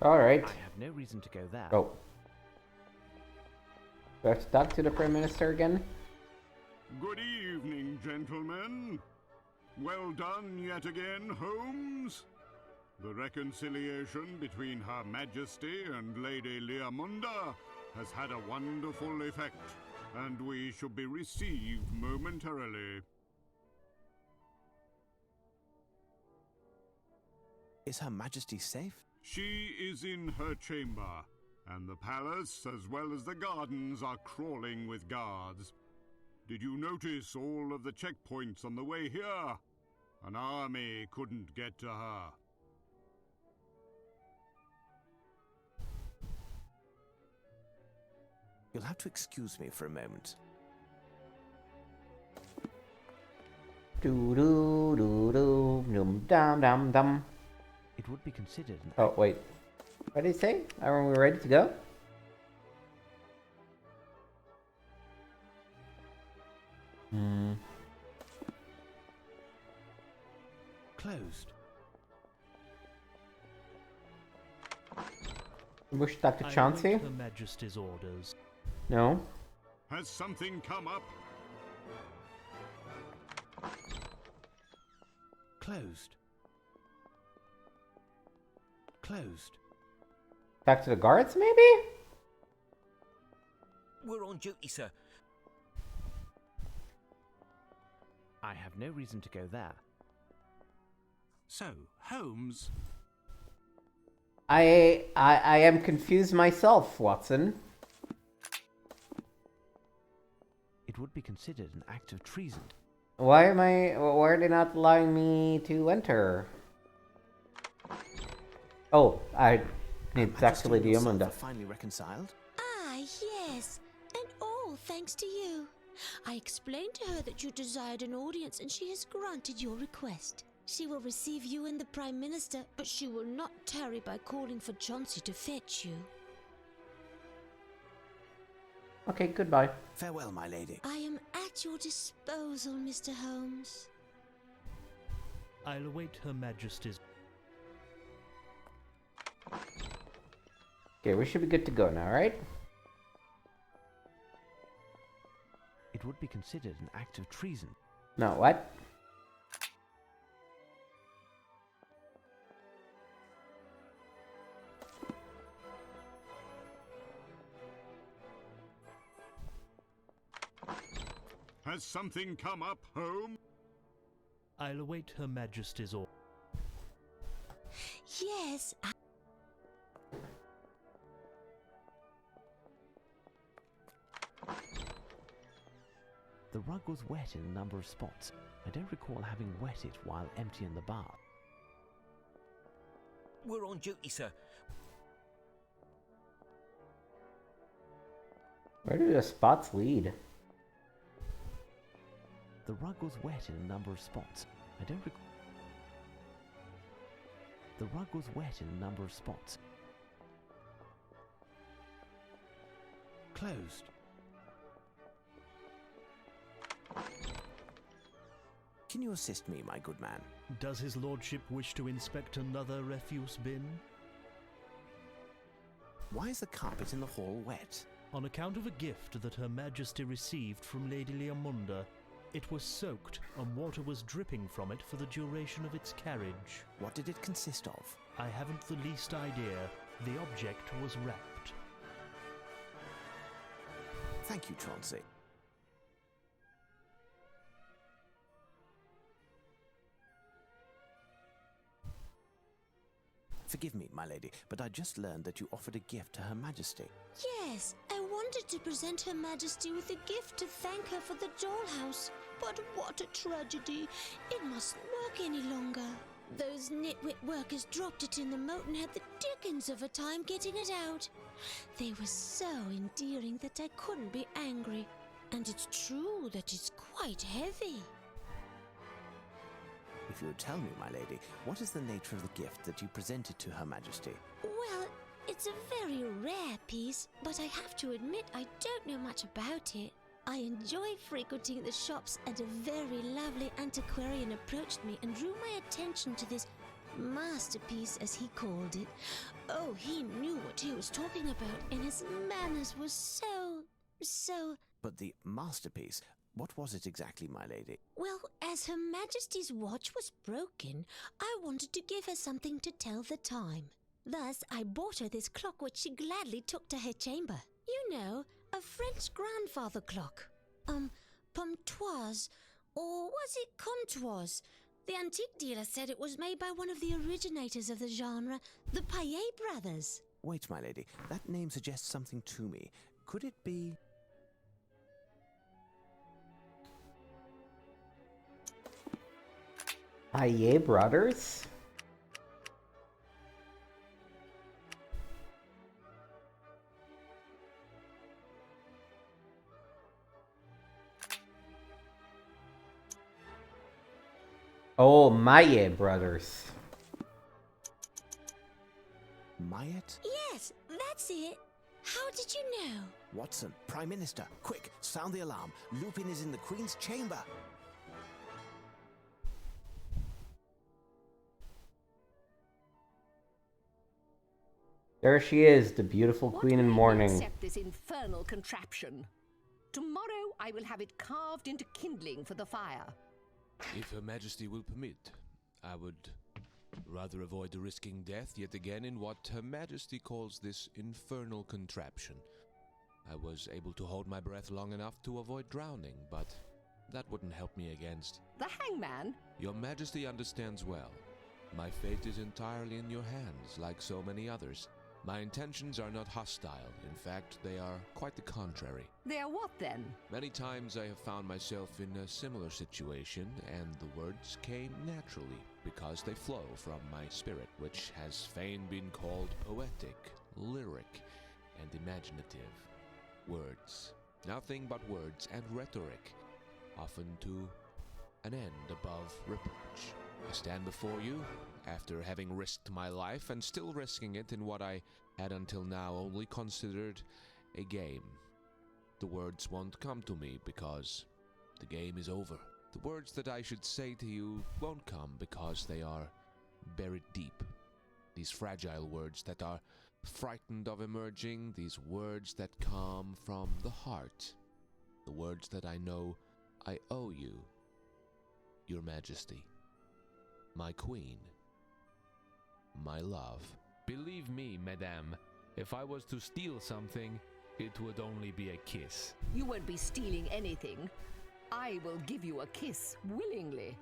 Alright. I have no reason to go there. Oh. Do I have to talk to the Prime Minister again? Good evening, gentlemen. Well done yet again, Holmes. The reconciliation between Her Majesty and Lady Leamunda has had a wonderful effect, and we should be received momentarily. Is Her Majesty safe? She is in her chamber, and the palace as well as the gardens are crawling with guards. Did you notice all of the checkpoints on the way here? An army couldn't get to her. You'll have to excuse me for a moment. Dum. It would be considered an... Oh, wait. What did he say? Are we ready to go? Closed. Wish Dr. I Chauncey? await Her Majesty's orders. No. Has something come up? Closed. Closed. Back to the guards, maybe? We're on duty, sir. I have no reason to go there. So, Holmes... I am confused myself, Watson. It would be considered an act of treason. Why are they not allowing me to enter? Oh, I need to actually the Amanda. Finally reconciled? Ah, yes. And all thanks to you. I explained to her that you desired an audience and she has granted your request. She will receive you and the Prime Minister, but she will not tarry by calling for Chauncey to fetch you. Okay, goodbye. Farewell, my lady. I am at your disposal, Mr. Holmes. I'll await Her Majesty's... Okay, we should be good to go now, right? It would be considered an act of treason. No, what? Has something come up, Holmes? I'll await Her Majesty's order. Yes, The rug was wet in a number of spots. I don't recall having wet it while emptying the bath. We're on duty, sir. Where do the spots lead? The rug was wet in a number of spots. I don't recall. The rug was wet in a number of spots. Closed. Can you assist me, my good man? Does his lordship wish to inspect another refuse bin? Why is the carpet in the hall wet? On account of a gift that Her Majesty received from Lady Leomunda, it was soaked and water was dripping from it for the duration of its carriage. What did it consist of? I haven't the least idea. The object was wrapped. Thank you, Chauncey. Forgive me, my lady, but I just learned that you offered a gift to Her Majesty. Yes, I wanted to present Her Majesty with a gift to thank her for the dollhouse. But what a tragedy. It mustn't work any longer. Those nitwit workers dropped it in the moat and had the dickens of a time getting it out. They were so endearing that I couldn't be angry. And it's true that it's quite heavy. If you would tell me, my lady, what is the nature of the gift that you presented to Her Majesty? Well, it's a very rare piece, but I have to admit I don't know much about it. I enjoy frequenting the shops, and a very lovely antiquarian approached me and drew my attention to this masterpiece, as he called it. Oh, he knew what he was talking about, and his manners were so... But the masterpiece, what was it exactly, my lady? Well, as Her Majesty's watch was broken, I wanted to give her something to tell the time. Thus, I bought her this clock which she gladly took to her chamber. You know, a French grandfather clock. Pomtoise, or was it comptoise? The antique dealer said it was made by one of the originators of the genre, the Paillet brothers. Wait, my lady, that name suggests something to me. Could it be... Paillet brothers? Oh, Maillet brothers. Maillet? Yes, that's it. How did you know? Watson, Prime Minister, quick, sound the alarm. Lupin is in the Queen's chamber. There she is, the beautiful Queen in mourning. Accept this infernal contraption. Tomorrow I will have it carved into kindling for the fire. If Her Majesty will permit, I would rather avoid risking death yet again in what Her Majesty calls this infernal contraption. I was able to hold my breath long enough to avoid drowning, but that wouldn't help me against... The hangman? Your Majesty understands well. My fate is entirely in your hands, like so many others. My intentions are not hostile. In fact, they are quite the contrary. They are what, then? Many times I have found myself in a similar situation, and the words came naturally, because they flow from my spirit, which has fain been called poetic, lyric, and imaginative. Words. Nothing but words and rhetoric, often to an end above reproach. I stand before you, after having risked my life and still risking it in what I had until now only considered a game. The words won't come to me because the game is over. The words that I should say to you won't come because they are buried deep. These fragile words that are frightened of emerging, these words that come from the heart. The words that I know I owe you, Your Majesty. My Queen. My love. Believe me, Madame, if I was to steal something, it would only be a kiss. You won't be stealing anything. I will give you a kiss willingly.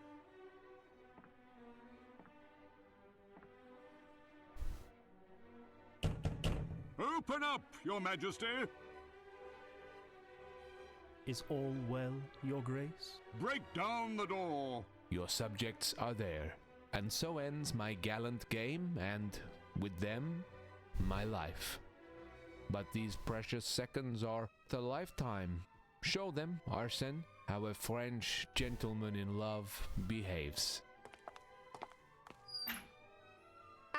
Open up, Your Majesty! Is all well, Your Grace? Break down the door! Your subjects are there, and so ends my gallant game, and, with them, my life. But these precious seconds are the lifetime. Show them, Arsène, how a French gentleman in love behaves.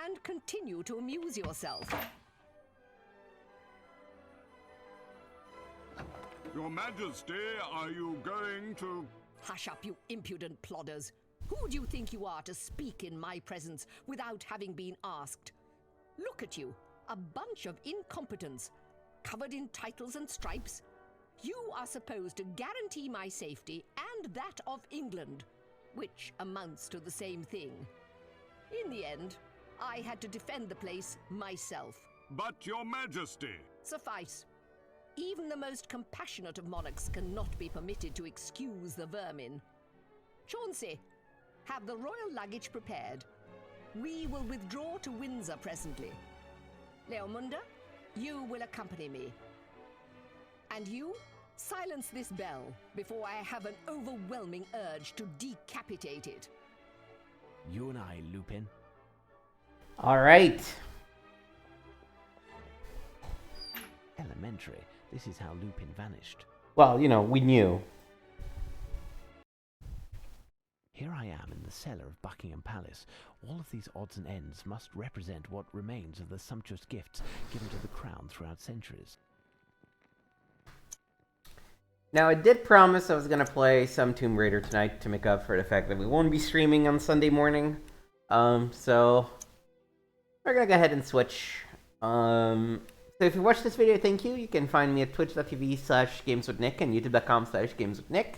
And continue to amuse yourself. Your Majesty, are you going to... Hush up, you impudent plodders. Who do you think you are to speak in my presence without having been asked? Look at you, a bunch of incompetents. covered in titles and stripes. You are supposed to guarantee my safety and that of England, which amounts to the same thing. In the end, I had to defend the place myself. But, Your Majesty! Suffice. Even the most compassionate of monarchs cannot be permitted to excuse the vermin. Chauncey, have the royal luggage prepared. We will withdraw to Windsor presently. Leomunda, you will accompany me. And you, silence this bell before I have an overwhelming urge to decapitate it. You and I, Lupin. All right. Elementary. This is how Lupin vanished. Well, you know, we knew. Here I am in the cellar of Buckingham Palace. All of these odds and ends must represent what remains of the sumptuous gifts given to the crown throughout centuries. Now, I did promise I was going to play some Tomb Raider tonight to make up for the fact that we won't be streaming on Sunday morning. So we're going to go ahead and switch. So if you watched this video, thank you. You can find me at twitch.tv/gameswithnick and youtube.com/gameswithnick.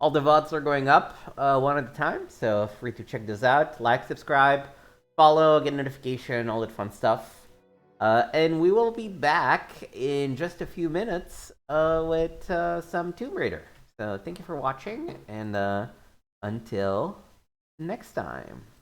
All the VODs are going up one at a time, so free to check those out. Like, subscribe, follow, get notification, all that fun stuff. And we will be back in just a few minutes with some Tomb Raider. So thank you for watching, and until next time.